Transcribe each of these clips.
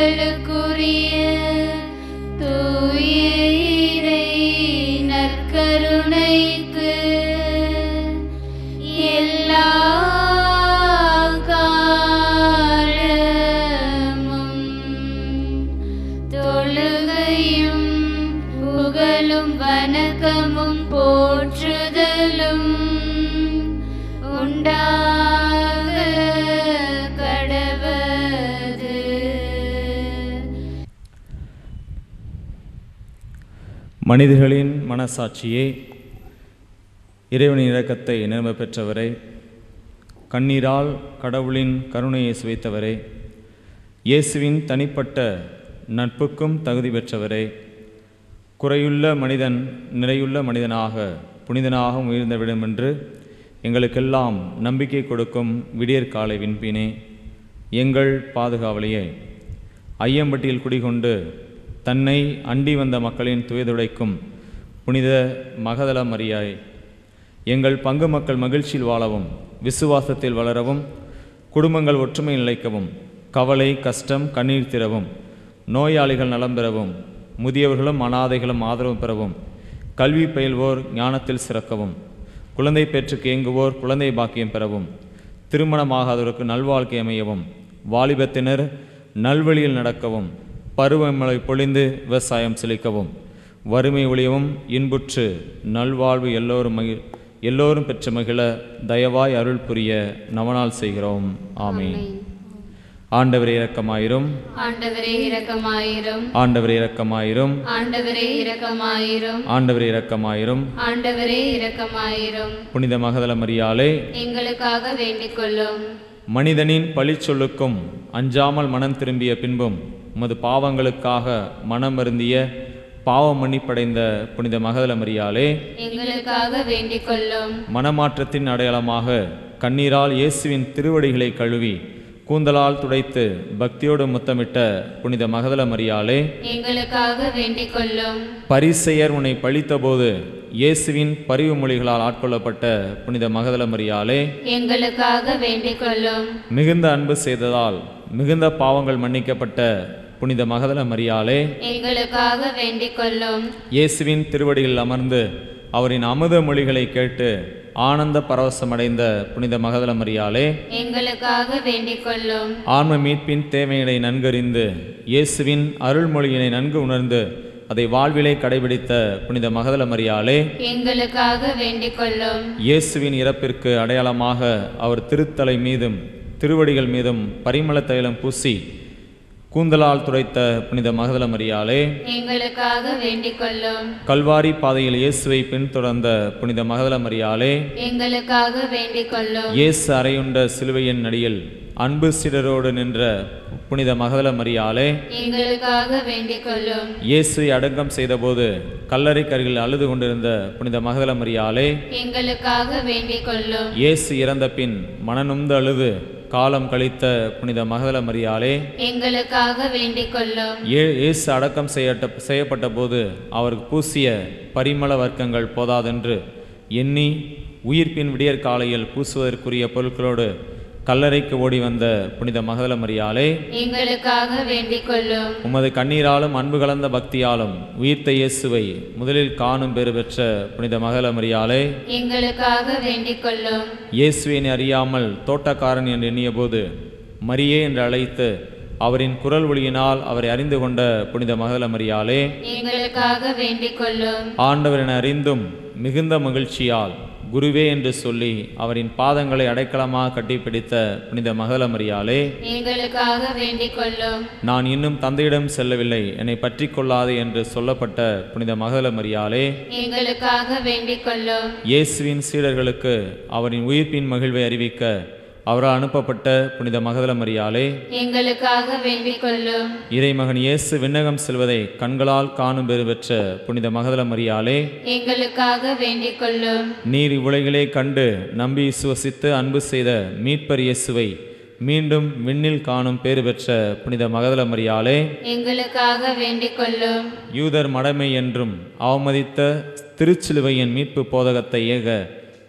புகழுக்குரிய தூய இறை நற்கருணைக்கு எல்லா காலமும் தொழுகையும் புகழும் வணக்கமும் போற்றுதலும் உண்டாக கடவது. மனிதர்களின் மனசாட்சியே, இறைவனின் இரக்கத்தை நிரம்ப பெற்றவரே, கண்ணீரால் கடவுளின் கருணையை சுவைத்தவரே, இயேசுவின் தனிப்பட்ட நட்புக்கும் தகுதி பெற்றவரே, குறையுள்ள மனிதன் நிறையுள்ள மனிதனாக புனிதனாக உயர்ந்த விடுமென்று எங்களுக்கெல்லாம் நம்பிக்கை கொடுக்கும் விடியற்காலை விண்பினே, எங்கள் பாதுகாவலையே, ஐயம்பட்டியில் குடிகொண்டு தன்னை அண்டி வந்த மக்களின் துயதுடைக்கும் புனித மகதல மரியாய், எங்கள் பங்கு மக்கள் மகிழ்ச்சியில் வாழவும் விசுவாசத்தில் வளரவும் குடும்பங்கள் ஒற்றுமை நிலைக்கவும் கவலை கஷ்டம் கண்ணீர் திறவும் நோயாளிகள் நலம் பெறவும் முதியவர்களும் அனாதைகளும் ஆதரவு பெறவும் கல்வி பயில்வோர் ஞானத்தில் சிறக்கவும் குழந்தை பெற்றுக்கு ஏங்குவோர் குழந்தை பாக்கியம் பெறவும் திருமணமாகாதவருக்கு நல்வாழ்க்கை அமையவும் வாலிபத்தினர் நல்வழியில் நடக்கவும் பருவமழை பொழிந்து விவசாயம் செழிக்கவும் வறுமை ஒழியவும் இன்புற்று நல்வாழ்வு எல்லோரும் பெற்று மகிழ தயவாய் அருள் புரிய நவநாள் செய்கிறோம். ஆமீன். ஆண்டவரே இரக்கமாயிரும். ஆண்டவரே இரக்கமாயிரும். ஆண்டவரே இரக்கமாயிரும். ஆண்டவரே இரக்கமாயிரும். ஆண்டவரே இரக்கமாயிரும். ஆண்டவரே இரக்கமாயிரும். புனித மகதல மரியாளே, எங்களுக்காக வேண்டிக் கொள்ளும். மனிதனின் பழிச்சொல்லுக்கும் அஞ்சாமல் மனம் திரும்பிய பின்பும் உமது பாவங்களுக்காக மனம் வருந்திய பாவ மன்னிப்படைந்த புனித மகதல மரியாளே, எங்களுக்காக வேண்டிக் கொள்ளும். மனமாற்றத்தின் அடையாளமாக கண்ணீரால் இயேசுவின் திருவடிகளை கழுவி கூந்தலால் துடைத்து பக்தியோடு முத்தமிட்ட புனித மகதல மரியாளே, எங்களுக்காக வேண்டிக் கொள்ளும். பரிசெயர் உன்னை பழித்தபோது இயேசுவின் பரிவு மொழிகளால் ஆட்கொள்ளப்பட்ட புனித மகதல மரியாளே, எங்களுக்காக வேண்டிக் கொள்ளும். மிகுந்த அன்பு செய்ததால் மிகுந்த பாவங்கள் மன்னிக்கப்பட்ட புனித மகதல மரியாளே, எங்களுக்காக வேண்டிக் கொள்ளும். இயேசுவின் திருவடியில் அமர்ந்து அவரின் அமுத மொழிகளை கேட்டு ஆனந்த பரவசமடைந்த புனித மகதல மரியாளே, எங்களுக்காக வேண்டிக் கொள்ளும். ஆன்ம மீட்பின் தேவையினை நன்கறிந்து இயேசுவின் அருள்மொழியினை நன்கு உணர்ந்து அதை வாழ்விலை கடைபிடித்த புனித மகதல மரியாளே, எங்களுக்காக வேண்டிக் கொள்ளும். இயேசுவின் இறப்பிற்கு அடையாளமாக அவர் திருத்தலை மீதும் திருவடிகள் மீதும் பரிமள தைலம் பூசி கூந்தலால் துடைத்த புனித மகதல மரியாளே, எங்களுக்காக வேண்டிக் கொள்ளும். கல்வாரி பாதையில் இயேசுவை பின்தொடர்ந்த புனித மகதல மரியாளே, எங்களுக்காக வேண்டிக் கொள்ளும். இயேசு அறையுண்ட சிலுவையின் அடியில் அன்பு சிடரோடு நின்ற புனித மகதல மரியாளே, எங்களுக்காக வேண்டிக் கொள்ளும். இயேசுவை அடக்கம் செய்தபோது கல்லறைக்கருகில் அழுது கொண்டிருந்த புனித மகதல மரியாளே, எங்களுக்காக வேண்டிக் கொள்ளும். இயேசு இறந்த பின் மனநொந்து அழுது காலம் கழித்த புனித மகதல மரியாளே, எங்களுக்காக வேண்டிக் கொள்ளும். இயேசு அடக்கம் செய்யப்பட்ட போது அவருக்கு பூசிய பரிமள வர்க்கங்கள் போதாதென்று எண்ணி உயிர்ப்பின் விடியற்காலையில் பூசுவதற்குரிய பொருட்களோடு கல்லறைக்கு ஓடி வந்த புனித மகதல மரியாளே, எங்களுக்காக வேண்டிக் கொள்ளும். உமது கண்ணீராலும் அன்பு கலந்த பக்தியாலும் உயிர்த்த இயேசுவை முதலில் காணும் பெறு பெற்ற புனித மகதல மரியாளே, எங்களுக்காக வேண்டிக் கொள்ளும். இயேசுவினை அறியாமல் தோட்டக்காரன் என்று எண்ணிய போது மரியே என்று அழைத்து அவரின் குரல் ஒளியினால் அவரை அறிந்து கொண்ட புனித மகதல மரியாளே, எங்களுக்காக வேண்டிக் கொள்ளும். ஆண்டவரின் அறிந்தும் மிகுந்த மகிழ்ச்சியால் குருவே என்று சொல்லி அவரின் பாதங்களை அடைக்கலமாக கட்டிப்பிடித்த புனித மகதல மரியாளே, எங்களுக்காக வேண்டிக் கொள்ளும். நான் இன்னும் தந்தையிடம் செல்லவில்லை, என்னை பற்றி கொள்ளாது என்று சொல்லப்பட்ட புனித மகதல மரியாளே, எங்களுக்காக வேண்டிக் கொள்ளும். இயேசுவின் சீடர்களுக்கு அவரின் உயிர்ப்பின் மகிழ்வை அறிவிக்க அவரால் அனுப்பப்பட்ட புனித மகதல மரியாளே, எங்களுக்காக வேண்டிக் கொள்ளும். இறைமகன் இயேசு விண்ணகம் செல்வதை கண்களால் காணும் பெறு பெற்ற புனித மகதல மரியாளே, எங்களுக்காக வேண்டிக் கொள்ளும். நீர் இவ்வுலகிலே கண்டு நம்பி விசுவசித்து அன்பு செய்த மீட்பர் இயேசுவை மீண்டும் விண்ணில் காணும் பேறு பெற்ற புனித மகதல மரியாளே, எங்களுக்காக வேண்டிக் கொள்ளும். யூதர் மடமை என்றும் அவமதித்த திருச்சிலுவையின் மீட்பு போதகத்தை ஏக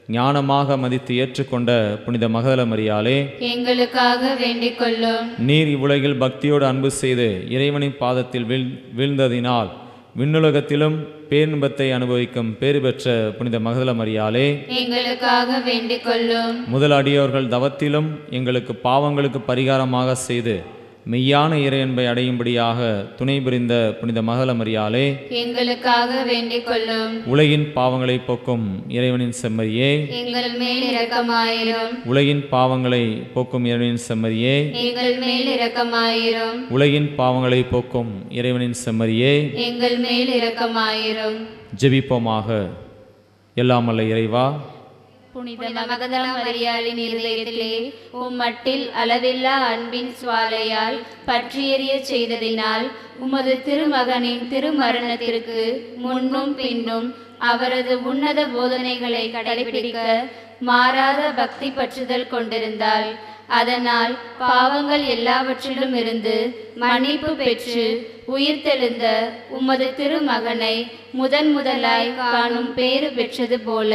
ஞானமாக மதித்து ஏற்றுக்கொண்ட புனித மகதல மரியாளே, எங்களுக்காக வேண்டிக் கொள்ளும். நீர் இவ்வுலகில் பக்தியோடு அன்பு செய்து இறைவனின் பாதத்தில் வீழ்ந்ததினால் விண்ணுலகத்திலும் பேரின்பத்தை அனுபவிக்கும் பேறு பெற்ற புனித மகதல மரியாளே, எங்களுக்காக வேண்டிக் கொள்ளும். முதல் அடியோர்கள் தவத்திலும் எங்களுக்கு பாவங்களுக்கு பரிகாரமாக செய்து மெய்யான இறையன்பை அடையும்படியாக துணை புரிந்த புனித மகதல மரியாளே, எங்களுக்காக வேண்டிக் கொள்ளும். உலகின் பாவங்களை போக்கும் இறைவனின் செம்மறியே, எங்கள் மேல் இரக்கமாயிரும். உலகின் பாவங்களை போக்கும் இறைவனின் செம்மறியே, எங்கள் மேல் இரக்கமாயிரும். உலகின் பாவங்களை போக்கும் இறைவனின் செம்மறியே, எங்கள் மேல் இரக்கமாயிரும். ஜெபிப்போமாக. எல்லாம் வல்ல இறைவா, புனித மகதல மரியாளின் இருதயத்திலே மட்டில் அளவில்லா அன்பின் சுவாலையால் பற்றியெறிய செய்ததினால் உமது திருமகனின் திருமரணத்திற்கு முன்னும் பின்னும் அவரது உன்னத போதனைகளை கடைபிடிக்க மாறாத பக்தி பற்றுதல் கொண்டிருந்தாள். அதனால் பாவங்கள் எல்லாவற்றிலும் இருந்து மன்னிப்பு பெற்று உயிர்த்தெழுந்த உமது திருமகனை முதலாய் காணும் பேறு பெற்றது போல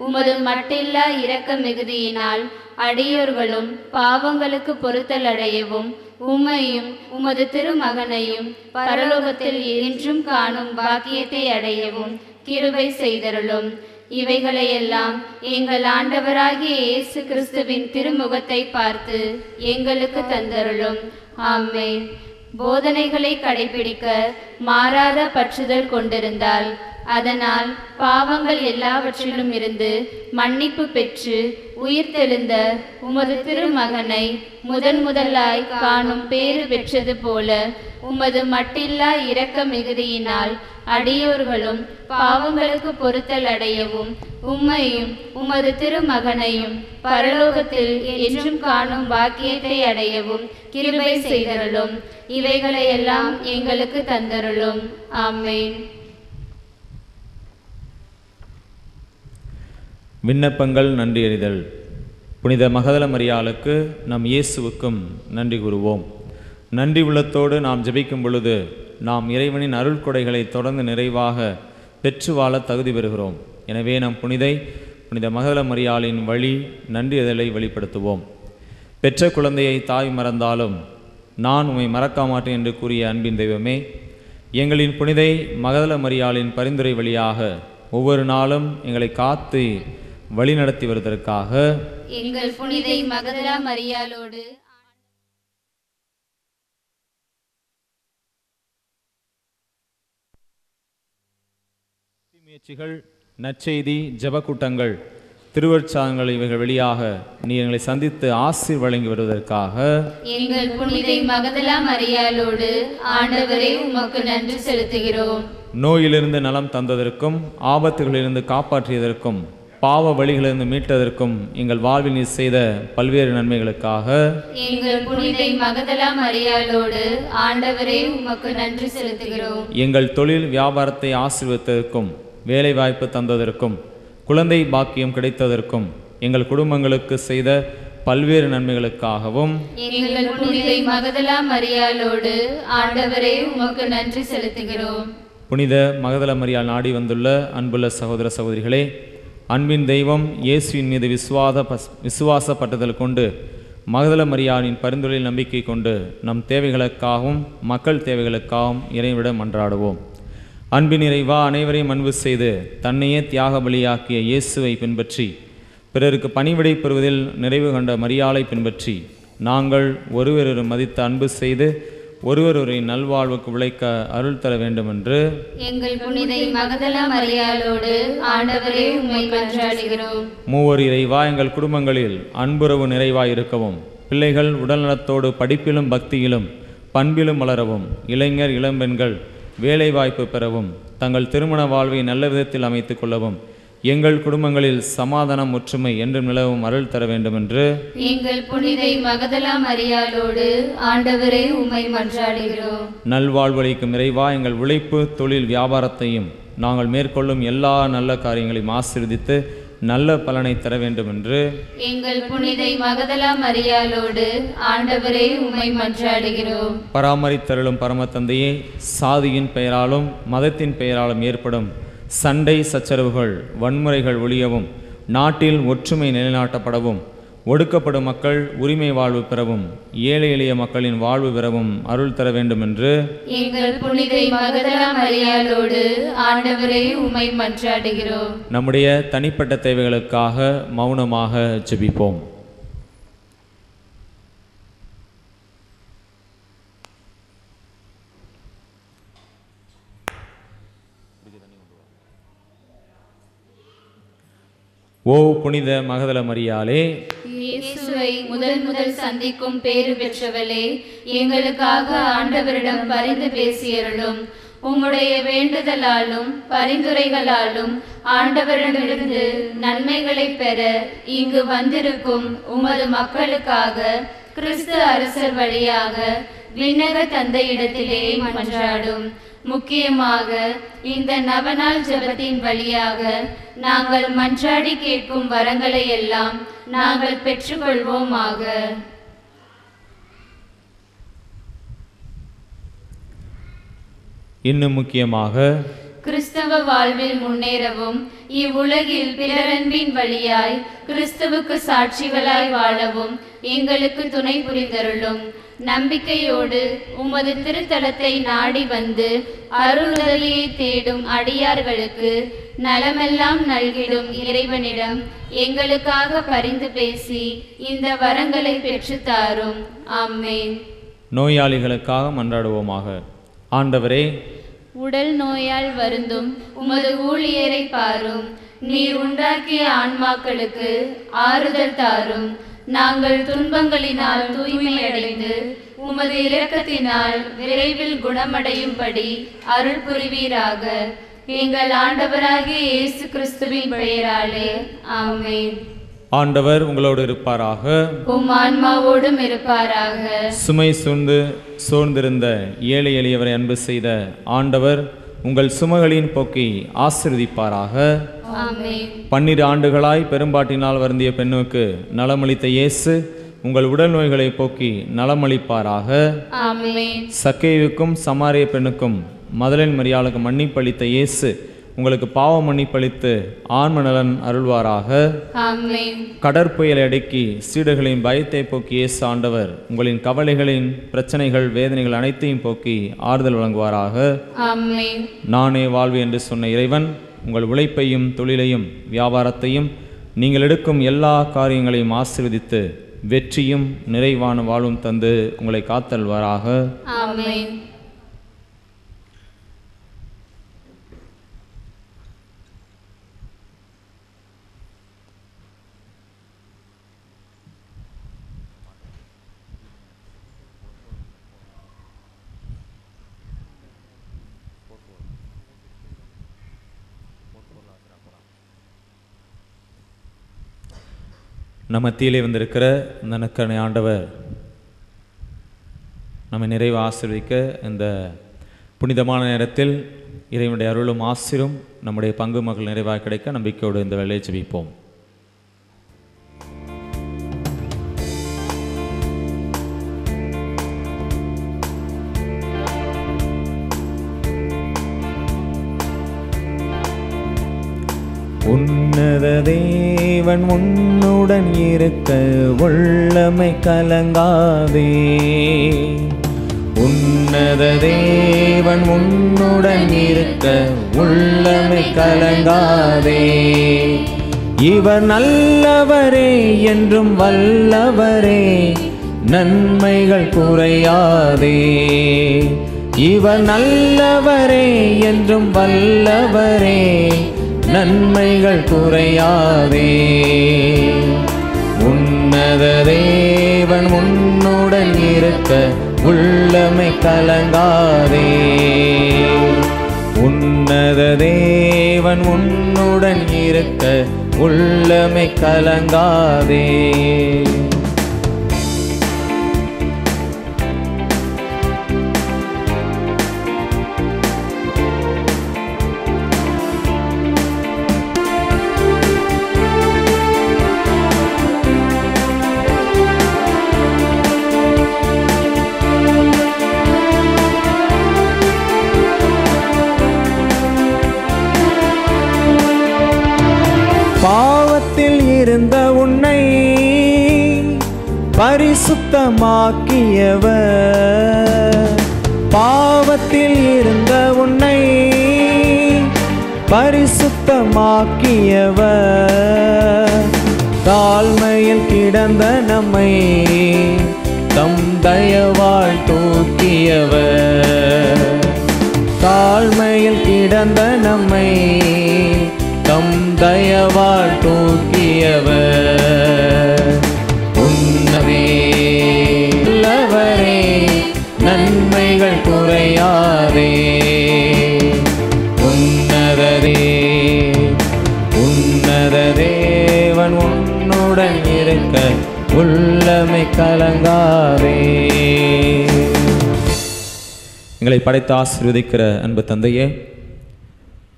உமது மட்டில்லா இரக்க மிகுதியினால் அடியோர்களும் பாவங்களுக்கு பொறுத்தல் அடையவும் உம்மையும் உமது திருமகனையும் பரலோகத்தில் என்றும் காணும் பாக்கியத்தை அடையவும் கிருபை செய்தருளும். இவைகளையெல்லாம் எங்கள் ஆண்டவராகிய இயேசு கிறிஸ்துவின் திருமுகத்தை பார்த்து எங்களுக்கு தந்தருளும். ஆமென். போதனைகளை கடைபிடிக்க மாறாத பற்றுதல் கொண்டிருந்தால் அதனால் பாவங்கள் எல்லாவற்றிலும் இருந்து மன்னிப்பு பெற்று உயிர்த்தெழுந்த உமது திருமகனை முதலாய் காணும் பேறு பெற்றது போல உமது மட்டில்லா இரக்க மிகுதியினால் அடியோர்களும் பாவங்களுக்கு பொறுத்தல் அடையவும் உம்மையும் உமது திருமகனையும் பரலோகத்தில் என்றும் காணும் பாக்கியத்தை அடையவும் கிருபை செய்தருளும். இவைகளையெல்லாம் எங்களுக்கு தந்தருளும். ஆமென். விண்ணப்பங்கள். நன்றி அறிதல். புனித மகதல மரியாளுக்கு நம் இயேசுவுக்கும் நன்றி கூறுவோம். நன்றி உள்ளத்தோடு நாம் ஜெபிக்கும் பொழுது நாம் இறைவனின் அருள் கொடைகளை தொடர்ந்து நிறைவாக பெற்று வாழ தகுதி பெறுகிறோம். எனவே நம் புனித மகதல மரியாளின் வழி நன்றி அறிதலை வெளிப்படுத்துவோம். பெற்ற குழந்தையை தாய் மறந்தாலும் நான் உம்மை மறக்க மாட்டேன் என்று கூறிய அன்பின் தெய்வமே, எங்களின் புனிதை மகதல மரியாளின் பரிந்துரை வழியாக ஒவ்வொரு நாளும் எங்களை காத்து வழிநடத்தி வருவதற்காக எங்கள் புனிதை மகதல மரியாளோடு முயற்சிகள், நற்செய்தி, ஜெபக்கூட்டங்கள், திருவருட்சாதனங்கள் இவைகள் வழியாக நீ எங்களை சந்தித்து ஆசீர் வழங்கி வருவதற்காக எங்கள் புனிதை மகதல மரியாளோடு ஆண்டவரே உமக்கு நன்றி செலுத்துகிறோம். நோயிலிருந்து நலம் தந்ததற்கும் ஆபத்துகளிலிருந்து காப்பாற்றியதற்கும் பாவ வழிகளிலிருந்து மீட்டதற்கும் எங்கள் வாழ்வில் நீர் செய்த பல்வேறு நன்மைகளுக்காக எங்கள் புனிதை மகதல மரியாளோடு ஆண்டவரே உமக்கு நன்றி செலுத்துகிறோம். எங்கள் தொழில் வியாபாரத்தை ஆசீர்வதித்ததற்கும் வேலை வாய்ப்பு தந்ததற்கும் குழந்தை பாக்கியம் கிடைத்ததற்கும் எங்கள் குடும்பங்களுக்கு செய்த பல்வேறு நன்மைகளுக்காகவும் எங்கள் புனிதை மகதல மரியாளோடு ஆண்டவரே உமக்கு நன்றி செலுத்துகிறோம். புனித மகதல மரியாள் நாடி வந்துள்ள அன்புள்ள சகோதர சகோதரிகளே, அன்பின் தெய்வம் இயேசுவின் மீது விசுவாசப்பட்டதல் கொண்டு மகதல மரியாளின் பரிந்துரையில் நம்பிக்கை கொண்டு நம் தேவைகளுக்காகவும் மக்கள் தேவைகளுக்காகவும் இறைவனிடம் மன்றாடுவோம். அன்பின் இறைவா, அனைவரையும் அன்பு செய்து தன்னையே தியாக பலியாக்கிய இயேசுவை பின்பற்றி பிறருக்கு பணிவிடை பெறுவதில் நிறைவு கண்ட மரியாளை பின்பற்றி நாங்கள் ஒருவரொரு மதித்து அன்பு செய்து ஒருவரின் நல்வாழ்வுக்கு உழைக்க அருள் தர வேண்டும் என்று எங்கள் புனிதை மகதல மரியாளோடு ஆண்டவரே உம்மை மன்றாடுகிறோம். மூவர் இறைவா, எங்கள் குடும்பங்களில் அன்புறவு நிறைவாய் இருக்கவும், பிள்ளைகள் உடல்நலத்தோடு படிப்பிலும் பக்தியிலும் பண்பிலும் வளரவும், இளைஞர் இளம்பெண்கள் வேலைவாய்ப்பு பெறவும், தங்கள் திருமண வாழ்வை நல்ல விதத்தில் அமைத்துக் கொள்ளவும், எங்கள் குடும்பங்களில் சமாதானம் ஒற்றுமை என்றும் நிலவும் அருள் தர வேண்டும் என்று எங்கள் புனிதை மகதல மரியாளோடு ஆண்டவரே உம்மை மன்றாடுகிறோம். நல்வாழ்வளிக்கும் இறைவா, எங்கள் உழைப்பு தொழில் வியாபாரத்தையும் நாங்கள் மேற்கொள்ளும் எல்லா நல்ல காரியங்களையும் ஆசீர்வதித்து நல்ல பலனை தர வேண்டும் என்று எங்கள் புனிதை மகதல மரியாளோடு ஆண்டவரே உம்மை மன்றாடுகிறோம். பராமரித்தருளும் பரம தந்தையே, சாதியின் பெயராலும் மதத்தின் பெயராலும் ஏற்படும் சண்டை சச்சரவுகள் வன்முறைகள் ஒழியவும் நாட்டில் ஒற்றுமை நிலைநாட்டப்படவும் ஒடுக்கப்படும் மக்கள் உரிமை வாழ்வு பெறவும் ஏழை எளிய மக்களின் வாழ்வு பெறவும் அருள் தர வேண்டும் என்று எங்கள் புனிதை மகதலா மரியாளோடு ஆண்டவரே உம்மை மன்றாடுகிறோம். நம்முடைய தனிப்பட்ட தேவைகளுக்காக மௌனமாக ஜெபிப்போம். ஓ புனித மகதல மரியாளே, இயேசுவை முதல் சந்திக்கும் பேறு பெற்றவளே, எங்களுக்காக ஆண்டவரிடம் பரிந்து பேசியருளும். உம்முடைய வேண்டுதலாலும் பரிந்துரைகளாலும் ஆண்டவரிடமிருந்து நன்மைகளை பெற இங்கு வந்திருக்கும் உமது மக்களுக்காக கிறிஸ்து அரசர் வழியாக விண்ணக தந்தையிடத்திலே மன்றாடும். முக்கியமாக இந்த நவநாள் ஜெபத்தின் வழியாக நாங்கள் மன்றாடி கேட்கும் வரங்களை எல்லாம் நாங்கள் பெற்றுக்கொள்வோமாக. இன்னும் முக்கியமாக கிறிஸ்தவ வாழ்வில் முன்னேறவும் இவ்வுலகில் பிறரன்பின் வழியாய் கிறிஸ்துவுக்கு சாட்சிகளாய் வாழவும் எங்களுக்கு துணை புரிந்தருளும். நம்பிக்கையோடு உமது திருத்தலத்தை நாடி வந்து அருளுதவியை தேடும் அடியார்களுக்கு நலமெல்லாம் நல்கிடும் இறைவனிடம் எங்களுக்காக பரிந்து பேசி இந்த வரங்களை பெற்றுத்தாரும். ஆமென். நோயாளிகளுக்காக மன்றாடுவோமாக. ஆண்டவரே, உடல் நோயால் வருந்தும் உமது ஊழியரை பாரும். நீர் உண்டாக்கிய ஆன்மாக்களுக்கு ஆறுதல் தாரும். நாங்கள் துன்பங்களினால் தூய்மையடைந்து உமது இரக்கத்தினால் விரைவில் குணமடையும்படி அருள் புரிவீராக. எங்கள் ஆண்டவராகிய இயேசு கிறிஸ்துவின் பெயராலே ஆமென். ஆண்டவர் உங்களோடு இருப்பாராக. உம் ஆன்மாவோடும் இருப்பாராக. சுமை சோர்ந்திருந்த ஏழை எளியவரை அன்பு செய்த ஆண்டவர் உங்கள் சுமைகளின் போக்கை ஆசீர்வதிப்பாராக. ஆமென். 12 ஆண்டுகளாய் பெரும்பாட்டினால் வருந்திய பெண்ணுக்கு நலமளித்த இயேசு உங்கள் உடல் நோய்களை போக்கி நலமளிப்பாராக. ஆமென். சக்கேயுக்கும் சமாரிய பெண்ணுக்கும் மதலின் மரியாளுக்கு மன்னிப்பளித்த இயேசு உங்களுக்கு பாவ மன்னிப்பளித்து ஆன்ம நலன் அருள்வாராக. ஆமென். கடற்புயலை அடக்கி சீடர்களின் பயத்தை போக்கி இயேசு ஆண்டவர் உங்களின் கவலைகளின் பிரச்சனைகள் வேதனைகள் அனைத்தையும் போக்கி ஆறுதல் வழங்குவாராக. ஆமென். நானே வாழ்வு என்று சொன்ன இறைவன் உங்கள் உழைப்பையும் தொழிலையும் வியாபாரத்தையும் நீங்கள் எடுக்கும் எல்லா காரியங்களையும் ஆசீர்வதித்து வெற்றியும் நிறைவான வாழ்வும் தந்து உங்களை காத்தல்வாராக. ஆமென். நம்ம மத்தியிலே வந்திருக்கிற இந்த நற்கருணை ஆண்டவர் நம்மை நிறைவு ஆசீர்வதிக்க இந்த புனிதமான நேரத்தில் இறைவனுடைய அருளும் ஆசிரும் நம்முடைய பங்கு மகள் நிறைவாக கிடைக்க நம்பிக்கையோடு இந்த வேலையை ஜெபிப்போம். உன்னத தேவன் உன்னுடன் இருக்க உள்ளமை கலங்காதே. உன்னத தேவன் உன்னுடன் இருக்க உள்ளமை கலங்காதே. இவர் நல்லவரே என்றும் வல்லவரே, நன்மைகள் குறையாதே. இவர் நல்லவரே என்றும் வல்லவரே, நன்மைகள் குறையாதே. உன்னத தேவன் உன்னுடன் இருக்க உள்ளமை கலங்காதே. உன்னத தேவன் உன்னுடன் இருக்க உள்ளமை கலங்காதே. பரிசுத்தமாக்கியவர். பாவத்தில் இருந்த உன்னை பரிசுத்தமாக்கியவர். தாழ்மையில் கிடந்த நம்மை தம் தயவால் தூக்கியவர். தாழ்மையில் கிடந்த நம்மை தம் தயவால் தூக்கியவர். உன்னதே உள்ளவரே நன்மைகள் குறையாதே. உன்னதரே உன்னத தேவன் உன்னுடன் இருக்க உள்ளமை கலங்காதே. எங்களை படைத்து ஆசீர்வதிக்கிற அன்பு தந்தையே,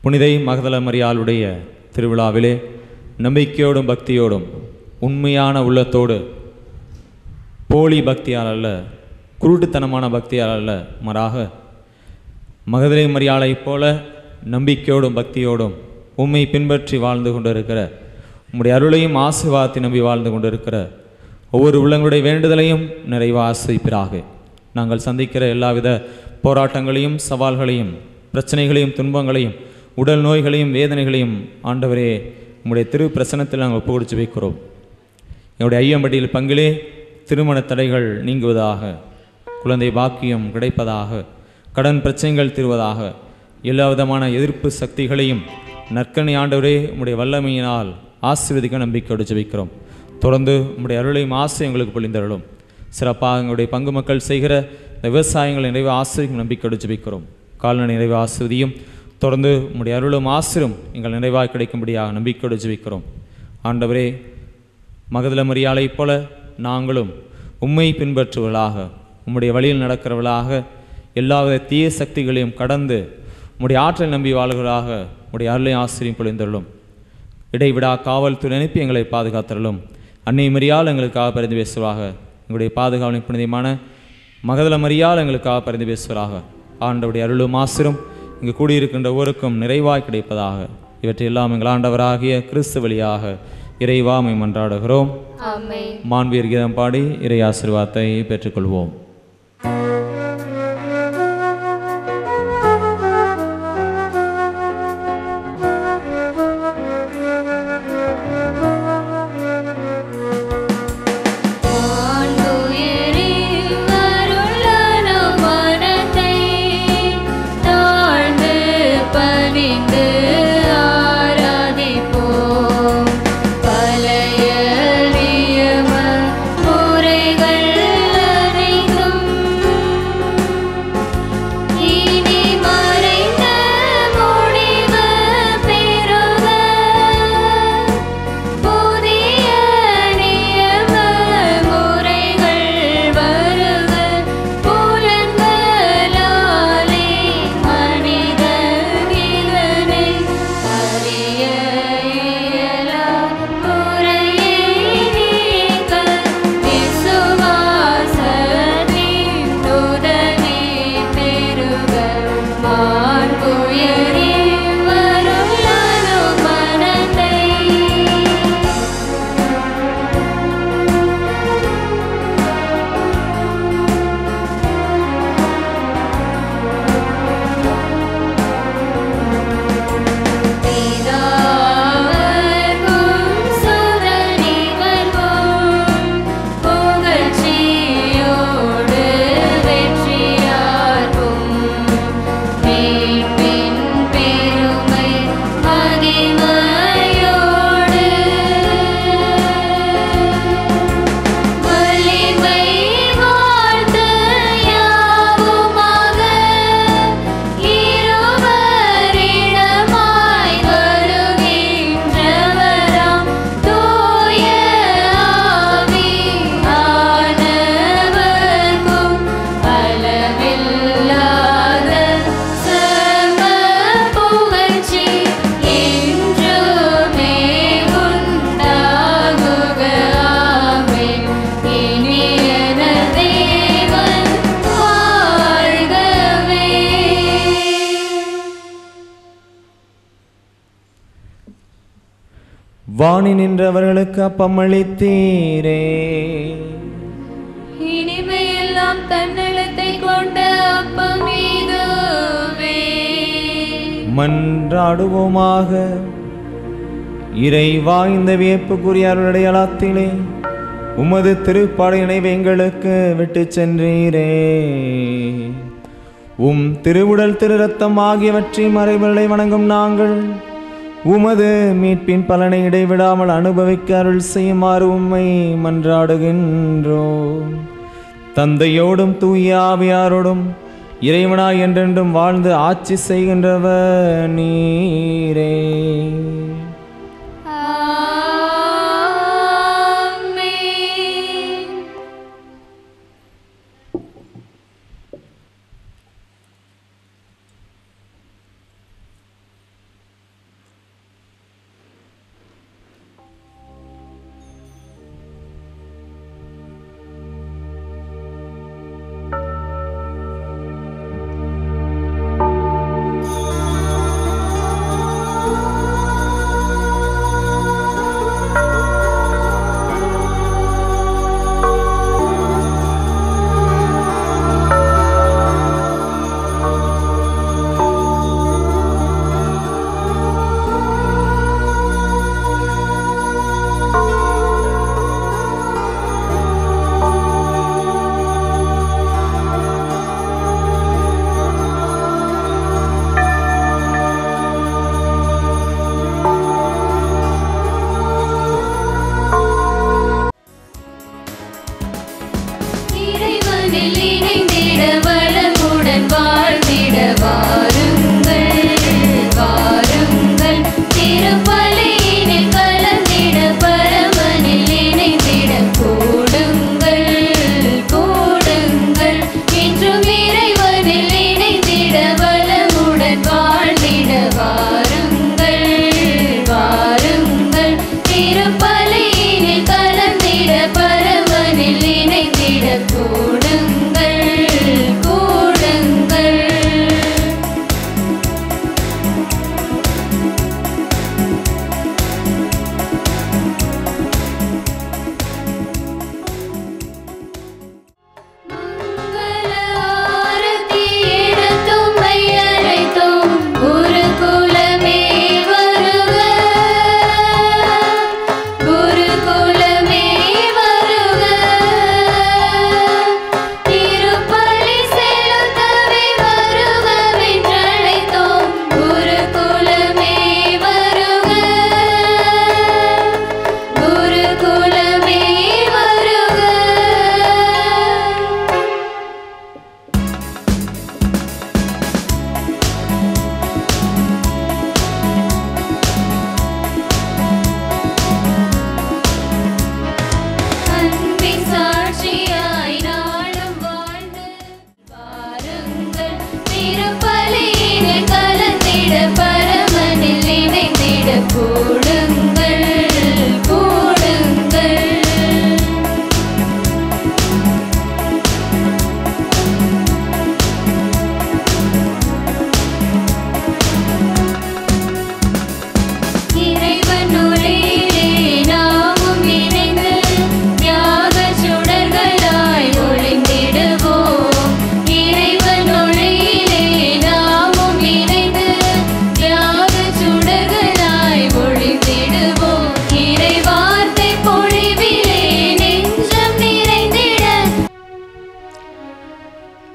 புனிதை மகதல மரியாளுடைய திருவிழாவிலே நம்பிக்கையோடும் பக்தியோடும் உண்மையான உள்ளத்தோடு, போலி பக்தியால் அல்ல, குருட்டுத்தனமான பக்தியால் அல்ல, மாறாக மகதலை மரியாளைப் போல நம்பிக்கையோடும் பக்தியோடும் உம்மை பின்பற்றி வாழ்ந்து கொண்டிருக்கிற, உம்முடைய அருளையும் ஆசீர்வாதத்தை நம்பி வாழ்ந்து கொண்டிருக்கிற ஒவ்வொரு உள்ளங்களுடைய வேண்டுதலையும் நிறைவாக ஆசீர்வதிப்பீராக. நாங்கள் சந்திக்கிற எல்லாவித போராட்டங்களையும் சவால்களையும் பிரச்சனைகளையும் துன்பங்களையும் உடல் நோய்களையும் வேதனைகளையும் ஆண்டவரே உம்முடைய திரு பிரசன்னத்தில் நாங்கள் ஒப்புக்கொடுத்து வைக்கிறோம். எங்களுடைய ஐயம்பட்டியில் பங்கிலே திருமண தடைகள் நீங்குவதாக, குழந்தை பாக்கியம் கிடைப்பதாக, கடன் பிரச்சனைகள் தீர்வதாக, எல்லா விதமான எதிர்ப்பு சக்திகளையும் நற்கணி ஆண்டவரே உம்முடைய வல்லமையினால் ஆசீர்வதிக்க நம்பிக்கையோடு ஜெபிக்கிறோம். தொடர்ந்து உம்முடைய அருளையும் ஆசை எங்களுக்கு பொழிந்தருளும். சிறப்பாக எங்களுடைய பங்கு மக்கள் செய்கிற இந்த விவசாயங்களை நிறைவு ஆசிரியம் நம்பிக்கையோடு ஜெபிக்கிறோம். கால்நடை நிறைவு ஆசிரியம் தொடர்ந்து உம்முடைய அருளும் ஆசிரும் எங்கள் நிறைவாக கிடைக்கும்படியாக நம்பிக்கையோடு ஜெபிக்கிறோம். ஆண்டவரே, மகதல மரியாளைப் போல நாங்களும் உம்மை பின்பற்றுவர்களாக, உம்முடைய வழியில் நடக்கிறவர்களாக, எல்லாவித தீய சக்திகளையும் கடந்து உம்முடைய ஆற்றல் நம்பி வாழ்வர்களாக உம்முடைய அருளை ஆசிரியம் பொழிந்தருளும். இடைவிடா காவல்துறை அனுப்பி எங்களை பாதுகாத்தருளும். அன்னை மரியாள் எங்களுக்காக பரிந்து பேசுவதாக. எங்களுடைய பாதுகாவலின் புனிதமான மகதல மரியாள் எங்களுக்காக பரிந்து பேசுவதாக. ஆண்டவருடைய அருளும் ஆசிரும் இங்கு கூடியிருக்கின்ற ஒவ்வொருக்கும் நிறைவாய் கிடைப்பதாக. இவற்றையெல்லாம் எங்கள் ஆண்டவராகிய கிறிஸ்து வழியாக இறைவாமை மன்றாடுகிறோம். மாண்பீர் கீதம் பாடி இறை ஆசீர்வாதத்தை பெற்றுக்கொள்வோம். வாணி நின்றவர்களுக்கு அப்பம் அளித்தீரே, தன்னலத்தை கொண்ட அப்பம் இதுவே. மன்றாடுவோமாக. இறைவா, இந்த வியப்புக்குரிய அருளடையாளத்திலே உமது திருப்பாடை நினைவு எங்களுக்கு விட்டு சென்றீரே. உம் திருவுடல் திரு ரத்தம் ஆகியவற்றை மறைபொருளை வணங்கும் நாங்கள் உமது மீட்பின் பலனை இடைவிடாமல் அனுபவிக்க அருள் செய்யுமாறு உம்மை மன்றாடுகின்றோம். தந்தையோடும் தூய ஆவியாரோடும் இறைவனாய் என்றென்றும் வாழ்ந்து ஆட்சி செய்கின்றவர் நீரே.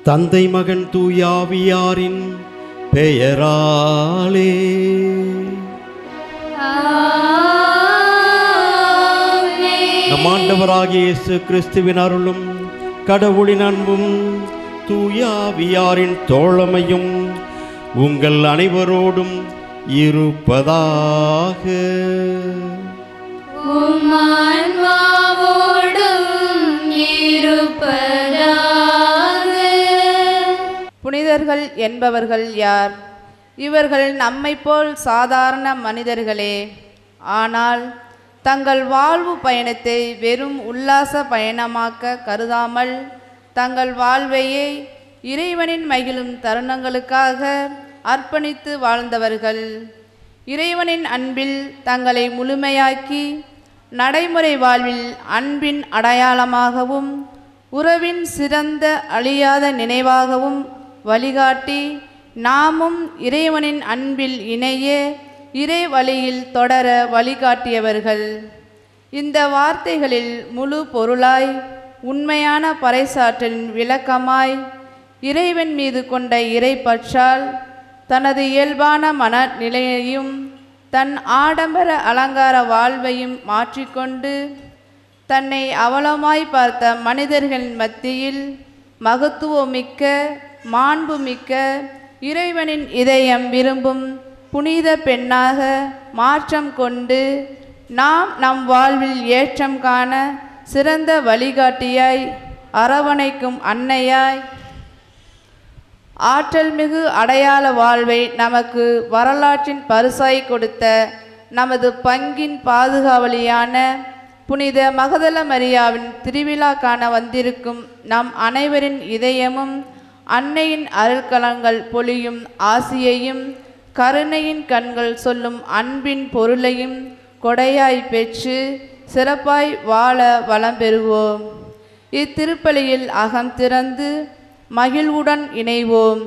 தந்தை மகன் தூயாவியாரின் பெயராலே நம் ஆண்டவராகிய இயேசு கிறிஸ்துவின் அருளும் கடவுளின் அன்பும் தூயாவியாரின் தோழமையும் உங்கள் அனைவரோடும் இருப்பதாக. புனிதர்கள் என்பவர்கள் யார்? இவர்கள் நம்மை போல் சாதாரண மனிதர்களே. ஆனால் தங்கள் வாழ்வு பயணத்தை வெறும் உல்லாச பயணமாக்க கருதாமல் தங்கள் வாழ்வையே இறைவனின் மகிழும் தருணங்களுக்காக அர்ப்பணித்து வாழ்ந்தவர்கள். இறைவனின் அன்பில் தங்களை முழுமையாக்கி நடைமுறை வாழ்வில் அன்பின் அடையாளமாகவும் உறவின் சிறந்த அழியாத நினைவாகவும் வழிகாட்டி நாமும் இறைவனின் அன்பில் இணைய இறை வழியில் தொடர வழிகாட்டியவர்கள். இந்த வார்த்தைகளில் முழு பொருளாய் உண்மையான பறைசாற்றலின் விளக்கமாய் இறைவன் மீது கொண்ட இறைப்பற்றால் தனது இயல்பான மனநிலையையும் தன் ஆடம்பர அலங்கார வாழ்வையும் மாற்றிக்கொண்டு தன்னை அவலமாய் பார்த்த மனிதர்களின் மத்தியில் மகத்துவமிக்க மாண்புமிக்க இறைவனின் இதயம் விரும்பும் புனித பெண்ணாக மாற்றம் கொண்டு நாம் நம் வாழ்வில் ஏற்றம் காண சிறந்த வழிகாட்டியாய் அரவணைக்கும் அன்னையாய் ஆற்றல் மிகு அடையாள வாழ்வை நமக்கு வரலாற்றின் பரிசாய் கொடுத்த நமது பங்கின் பாதுகாவலியான புனித மகதல மரியாவின் திருவிழா காண வந்திருக்கும் நம் அனைவரின் இதயமும் அன்னையின் அருள்கலங்கள் பொழியும் ஆசியையும் கருணையின் கண்கள் சொல்லும் அன்பின் பொருளையும் கொடையாய் பெற்று சிறப்பாய் வாழ வளம் பெறுவோம். இத்திருப்பலியில் அகம் திறந்து மகிழ்வுடன் இணைவோம்.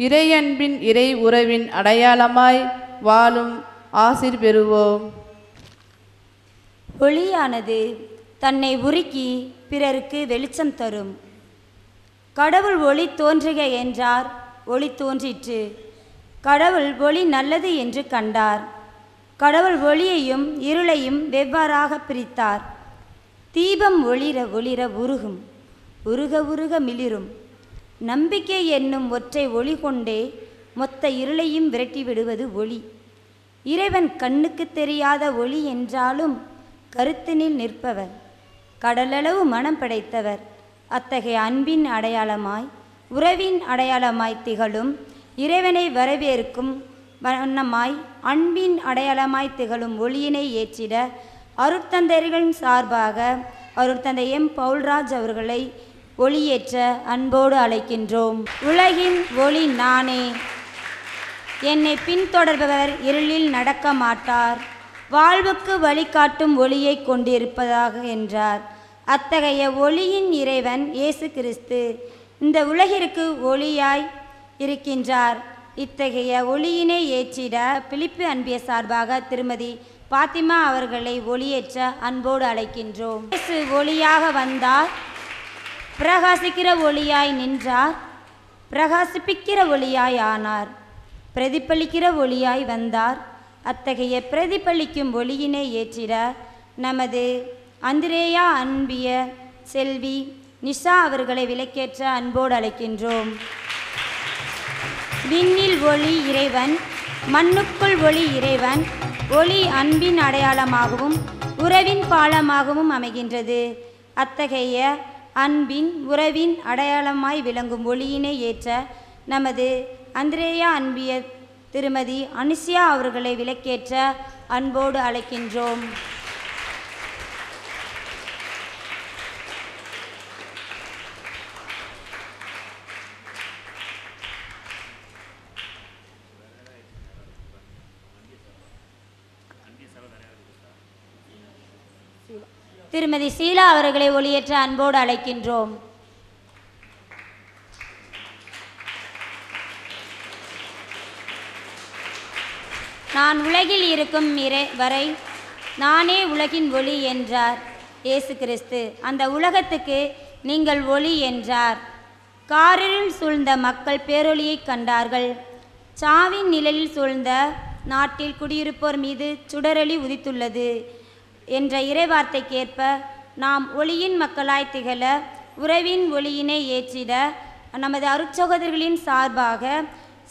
இறையன்பின் இறை உறவின் அடையாளமாய் வாழும் ஆசிர் பெறுவோம். ஒளியானது தன்னை உருக்கி பிறருக்கு வெளிச்சம் தரும். கடவுள் ஒளி தோன்றுக என்றார், ஒளி தோன்றிற்று. கடவுள் ஒளி நல்லது என்று கண்டார். கடவுள் ஒளியையும் இருளையும் வெவ்வேறாக பிரித்தார். தீபம் ஒளிர ஒளிர உருகும், உருக உருக மிளிரும். நம்பிக்கை என்னும் ஒற்றை ஒளி கொண்டே மொத்த இருளையும் விரட்டி விடுவது ஒளி. இறைவன் கண்ணுக்கு தெரியாத ஒளி என்றாலும் கருத்தினில் நிற்பவர், கடலளவு மனம் படைத்தவர். அத்தகைய அன்பின் அடையாளமாய் உறவின் அடையாளமாய் திகழும் இறைவனை வரவேற்கும் வண்ணமாய் அன்பின் அடையாளமாய் திகழும் ஒளியினை ஏற்றிட அருட்தந்தையர்களின் சார்பாக அருட்தந்தை எம் பவுல்ராஜ் அவர்களை ஒளியேற்ற அன்போடு அழைக்கின்றோம். உலகின் ஒளி நானே, என்னை பின்தொடர்பவர் இருளில் நடக்க மாட்டார், வாழ்வுக்கு வழிகாட்டும் ஒளியை கொண்டிருப்பதாக என்றார். அத்தகைய ஒளியின் இறைவன் இயேசு கிறிஸ்து இந்த உலகிற்கு ஒளியாய் இருக்கின்றார். இத்தகைய ஒளியினை ஏற்றிட பிலிப்பு அன்பிய சார்பாக திருமதி பாத்திமா அவர்களை ஒளியேற்ற அன்போடு அழைக்கின்றோம். இயேசு ஒளியாக வந்தார், பிரகாசிக்கிற ஒளியாய் நின்றார், பிரகாசிப்பிக்கிற ஒளியாய் ஆனார், பிரதிபலிக்கிற ஒளியாய் வந்தார். அத்தகைய பிரதிபலிக்கும் ஒளியினை ஏற்றிட நமது அந்திரேயா அன்பிய செல்வி நிஷா அவர்களை விளக்கேற்ற அன்போடு அழைக்கின்றோம். விண்ணில் ஒளி இறைவன், மண்ணுக்குள் ஒளி இறைவன். ஒளி அன்பின் அடையாளமாகவும் உறவின் பாலமாகவும் அமைகின்றது. அத்தகைய அன்பின் உறவின் அடையாளமாய் விளங்கும் ஒளியினை ஏற்ற நமது அந்திரேயா அன்பிய திருமதி அனுசியா அவர்களை விளக்கேற்ற அன்போடு அழைக்கின்றோம். திருமதி சீலா அவர்களை ஒளியேற்ற அன்போடு அழைக்கின்றோம். நான் உலகில் இருக்கும் வரை நானே உலகின் ஒளி என்றார் இயேசு கிறிஸ்து. அந்த உலகத்துக்கு நீங்கள் ஒளி என்றார். காரில் சூழ்ந்த மக்கள் பேரொளியை கண்டார்கள். சாவின் நிழலில் சூழ்ந்த நாட்டில் குடியிருப்போர் மீது சுடரொளி உதித்துள்ளது என்ற இறைவார்த்தைக்கேற்ப நாம் ஒளியின் மக்களாய் திகழ உறவின் ஒளியினை ஏற்றிட நமது அருட்சகோதரர்களின் சார்பாக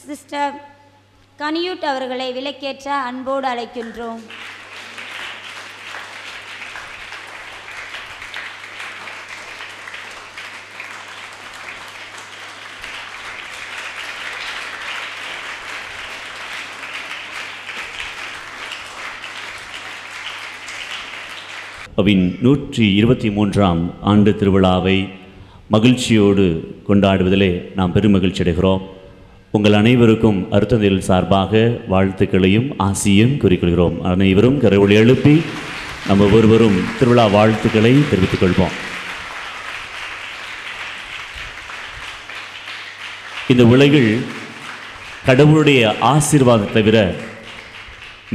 சிஸ்டர் கனியூட் அவர்களை விளக்கேற்ற அன்போடு அழைக்கின்றோம். அவின் 123ஆம் ஆண்டு திருவிழாவை மகிழ்ச்சியோடு கொண்டாடுவதிலே நாம் பெருமகிழ்ச்சி அடைகிறோம். உங்கள் அனைவருக்கும் அருட்தந்தையர்கள் சார்பாக வாழ்த்துக்களையும் ஆசியும் குறிக்கொள்கிறோம். அனைவரும் கரவொலி எழுப்பி நம்ம ஒருவரும் திருவிழா வாழ்த்துக்களை தெரிவித்துக் கொள்வோம். இந்த உலகில் கடவுளுடைய ஆசீர்வாதத்தை தவிர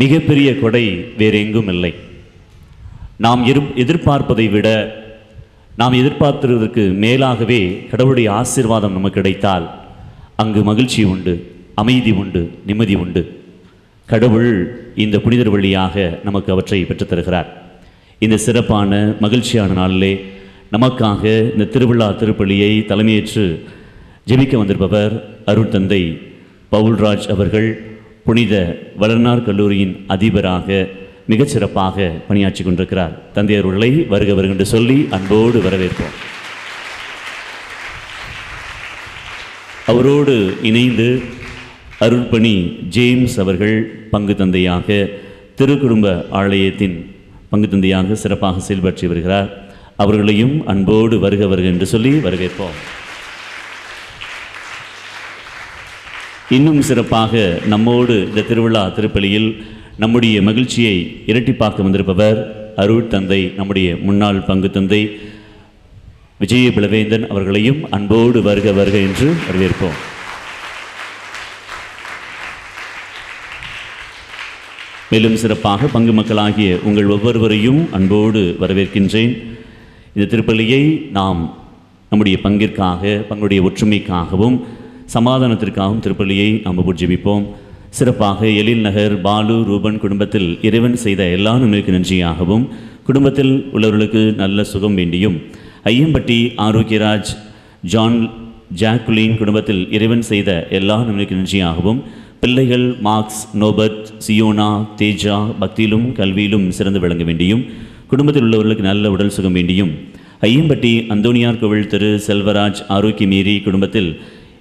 மிகப்பெரிய கொடை வேறு எங்கும் இல்லை. நாம் எதிர்பார்ப்பதை விட நாம் எதிர்பார்த்ததற்கு மேலாகவே கடவுளுடைய ஆசீர்வாதம் நமக்கு கிடைத்தால் அங்கு மகிழ்ச்சி உண்டு, அமைதி உண்டு, நிம்மதி உண்டு. கடவுள் இந்த புனிதர் வழியாக நமக்கு அவற்றை பெற்றுத்தருகிறார். இந்த சிறப்பான மகிழ்ச்சியான நாளிலே நமக்காக இந்த திருவிழா திருப்பலியை தலைமையேற்று ஜெபிக்க வந்திருப்பவர் அருள் தந்தை பவுல்ராஜ் அவர்கள். புனித வளர்னார் கல்லூரியின் அதிபராக மிகச்சிறப்பாக பணியாற்றி கொண்டிருக்கிறார். தந்தையர்களை வருக வருகின்ற சொல்லி அன்போடு வரவேற்போம். அவரோடு இணைந்து அருள்பணி ஜேம்ஸ் அவர்கள் பங்கு தந்தையாக திருக்குடும்ப ஆலயத்தின் பங்கு தந்தையாக சிறப்பாக செயல்பற்றி வருகிறார். அவர்களையும் அன்போடு வருக வருக என்று சொல்லி வரவேற்போம். இன்னும் சிறப்பாக நம்மோடு இந்த திருவிழா திருப்பலியில் நம்முடைய மகிழ்ச்சியை இரட்டிப்பாக்க வந்திருப்பவர் அருள் தந்தை நம்முடைய முன்னாள் பங்கு தந்தை விஜய பிளவேந்தன் அவர்களையும் அன்போடு வருக வருக என்று வரவேற்போம். மேலும் சிறப்பாக பங்கு மக்களாகிய உங்கள் ஒவ்வொருவரையும் அன்போடு வரவேற்கின்றேன். இந்த திருப்பலியை நாம் நம்முடைய பங்கிற்காக, பங்குடைய ஒற்றுமைக்காகவும் சமாதானத்திற்காகவும் திருப்பலியை நாம் ஜெபிப்போம். சிறப்பாக எழில் நகர் பாலு ரூபன் குடும்பத்தில் இறைவன் செய்த எல்லா நன்மைக்கு நன்றியாகவும், குடும்பத்தில் உள்ளவர்களுக்கு நல்ல சுகம் வேண்டியும், ஐயம்பட்டி ஆரோக்கியராஜ் ஜான் ஜாக்குலின் குடும்பத்தில் இறைவன் செய்த எல்லா நன்மைக்கு நன்றியாகவும், பிள்ளைகள் மார்க்ஸ் நோபர்ட் சியோனா தேஜா பக்தியிலும் கல்வியிலும் சிறந்து விளங்க வேண்டியும், குடும்பத்தில் உள்ளவர்களுக்கு நல்ல உடல் சுகம் வேண்டியும், ஐயம்பட்டி அந்தோனியார் கோவில் திரு செல்வராஜ் ஆரோக்கியமேரி குடும்பத்தில்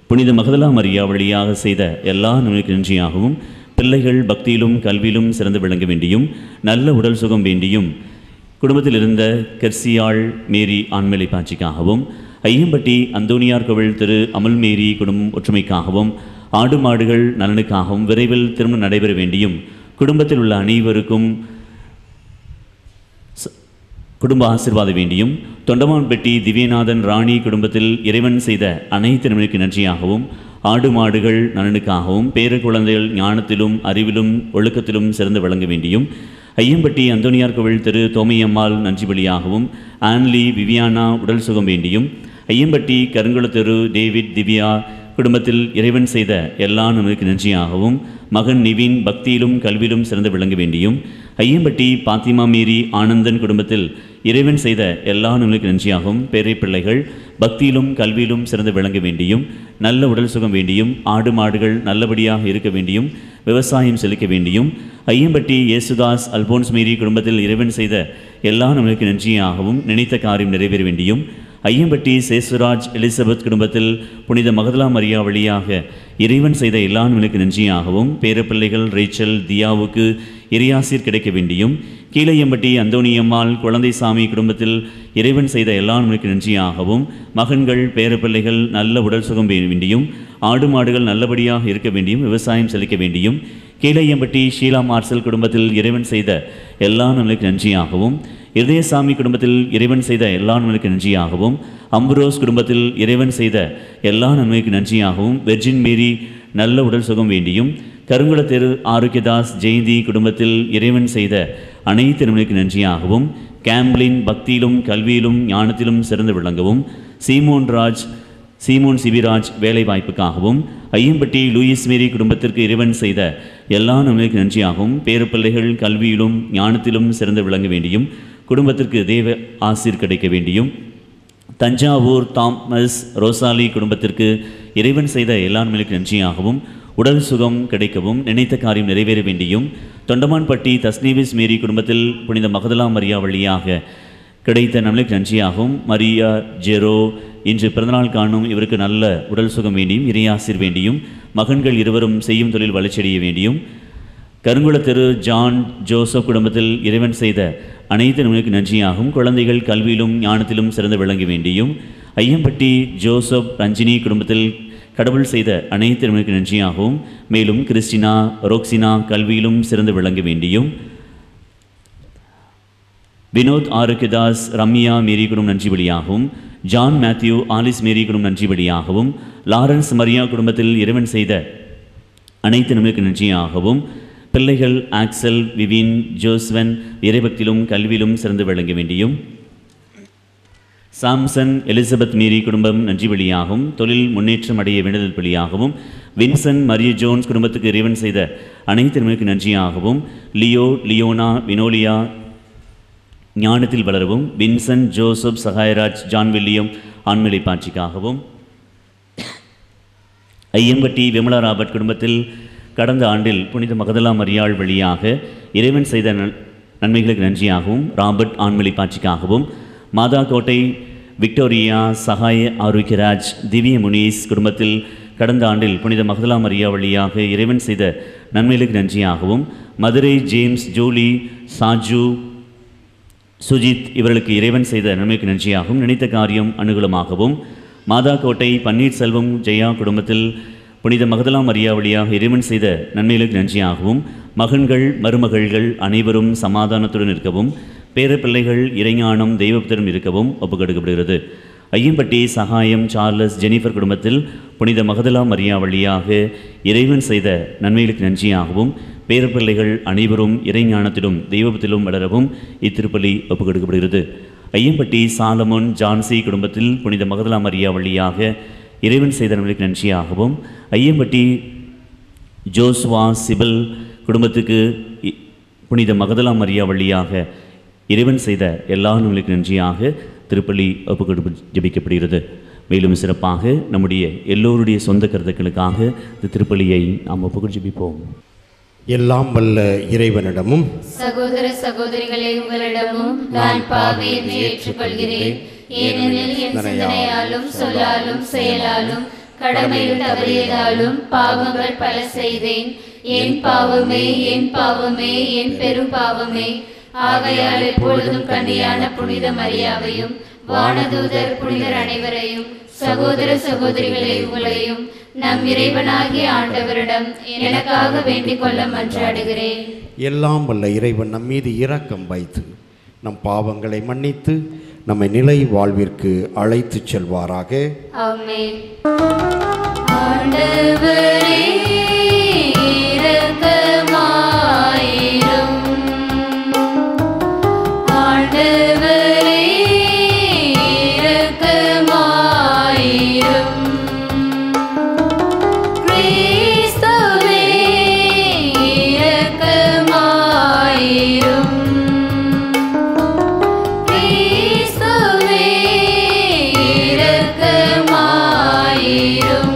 புனித மகதலா மரியா வழியாக செய்த எல்லா நன்மைக்கு நன்றியாகவும், பிள்ளைகள் பக்தியிலும் கல்வியிலும் சிறந்து விளங்க வேண்டியும், நல்ல உடல் சுகம் வேண்டியும், குடும்பத்தில் இருந்த கெர்சியாள் மேரி ஆண்மலை பாட்சிக்காகவும், ஐயம்பட்டி அந்தோனியார் கோவில் திரு அமல்மேரி குடும்பம் ஒற்றுமைக்காகவும், ஆடு மாடுகள் நலனுக்காகவும் விரைவில் திருமணம் நடைபெற வேண்டியும், குடும்பத்தில் உள்ள அனைவருக்கும் குடும்ப ஆசீர்வாதம் வேண்டியும், தொண்டமான்பட்டி திவ்யநாதன் ராணி குடும்பத்தில் இறைவன் செய்த அனைத்து நன்மைக்கு நன்றியாகவும், ஆடு மாடுகள் நலனுக்காகவும், பேர குழந்தைகள் ஞானத்திலும் அறிவிலும் ஒழுக்கத்திலும் சிறந்து விளங்க வேண்டியும், ஐயம்பட்டி அந்தோனியார் கோவில் திரு தோமையம்மாள் நன்றி பலியாகவும், ஆன்லி விவியானா உடல் சுகம் வேண்டியும், ஐயம்பட்டி கருங்குள தெரு டேவிட் திவ்யா குடும்பத்தில் இறைவன் செய்த எல்லா நன்மைக்கு நன்றியாகவும், மகன் நிவின் பக்தியிலும் கல்வியிலும் சிறந்து விளங்க வேண்டியும், ஐயம்பட்டி பாத்திமா மீரி ஆனந்தன் குடும்பத்தில் இறைவன் செய்த எல்லா நன்மைக்கு நன்றியாகவும், பேரை பிள்ளைகள் பக்தியிலும் கல்வியிலும் சிறந்து விளங்க வேண்டியும், நல்ல உடல் சுகம் வேண்டியும், ஆடு மாடுகள் நல்லபடியாக இருக்க வேண்டியும், விவசாயம் செழிக்க வேண்டியும், ஐயம்பட்டி இயேசுதாஸ் அல்போன்ஸ் மீரி குடும்பத்தில் இறைவன் செய்த எல்லா நன்மைக்கு நன்றியாகவும், நினைத்த காரியம் நிறைவேற வேண்டியும், ஐயம்பட்டி சேசுராஜ் எலிசபெத் குடும்பத்தில் புனித மகதலா மரியா வழியாக இறைவன் செய்த எல்லா நன்மைக்கு நன்றியாகவும், பேரப்பிள்ளைகள் ரேச்சல் தியாவுக்கு இறையாசிர் கிடைக்க வேண்டியும், கீழையம்பட்டி அந்தோனியம்மாள் குழந்தைசாமி குடும்பத்தில் இறைவன் செய்த எல்லா நன்மைக்கு நன்றியாகவும், மகன்கள் பேரப்பிள்ளைகள் நல்ல உடல் சுகம் வேண்டியும், ஆடு மாடுகள் நல்லபடியாக இருக்க வேண்டியும், விவசாயம் செழிக்க வேண்டியும், கீழையம்பட்டி ஷீலா மார்சல் குடும்பத்தில் இறைவன் செய்த எல்லா நன்மைக்கு நன்றியாகவும், இருதயசாமி குடும்பத்தில் இறைவன் செய்த எல்லா நன்மைக்கு நன்றியாகவும், அம்புரோஸ் குடும்பத்தில் இறைவன் செய்த எல்லா நன்மைக்கு நன்றியாகவும், வெர்ஜின் மேரி நல்ல உடல் சுகம் வேண்டியும், கருங்குள தெரு ஆரோக்கியதாஸ் ஜெயந்தி குடும்பத்தில் இறைவன் செய்த அனைத்து நன்மைக்கு நன்றியாகவும், கேம்ப்ளின் பக்தியிலும் கல்வியிலும் ஞானத்திலும் சிறந்து விளங்கவும், சீமோன் சிபிராஜ் வேலை வாய்ப்புக்காகவும், ஐயம்பட்டி லூயிஸ் மேரி குடும்பத்திற்கு இறைவன் செய்த எல்லா நன்மைக்கு நன்றியாகவும், பேரப்பிள்ளைகள் கல்வியிலும் ஞானத்திலும் சிறந்து விளங்க வேண்டியும், குடும்பத்திற்கு தேவ ஆசீர் கிடைக்க வேண்டியும், தஞ்சாவூர் தாமஸ் ரோசாலி குடும்பத்திற்கு இறைவன் செய்த எல்லா நன்மைக்கு நன்றியாகவும், உடல் சுகம் கிடைக்கவும், நினைத்த காரியம் நிறைவேற வேண்டியும், தொண்டமான்பட்டி தஸ்னீவிஸ் மேரி குடும்பத்தில் புனித மகதலா மரியா வழியாக கிடைத்த நன்மைக்கு நன்றியாகவும், மரியா ஜெரோ இன்று பிறந்தநாள் காணும் இவருக்கு நல்ல உடல் சுகம் வேண்டியும், இறையாசிர் வேண்டியும், மகன்கள் இருவரும் செய்யும் தொழில் வளர்ச்சியடைய வேண்டியும், கருங்குள தெரு ஜான் ஜோசப் குடும்பத்தில் இறைவன் செய்த அனைத்து நன்மைக்கு நன்றியாகவும், குழந்தைகள் கல்வியிலும் ஞானத்திலும் சிறந்து விளங்க வேண்டியும், ஐயம்பட்டி ஜோசப் ரஞ்சினி குடும்பத்தில் கடவுள் செய்த அனைத்து நன்மைக்கு நன்றியாகவும், மேலும் கிறிஸ்டினா ரோக்சினா கல்வியிலும் சிறந்து விளங்க வேண்டியும், வினோத் ஆரோக்கியதாஸ் ரம்யா மேரி குடும் நன்றி வழியாகவும், ஜான் மேத்யூ ஆலிஸ் மேரி குடும்பம் நன்றிபடியாகவும், லாரன்ஸ் மரியா குடும்பத்தில் இறைவன் செய்த அனைத்து நன்மைக்கு நன்றியாகவும், பிள்ளைகள் ஆக்சல், விவின், ஜோஸ்வன் இறைபக்தியிலும் கல்வியிலும் சிறந்து விளங்க வேண்டியும், சாம்சன் எலிசபெத் மேரி குடும்பம் நன்றி வழியாகவும், தொழில் முன்னேற்றம் அடைய வேண்டுதல் வழியாகவும், வின்சன் மரிய ஜோன்ஸ் குடும்பத்துக்கு இறைவன் செய்த அனைத்து நன்மைக்கு நன்றியாகவும், லியோ, லியோனா, வினோலியா ஞானத்தில் வளரவும், Vinson, Joseph, Sagayaraj, John William ஆண்மலை பாட்சிக்காகவும், ஐயம்பட்டி விமலா ராபர்ட் குடும்பத்தில் கடந்த ஆண்டில் புனித மகதலா மரியாள் வழியாக இறைவன் செய்த நன்மைகளுக்கு நன்றியாகவும், ராபர்ட் ஆண்மலை பாட்சிக்காகவும், மாதா கோட்டை விக்டோரியா, சகாய ஆரோக்கியராஜ், திவ்ய முனீஸ் குடும்பத்தில் கடந்த ஆண்டில் புனித மகதலா மரியா வழியாக இறைவன் செய்த நன்மைகளுக்கு நன்றியாகவும், மதுரை ஜேம்ஸ், ஜூலி, சாஜு, சுஜித் இவர்களுக்கு இறைவன் செய்த நன்மைக்கு நன்றியாகவும், நினைத்த காரியம் அனுகூலமாகவும், மாதா கோட்டை பன்னீர்செல்வம் ஜெயா குடும்பத்தில் புனித மகதலா மரியா வழியாக இறைவன் செய்த நன்மைகளுக்கு நன்றியாகவும், மகன்கள் மருமகள்கள் அனைவரும் சமாதானத்துடன் இருக்கவும், பேரப்பிள்ளைகள் இறைஞானம் தெய்வத்திடம் இருக்கவும் ஒப்புக்கொடுக்கப்படுகிறது. ஐயம்பட்டி சகாயம், சார்லஸ், ஜெனிஃபர் குடும்பத்தில் புனித மகதலா மரியா வழியாக இறைவன் செய்த நன்மைகளுக்கு நன்றியாகவும், பேரப்பிள்ளைகள் அனைவரும் இறைஞானத்திலும் தெய்வத்திலும் வளரவும் இத்திருப்பலி ஒப்புக்கொடுக்கப்படுகிறது. ஐயம்பட்டி சாலமோன், ஜான்சி குடும்பத்தில் புனித மகதலா மரியா வழியாக இறைவன் செய்த நன்மைகளுக்கு நன்றியாகவும், ஐயம்பட்டி ஜோஸ்வா சிபில் குடும்பத்துக்கு புனித மகதலா மரியா வழியாக இறைவன் செய்த எல்லா நன்மைகளுக்கு நன்றியாக திருப்பலி ஒப்புக்கொடுப்பு ஜெபிக்கப்படுகிறது. மேலும் சிறப்பாக நம்முடைய எல்லோருடைய சொந்த கருத்துக்களுக்காக இந்த திருப்பலியை நாம் ஒப்புக்கொடு ஜெபிப்போம். எல்லாம் வல்ல இறைவனிடமும் சகோதர சகோதரிகளே, உங்களிடமும் நான் பாவியை ஏற்றுக்கொள்கிறேன். ஏனெனில் என் சிந்தனையாலும் சொல்லாலும் செயலாலும் கடமையில் தவறியதாலும் பாவங்கள் பல செய்தேன். என் பாவமே, என் பாவமே, என் பெரும் பாவமே. ஆகையால் எப்பொழுதும் கன்னியான புனித மரியாவையும் வானதூதர் புனிதர் அனைவரையும் சகோதர சகோதரிகளை உங்களையும் நம் இறைவனாகிய ஆண்டவரிடம் எனக்காக வேண்டிக் கொள்ள மன்றாடுகிறேன். எல்லாம் வல்ல இறைவன் நம் மீது இரக்கம் வைத்து நம் பாவங்களை மன்னித்து நம்மை நிலை வாழ்விற்கு அழைத்துச் செல்வாராக. ஆமென். ஆண்டவரே இரக்கமாயிரும். ஆண்டவரே இரக்கமாயிரும். கிறிஸ்துவே இரக்கமாயிரும். கிறிஸ்துவே இரக்கமாயிரும்.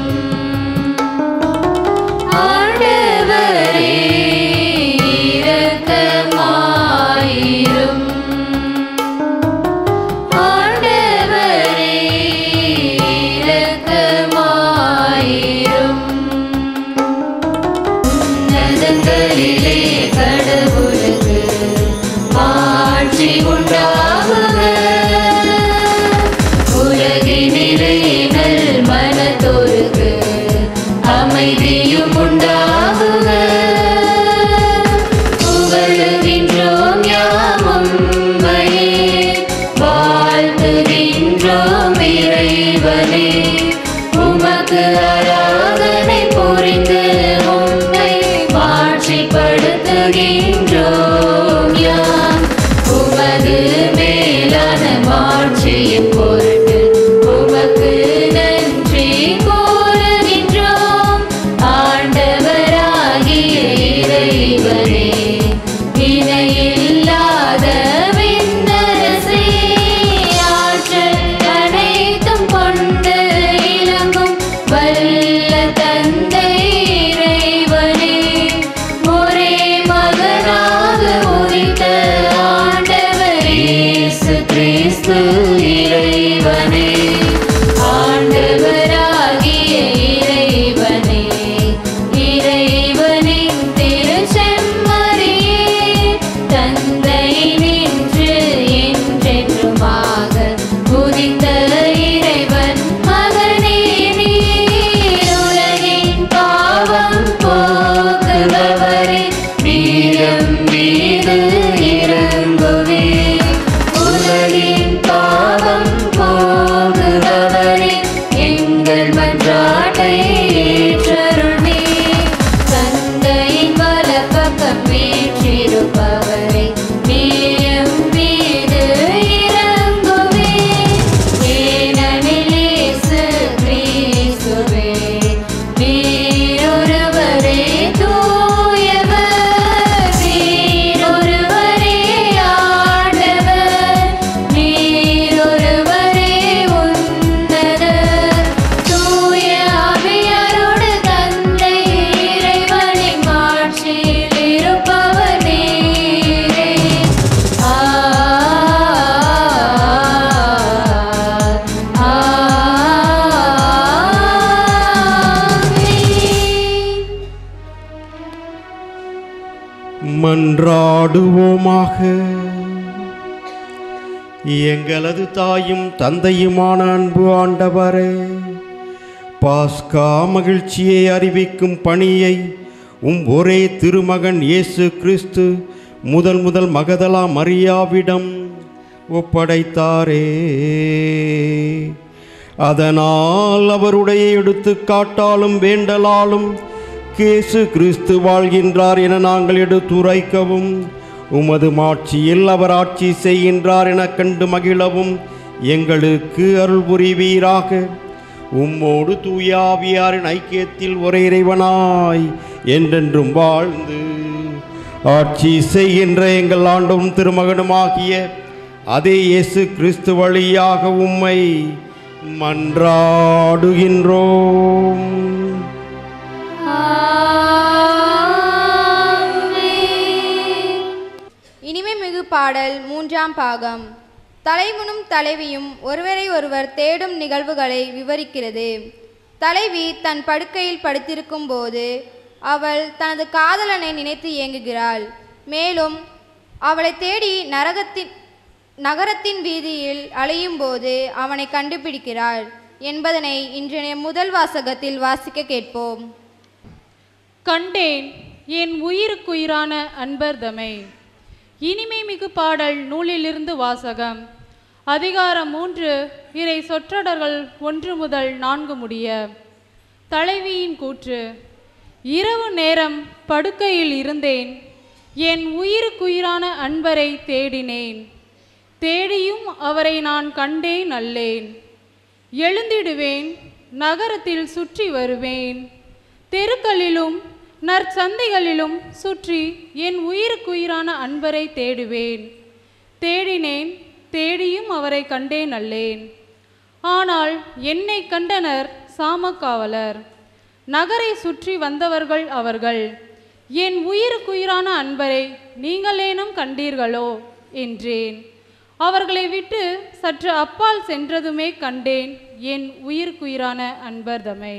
ஏற்றருள்வே. தந்தையின் வலப்பக்கம் வீற்றிருப்பவரே, நீயும் மீது இறங்குவே. ஏனெனில் இயேசு கிறிஸ்துவே, நீரொருவரே தூயவர், நீரொருவரே ஆண்டவர், நீரொருவரே உன்னதர். தூய ஆவியாரோடு தந்தை இறைவனின் மாட்சியில் இருப்பவர் நீரே. மன்றாடுவோமாக. எங்களது தாயும் தந்தையுமான அன்பு ஆண்டவரே, பாஸ்கா மகிழ்ச்சியை அறிவிக்கும் பணியை ஒரே திருமகன் இயேசு கிறிஸ்து முதல் மகதலா மரியாவிடம் ஒப்படைத்தாரே. அதனால் அவருடைய எடுத்துக்காட்டாலும் வேண்டலாலும் இயேசு கிறிஸ்து வாழ்கின்றார் என நாங்கள் எடுத்துரைக்கவும், உமது மாட்சியில் அவர் ஆட்சி செய்கின்றார் என கண்டு மகிழவும் எங்களுக்கு அருள் புரிவீராக. உம்மோடு தூய ஆவியாரின் ஐக்கியத்தில் ஒரே இறைவனாய் என்றென்றும் வாழ்ந்து ஆட்சி செய்கின்ற எங்கள் ஆண்டவரும் திருமகனுமாகிய அதே இயேசு கிறிஸ்து வழியாக உம்மை மன்றாடுகின்றோம். இனிமை மிகு பாடல் 3ஆம் பாகம். தலைவனும் தலைவியும் ஒருவரை ஒருவர் தேடும் நிகழ்வுகளை விவரிக்கிறது. தலைவி தன் படுக்கையில் படுத்திருக்கும் போது அவள் தனது காதலனை நினைத்து ஏங்குகிறாள். மேலும் அவளை தேடி நகரத்தின் வீதியில் அலையும் போது அவனை கண்டுபிடிக்கிறாள் என்பதனை இன்றைய முதல் வாசகத்தில் வாசிக்க கேட்போம். கண்டேன் என் உயிருக்குயிரான அன்பர்தமை. இனிமை மிகு பாடல் நூலிலிருந்து வாசகம். அதிகாரம் 3, இறை சொற்றொடர்கள் 1 முதல் 4 முடிய. தலைவியின் கூற்று. இரவு நேரம் படுக்கையில் இருந்தேன், என் உயிருக்குயிரான அன்பரை தேடினேன். தேடியும் அவரை நான் கண்டேன் அல்லேன். எழுந்திடுவேன், நகரத்தில் சுற்றி வருவேன், தெருக்களிலும் நற்சந்தைகளிலும் சுற்றி என் உயிருக்குயிரான அன்பரை தேடுவேன். தேடினேன், தேடியும் அவரை கண்டேன் அல்லேன். ஆனால் என்னை கண்டனர் சாமக்காவலர், நகரை சுற்றி வந்தவர்கள் அவர்கள். என் உயிருக்குயிரான அன்பரை நீங்களேனும் கண்டீர்களோ என்றேன். அவர்களை விட்டு சற்று அப்பால் சென்றதுமே கண்டேன் என் உயிருக்குயிரான அன்பர்தமை.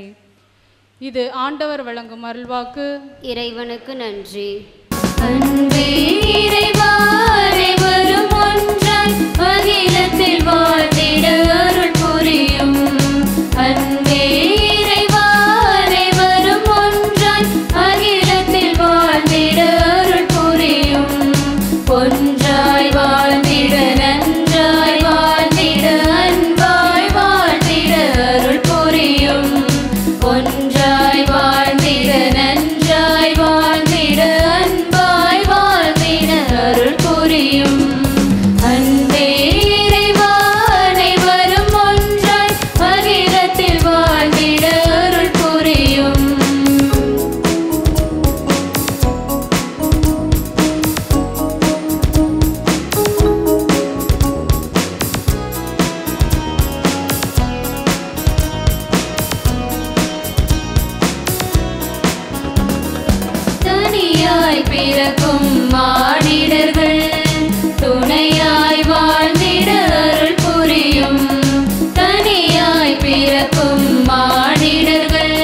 இது ஆண்டவர் வழங்கும் அருள்வாக்கு. இறைவனுக்கு நன்றி. அன்பே இறைவா, அனைவரும் ஒன்றாய் அகிலத்தில் வாழ்ந்திட அருள் புரியும். அன்பே இறைவா, அனைவரும் ஒன்றாய் அகிலத்தில் வாழ்ந்திட அருள் புரியும். ஒன்றாய் வாழ்ந்திட, நன்றாய் வாழ்ந்திட, அன்பாய் வாழ்ந்திட அருள் புரியும். ஒன்றாய் வாழ்ந்திட, நன்றாய் வாழ்ந்திட, அன்பாய் வாழ்ந்திட அருள் புரியும். அன்பே இறைவா, அனைவரும் ஒன்றாய் அகிலத்தில் வாழ்ந்திட அருள் புரியும். தனியாய் பிறக்கும் மானிடர்கள் துணையாய் வாழ்ந்திட அருள் புரியும். தனியாய் பிறக்கும் மானிடர்கள்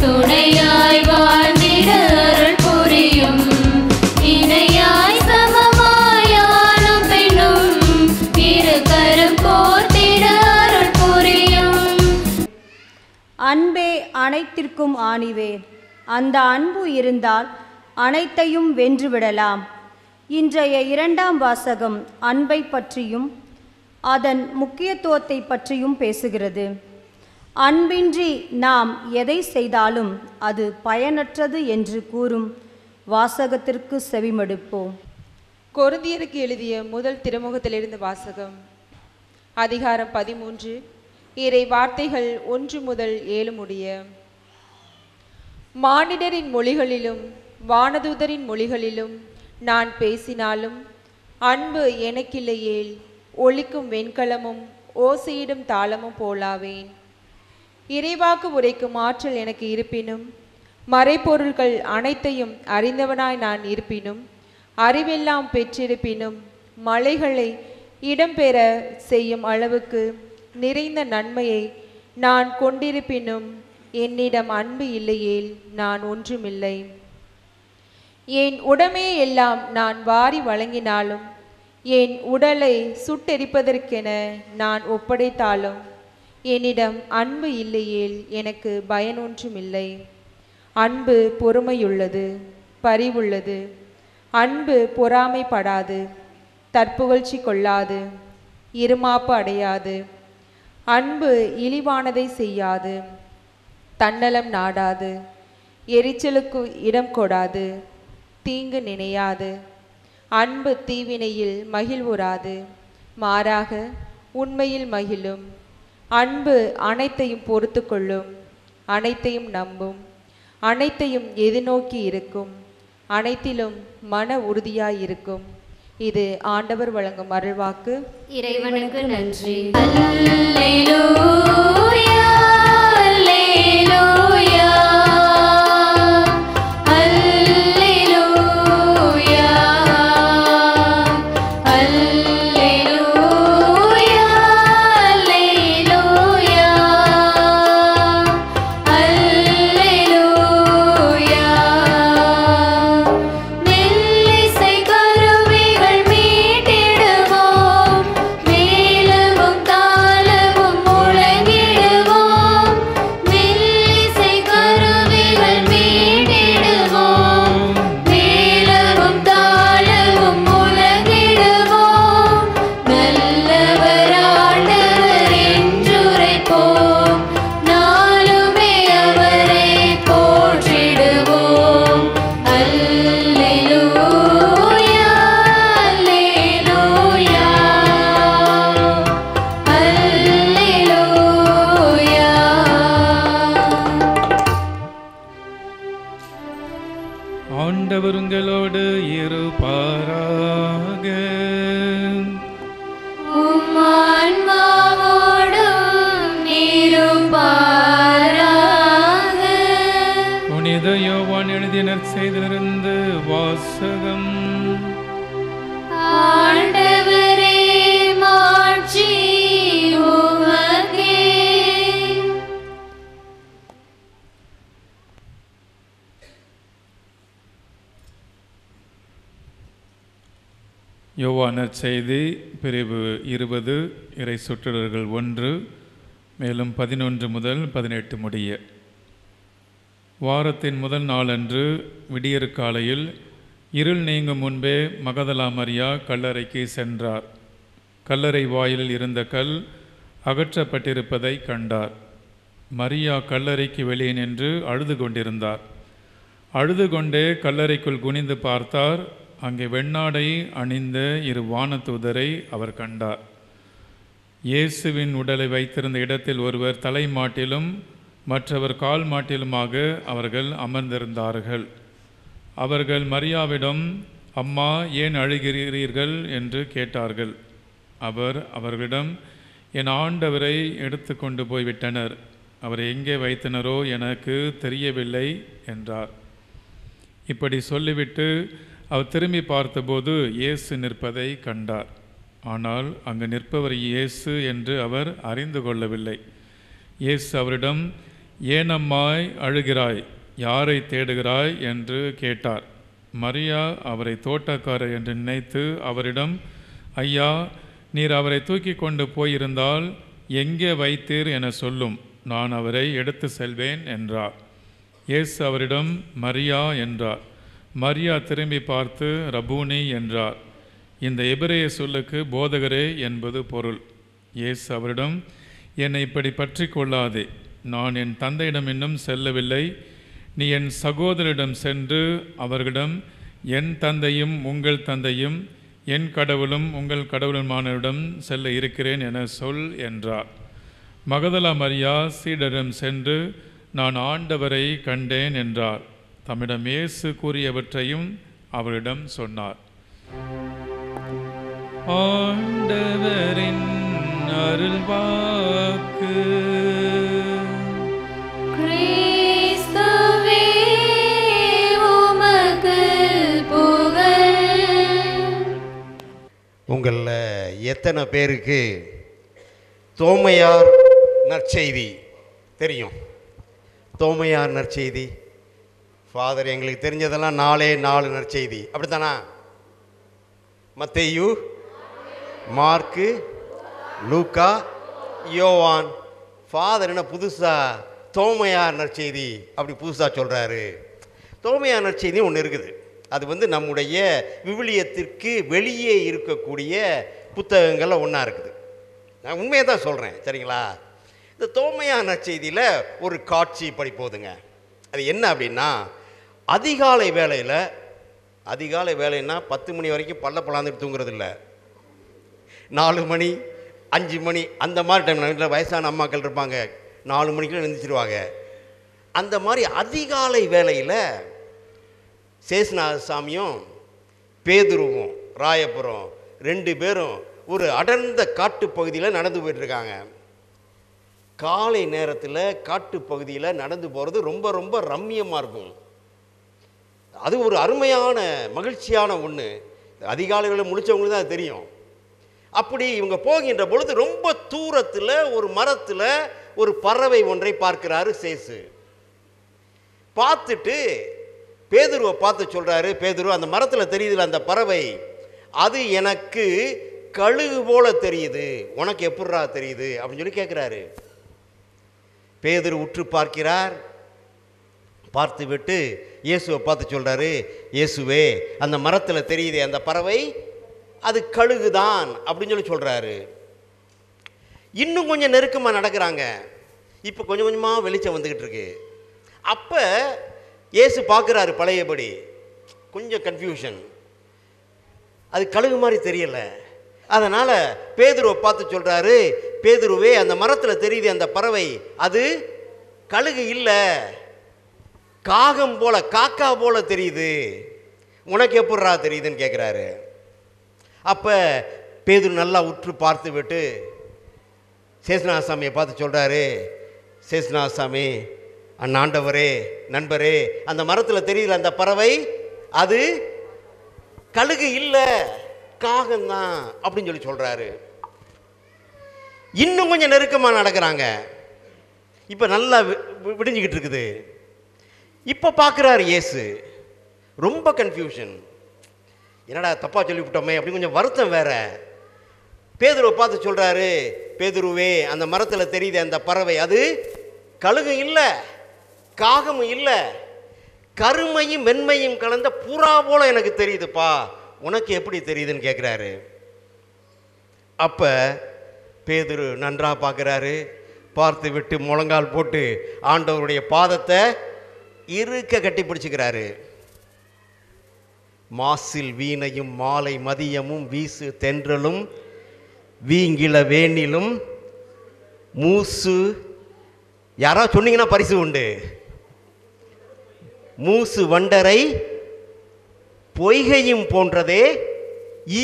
துணையாய் வாழ்ந்திட அருள் புரியும். இணையாய் சமமாயானும் பெண்ணும் இரு கரம் கோர்த்திட அருள் புரியும். அன்பே அனைத்திற்கும் ஆணிவேர். அந்த அன்பு இருந்தால் அனைத்தையும் வென்றுவிடலாம். இன்றைய 2ஆம் வாசகம் அன்பை பற்றியும் அதன் முக்கியத்துவத்தை பற்றியும் பேசுகிறது. அன்பின்றி நாம் எதை செய்தாலும் அது பயனற்றது என்று கூறும் வாசகத்திற்கு செவிமடுப்போம். கொரிந்தியருக்கு எழுதிய முதல் திருமுகத்திலிருந்து வாசகம். அதிகாரம் 13, இறை வார்த்தைகள் 1 முதல் 7 முடிய. மானிடரின் மொழிகளிலும் வானதூதரின் மொழிகளிலும் நான் பேசினாலும் அன்பு எனக்கில்லையேல் ஒலிக்கும் வெண்கலமும் ஓசையிடும் தாளமும் போலாவேன். இறைவாக்கு உரைக்கும் ஆற்றல் எனக்கு இருப்பினும் மறைப்பொருள்கள் அனைத்தையும் அறிந்தவனாய் நான் இருப்பினும் அறிவெல்லாம் பெற்றிருப்பினும் மலைகளை இடம்பெற செய்யும் அளவுக்கு நிறைந்த நன்மையை நான் கொண்டிருப்பினும் என்னிடம் அன்பு இல்லையேல் நான் ஒன்றுமில்லை. என் உடமையை எல்லாம் நான் வாரி வழங்கினாலும் என் உடலை சுட்டெரிப்பதற்கென நான் ஒப்படைத்தாலும் என்னிடம் அன்பு இல்லையேல் எனக்கு பயனொன்றுமில்லை. அன்பு பொறுமையுள்ளது, பரிவுள்ளது. அன்பு பொறாமைப்படாது, தற்புகழ்ச்சி கொள்ளாது, இருமாப்பு அடையாது. அன்பு இழிவானதை செய்யாது, தன்னலம் நாடாது, எரிச்சலுக்கு இடம் கொடாது, தீங்கு நினையாது. அன்பு தீவினையில் மகிழ்வுறாது, மாறாக உண்மையில் மகிழும். அன்பு அனைத்தையும் பொறுத்து கொள்ளும், அனைத்தையும் நம்பும், அனைத்தையும் எதிர்நோக்கி இருக்கும், அனைத்திலும் மன உறுதியாயிருக்கும். இது ஆண்டவர் வழங்கும் அருள்வாக்கு. இறைவனுக்கு நன்றி. அல்லேலூயா, அல்லேலூயா, அல்லேலூயா, அல்லேலூயா, அல்லேலூயா, அல்லேலூயா. மெல்லிசை கருவிகள் மீட்டிடுவோம், மேளமும் தாளமும் முழங்கிடுவோம். மெல்லிசை கருவிகள் மீட்டிடுவோம், மேளமும் தாளமும் முழங்கிடுவோம். நல்லவர் ஆண்டவர் என்றுரைப்போம், நாளுமே அவரை போற்றிடுவோம். அல்லேலூயா, அல்லேலூயா, அல்லேலூயா. ஆண்டவர் உங்களோடு இருப்பாராக. உம் ஆன்மாவோடும் இருப்பாராக. புனித யோவான் எழுதிய நற்செய்தியிலிருந்து வாசகம். ஆண்டவரே, மாட்சி உமக்கே. யோவான் நற்செய்தி பிரிவு 20 இறை சொற்றொடர்கள் 1 மேலும் 11 முதல் 18 முடிய. வாரத்தின் முதல் நாளன்று விடியற்காலையில் இருள் நீங்கும் முன்பே மகதலா மரியா கல்லறைக்கு சென்றார். கல்லறை வாயிலில் இருந்த கல் அகற்றப்பட்டிருப்பதை கண்டார். மரியா கல்லறைக்கு வெளியே நின்று அழுது கொண்டிருந்தார். அழுது கொண்டே கல்லறைக்குள் குனிந்து பார்த்தார். அங்கே வெண்ணாடை அணிந்த 2 வானதூதரை அவர் கண்டார். இயேசுவின் உடலை வைத்திருந்த இடத்தில் ஒருவர் தலை மாட்டிலும் மற்றவர் கால் மாட்டிலுமாக அவர்கள் அமர்ந்திருந்தார்கள். அவர்கள் மரியாவிடம், அம்மா, ஏன் அழுகிறீர்கள் என்று கேட்டார்கள். அவர் அவர்களிடம், என் ஆண்டவரை எடுத்து கொண்டு போய்விட்டனர், அவரை எங்கே வைத்தனரோ எனக்கு தெரியவில்லை என்றார். இப்படி சொல்லிவிட்டு அவர் திரும்பி பார்த்தபோது இயேசு நிற்பதை கண்டார். ஆனால் அங்கு நிற்பவர் இயேசு என்று அவர் அறிந்து கொள்ளவில்லை. இயேசு அவரிடம், ஏனம்மாய் அழுகிறாய், யாரை தேடுகிறாய் என்று கேட்டார். மரியா அவரை தோட்டக்காரர் என்று நினைத்து அவரிடம், ஐயா, நீர் அவரை தூக்கி கொண்டு போயிருந்தால் எங்கே வைத்தீர் என சொல்லும், நான் அவரை எடுத்து செல்வேன் என்றார். இயேசு அவரிடம், மரியா என்றார். மரியா திரும்பி பார்த்து ரபூனி என்றார். இந்த எபிரேய சொல்லுக்கு போதகரே என்பது பொருள். இயேசு அவரிடம், என்னை இப்படி பற்றி கொள்ளாதே, நான் என் தந்தையிடம் இன்னும் செல்லவில்லை. நீ என் சகோதரிடம் சென்று அவர்களிடம் என் தந்தையும் உங்கள் தந்தையும் என் கடவுளும் உங்கள் கடவுளுமானவரிடம் செல்ல இருக்கிறேன் என சொல் என்றார். மகதலா மரியா சீடரிடம் சென்று நான் ஆண்டவரை கண்டேன் என்றார். தம்மிடம் இயேசு கூறியவற்றையும் அவரிடம் சொன்னார். ஆண்டவரின் அருள்வாக்கு. கிறிஸ்துவே உமக்கு புகழ். உங்களில் எத்தனை பேருக்கு தோமையார் நற்செய்தி தெரியும்? தோமையார் நற்செய்தி ஃபாதர் எங்களுக்கு தெரிஞ்சதெல்லாம் 4 நற்செய்தி, அப்படித்தானா? மத்தேயு, மார்க்கு, லூக்கா, யோவான். ஃபாதர் என்ன புதுசாக தோமையார் நற்செய்தி அப்படி புதுசாக சொல்கிறாரு. தோமையார் நற்செய்தி ஒன்று இருக்குது. அது நம்முடைய விவிலியத்திற்கு வெளியே இருக்கக்கூடிய புத்தகங்களில் ஒன்றா இருக்குது. நான் உண்மையை தான் சொல்கிறேன், சரிங்களா? இந்த தோமையார் நற்செய்தியில் ஒரு காட்சி படிப்போதுங்க. அது என்ன அப்படின்னா, அதிகாலை வேலைன்னா 10 மணி வரைக்கும் பல்லாந்துட்டு தூங்குறது இல்லை. 4 மணி 5 மணி அந்த மாதிரி டைமில் வயசான அம்மாக்கள் இருப்பாங்க, 4 மணிக்குள்ள எழுந்திரிச்சிருவாங்க. அந்த மாதிரி அதிகாலை வேளையில் சேசுநாத சாமியும் பேதுருவும் ராயபுரம் 2 பேரும் ஒரு அடர்ந்த காட்டு பகுதியில் நடந்து போயிட்டுருக்காங்க. காலை நேரத்தில் காட்டு பகுதியில் நடந்து போகிறது ரொம்ப ரொம்ப ரம்மியமாக இருக்கும். அது ஒரு அருமையான மகிழ்ச்சியான ஒன்று. அதிகாலையில் முடித்தவங்களுக்கு தான் அது தெரியும். அப்படி இவங்க போகின்ற பொழுது ரொம்ப தூரத்தில் ஒரு மரத்தில் ஒரு பறவை ஒன்றை பார்க்கிறாரு சேசு. பார்த்துட்டு பேதுருவை பார்த்து சொல்கிறாரு, பேதுரு அந்த மரத்தில் தெரியுதுல அந்த பறவை, அது எனக்கு கழுகு போல தெரியுது, உனக்கு எப்படிரா தெரியுது அப்படின்னு சொல்லி கேட்குறாரு. பேதுரு உற்று பார்க்கிறார். பார்த்து விட்டு இயேசுவை பார்த்து சொல்கிறாரு, இயேசுவே அந்த மரத்தில் தெரியுதே அந்த பறவை அது கழுகுதான் அப்படின்னு சொல்லி சொல்கிறாரு. இன்னும் கொஞ்சம் நெருக்கமாக நடக்கிறாங்க. இப்போ கொஞ்சம் கொஞ்சமாக வெளிச்சம் வந்துக்கிட்டு இருக்கு. அப்போ இயேசு பார்க்குறாரு பழையபடி, கொஞ்சம் கன்ஃபியூஷன், அது கழுகு மாதிரி தெரியலை. அதனால் பேதுருவை பார்த்து சொல்கிறாரு, பேதுருவே அந்த மரத்தில் தெரியுது அந்த பறவை அது கழுகு இல்லை, காகம் போல காக்கா போல தெரியுது, உனக்கு எப்படிரா தெரியுதுன்னு கேட்குறாரு. அப்போ பேதுரு நல்லா உற்று பார்த்து விட்டு சேசுநாத சாமியை பார்த்து சொல்கிறாரு, சேசுநாத சாமி, ஆண்டவரே, நண்பரே, அந்த மரத்தில் தெரியுதுல அந்த பறவை அது கழுகு இல்லை, காகம்தான் அப்படின்னு சொல்லி சொல்கிறாரு. இன்னும் கொஞ்சம் நெருக்கமாக நடக்கிறாங்க. இப்போ நல்லா விடிஞ்சிக்கிட்டு இருக்குது. இப்போ பார்க்குறாரு இயேசு, ரொம்ப கன்ஃபியூஷன், என்னடா தப்பாக சொல்லிவிட்டோமே அப்படின்னு கொஞ்சம் வருத்தம் வேற. பேதுருவை பார்த்து சொல்கிறாரு, பேதுருவே அந்த மரத்தில் தெரியுது அந்த பறவை அது கழுகு இல்லை, காகமும் இல்லை, கருமையும் வெண்மையும் கலந்த புறா போல எனக்கு தெரியுதுப்பா, உனக்கு எப்படி தெரியுதுன்னு கேட்குறாரு. அப்போ பேதுரு நன்றாக பார்க்குறாரு. பார்த்து விட்டு முழங்கால் போட்டு ஆண்டவருடைய பாதத்தை இறுக்க கட்டி பிடிச்சிக்கிறாரு. மாசில் வீணையும் மாலை மதியமும் வீசு தென்றலும் வீங்கில வேணிலும் மூசு, யாராவது சொன்னீங்கன்னா பரிசு உண்டு, மூசு வண்டரை பொய்கையும் போன்றதே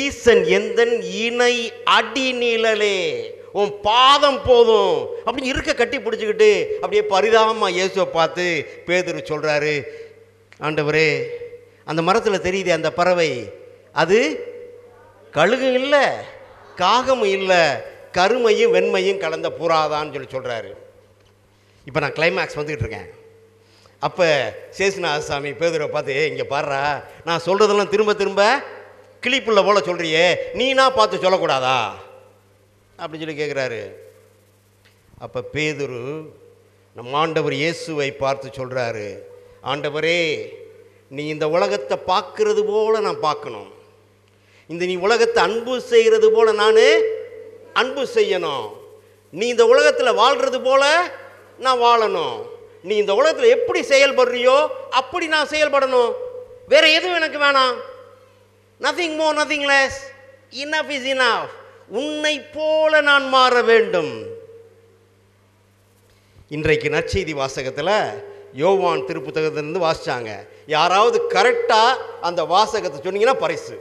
ஈசன் எந்தன் இணை அடிநிழலே, உன் பாதம் போதும் அப்படின்னு இருக்க கட்டி பிடிச்சிக்கிட்டு அப்படியே பரிதாபமாக இயேசுவை பார்த்து பேதுரு சொல்கிறாரு, ஆண்டவரே அந்த மரத்தில் தெரியுது அந்த பறவை அது கழுகு இல்லை, காகமும் இல்லை, கருமையும் வெண்மையும் கலந்த புறாதான்னு சொல்லி சொல்கிறாரு. இப்போ நான் கிளைமேக்ஸ் வந்துக்கிட்டு இருக்கேன். அப்போ சேசுநாத சாமி பேதுரை பார்த்து, இங்கே பாடுறா, நான் சொல்கிறதெல்லாம் திரும்ப திரும்ப கிளிப்புள்ள போல சொல்கிறியே, நீனா பார்த்து சொல்லக்கூடாதா அப்படின்னு சொல்லி கேட்குறாரு. அப்போ பேதுரு நம்ம ஆண்டவர் இயேசுவை பார்த்து சொல்கிறாரு, ஆண்டவரே நீ இந்த உலகத்தை பார்க்கறது போல நான் பார்க்கணும், நீ உலகத்தை அன்பு செய்கிறது போல நான் அன்பு செய்யணும், நீ இந்த உலகத்தில் வாழ்கிறது போல நான் வாழணும். நீ இந்த உலகத்தில் எப்படி செயல்படுறியோ அப்படி நான் செயல்படணும். வேற எதுவும் எனக்கு வேணாம். Nothing more nothing less, enough is enough. உன்னை போல நான் மாற வேண்டும். இன்றைக்கு நற்செய்தி வாசகத்தில் யோவான் திருப்புத்தகத்திலிருந்து வாசிச்சாங்க. யாராவது கரெக்டாக அந்த வாசகத்தை சொன்னீங்கன்னா பரிசு.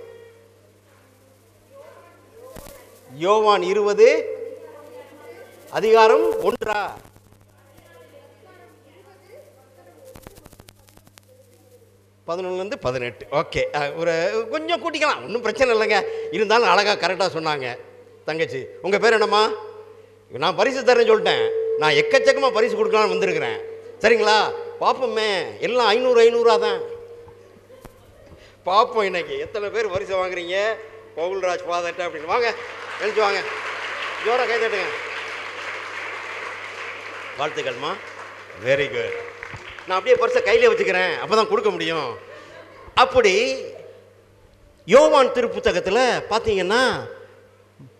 யோவான் 20 அதிகாரம் 1 11 18. ஓகே, ஒரு கொஞ்சம் கூட்டிக்கலாம், ஒன்றும் பிரச்சனை இல்லைங்க. இருந்தாலும் அழகாக கரெக்டாக சொன்னாங்க. தங்கச்சி, உங்கள் பேர் என்னம்மா? நான் பரிசு தரேன்னு சொல்லிட்டேன். நான் எக்கச்சக்கமாக பரிசு கொடுக்கலான்னு வந்திருக்கிறேன். சரிங்களா? பார்ப்போமே, எல்லாம் 500 தான் பார்ப்போம். இன்னைக்கு எத்தனை பேர் பரிசு வாங்குறீங்க? பவுல்ராஜ் ஃபாதர்ட்ட அப்படின்னு வாங்க, எழுந்து வாங்க, ஜோராக கை தட்டுங்க. வாழ்த்துக்கள்மா, வெரி குட். நான் அப்படியே பரிசை கையில் வச்சுக்கிறேன், அப்போ தான் கொடுக்க முடியும். அப்படி யோவான் திருப்புத்தகத்தில் பார்த்தீங்கன்னா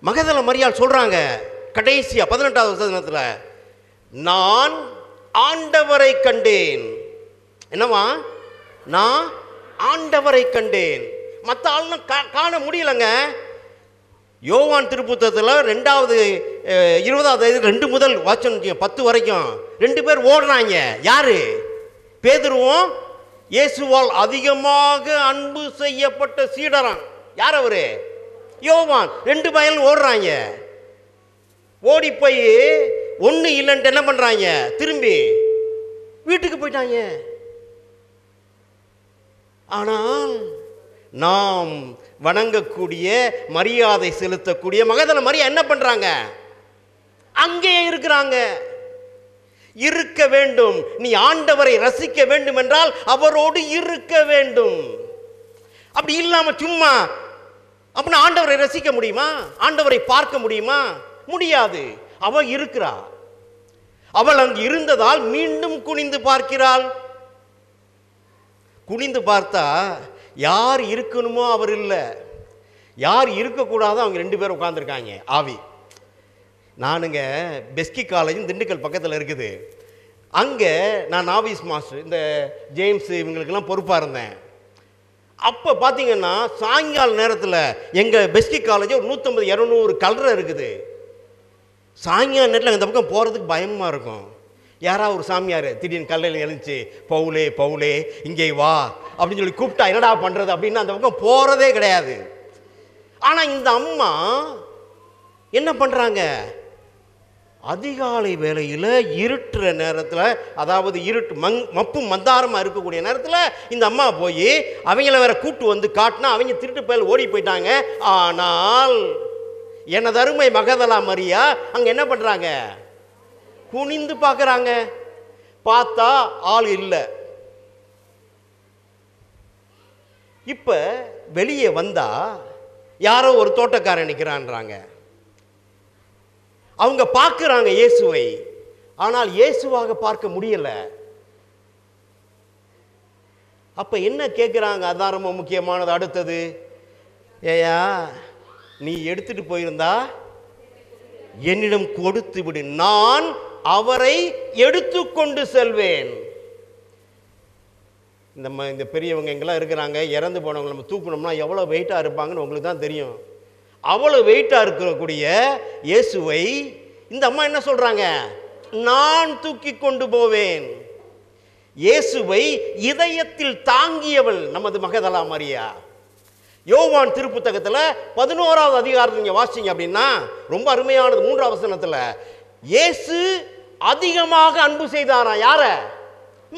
மகதல மரியாள் சொல்கிறாங்க கடைசியாக 18வது வசனத்தில், நான் ஆண்டவரை கண்டேன். என்னவா? நான் ஆண்டவரை கண்டேன். மற்ற ஆளும் காண முடியலைங்க. யோவான் திருப்புத்தகத்தில் 2வது 20வது 2 முதல் வாசனம் 10 வரைக்கும் 2 பேர் ஓடுறாங்க. யாரு? பேதுருவும் இயேசுவால் அதிகமாக அன்பு செய்யப்பட்ட சீடரான். யார் அவரு? யோவான். 2 பயலும் ஓடுறாங்க. ஓடி போய் ஒன்று இல்லைன்ட்டு என்ன பண்ணுறாங்க? திரும்பி வீட்டுக்கு போயிட்டாங்க. ஆனால் நாம் வணங்கக்கூடிய, மரியாதை செலுத்தக்கூடிய மகதல மரியா என்ன பண்ணுறாங்க? அங்கேயே இருக்கிறாங்க. இருக்க வேண்டும். நீ ஆண்டவரை ரசிக்க வேண்டும் என்றால் அவரோடு இருக்க வேண்டும். அப்படி இல்லாமல் சும்மா அப்படின்னா ஆண்டவரை ரசிக்க முடியுமா? ஆண்டவரை பார்க்க முடியுமா? முடியாது. அவள் இருக்கிறாள். அவள் அங்கு இருந்ததால் மீண்டும் குனிந்து பார்க்கிறாள். குனிந்து பார்த்தா யார் இருக்கணுமோ அவர் இல்லை, யார் இருக்கக்கூடாதோ அவங்க 2 பேர் உட்காந்துருக்காங்க. ஆவி. நானுங்க பெஸ்கி காலேஜ் திண்டுக்கல் பக்கத்தில் இருக்குது. அங்கே நான் ஆபீஸ் மாஸ்டர், இந்த ஜேம்ஸ் இவங்களுக்கெல்லாம் பொறுப்பாக இருந்தேன். அப்போ பார்த்தீங்கன்னா சாயங்கால நேரத்தில் எங்கள் பெஸ்கி காலேஜ் ஒரு 150-200 கல்லறை இருக்குது. சாயங்கால நேரத்தில் இந்த பக்கம் போகிறதுக்கு பயமாக இருக்கும். யாராவது ஒரு சாமியார் திடீர்னு கல்லையில் எழுந்துச்சு, பவுலே பவுலே இங்கே வா அப்படின்னு சொல்லி கூப்பிட்டா என்னடா பண்ணுறது அப்படின்னு அந்த பக்கம் போகிறதே கிடையாது. ஆனால் இந்த அம்மா என்ன பண்ணுறாங்க? அதிகாலை வேளையில் இருட்டுற நேரத்தில், அதாவது இருட்டு மப்பும் மந்தாரமாக இருக்கக்கூடிய நேரத்தில் இந்த அம்மா போய் அவங்கள வேற கூப்பிட்டு வந்து காட்டினா அவங்க திருட்டு பயல் ஓடி போயிட்டாங்க. ஆனால் எனது அருமை மகதலா மரியா அங்கே என்ன பண்ணுறாங்க? குனிந்து பார்க்குறாங்க. பார்த்தா ஆள் இல்லை. இப்போ வெளியே வந்தா யாரோ ஒரு தோட்டக்காரன் நிற்கிறான்றாங்க. அவங்க பார்க்குறாங்க இயேசுவை, ஆனால் இயேசுவாக பார்க்க முடியல. அப்ப என்ன கேட்குறாங்க? அதான் ரொம்ப முக்கியமானது. அடுத்தது, ஏயா நீ எடுத்துட்டு போயிருந்தா என்னிடம் கொடுத்து விடு, நான் அவரை எடுத்துக்கொண்டு செல்வேன். இந்த பெரியவங்க எங்கெல்லாம் இருக்கிறாங்க, இறந்து போனவங்க நம்ம தூக்கணும்னா எவ்வளோ வெயிட்டாக இருப்பாங்கன்னு உங்களுக்கு தான் தெரியும். அவ்வளோ வெயிட்டாக இருக்கக்கூடிய இயேசுவை இந்த அம்மா என்ன சொல்கிறாங்க? நான் தூக்கி கொண்டு போவேன். இயேசுவை இதயத்தில் தாங்கியவள் நமது மகதலா மரியா. யோவான் திருப்புத்தகத்தில் 11வது அதிகாரத்தில் நீங்கள் வாசிங்க அப்படின்னா ரொம்ப அருமையானது. 3வது வசனத்தில் இயேசு அதிகமாக அன்பு செய்தாரா? யார?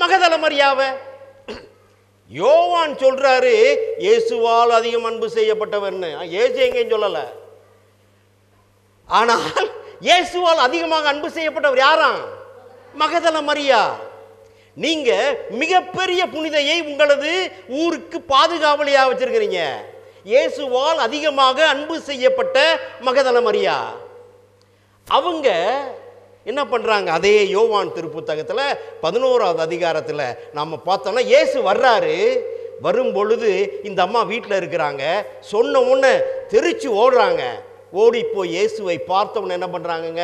மகதல மரியாவை. யோவான் சொல்றாரு இயேசுவால் அதிகம் அன்பு செய்யப்பட்டவர்னு. இயேசு எங்கேயும் சொல்லல. ஆனால் இயேசுவால் அதிகமாக அன்பு செய்யப்பட்டவர் யாராம்? மகதல மரியா. நீங்க மிகப்பெரிய புனிதையை உங்களது ஊருக்கு பாதுகாவலியா வச்சிருக்கிறீங்க. இயேசுவால் அதிகமாக அன்பு செய்யப்பட்ட மகதல மரியா. அவங்க என்ன பண்றாங்க? அதே யோவான் திருப்புத்தகத்தில் 11வது அதிகாரத்தில் நாம பார்த்தோம்னா இயேசு வர்றாரு. வரும் பொழுது இந்த அம்மா வீட்டில் இருக்கிறாங்க. சொன்ன உடனே தெரிச்சு ஓடுறாங்க. ஓடி போய் இயேசுவை பார்த்தவொன்னு என்ன பண்றாங்க?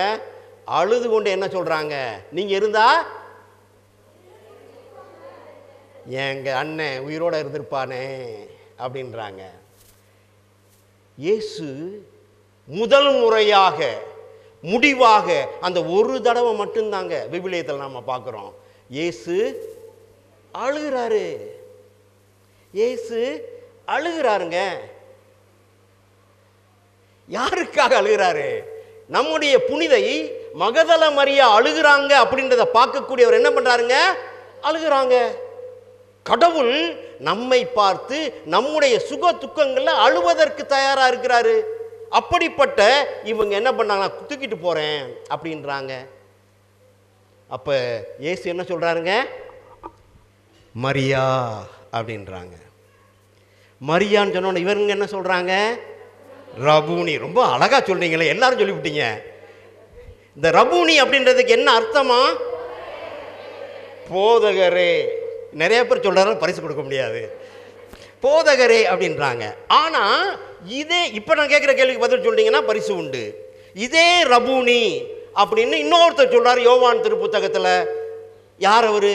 அழுது கொண்டு என்ன சொல்றாங்க, நீங்க இருந்தா எங்க அண்ணன் உயிரோட இருந்திருப்பானே அப்படின்றாங்க. இயேசு முதல் முறையாக முடிவாக அந்த ஒரு தடவை மட்டும்தாங்க விவிலியத்தில் நாம பார்க்கிறோம், இயேசு அழுகிறாரு. இயேசு அழுகிறாருங்க. யாருக்காக அழுகிறாரு? நம்முடைய புனிதை மகதல மரியா அழுகிறாங்க அப்படின்றத பார்க்கக்கூடியவர் என்ன பண்றாருங்க, அழுகிறாங்க. கடவுள் நம்மை பார்த்து நம்முடைய சுக துக்கங்கள்ல அழுவதற்கு தயாரா இருக்கிறாரு. அப்படிப்பட்ட இவங்க என்ன பண்ணாங்க, தூக்கிட்டு போறேன் அப்படின்றாங்க. அப்ப இயேசு என்ன சொல்றாருங்க, மரியா அப்படின்றாங்க. மரியான்னு சொன்ன இவருங்க என்ன சொல்றாங்க, ரபூனி. ரொம்ப அழகா சொல்றீங்களே, எல்லாரும் சொல்லிவிட்டீங்க. இந்த ரபூனி அப்படின்றதுக்கு என்ன அர்த்தமா, போதகரே. நிறைய பேர் சொல்றாரு, பரிசு கொடுக்க முடியாது, போதகரே அப்படின்றாங்க. ஆனா இதே இப்ப நான் கேட்கிற கேள்விக்கு பதில் சொல்றீங்கன்னா பரிசு உண்டு. இதே ரபூனி அப்படின்னு இன்னொருத்தர் சொல்றாரு யோவான் திருப்புத்தகத்துல. யார் அவரு?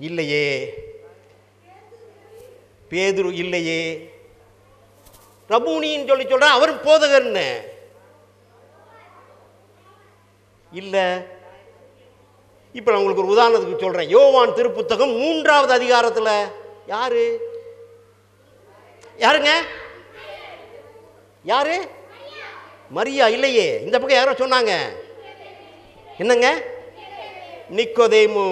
இல்லையே, பேதுரு இல்லையே. ரபூனின்னு சொல்லி சொல்ற அவர் போதகர்னு இல்ல. இப்ப நான் உங்களுக்கு ஒரு உதாரணத்துக்கு சொல்றேன். யோவான் திருப்புத்தகம் 3வது அதிகாரத்துல யாரு யாருங்க, யாரு? மரியா இல்லையே. இந்த பக்கம் யாரோ சொன்னாங்க, என்னங்க, நிக்கோதேமு.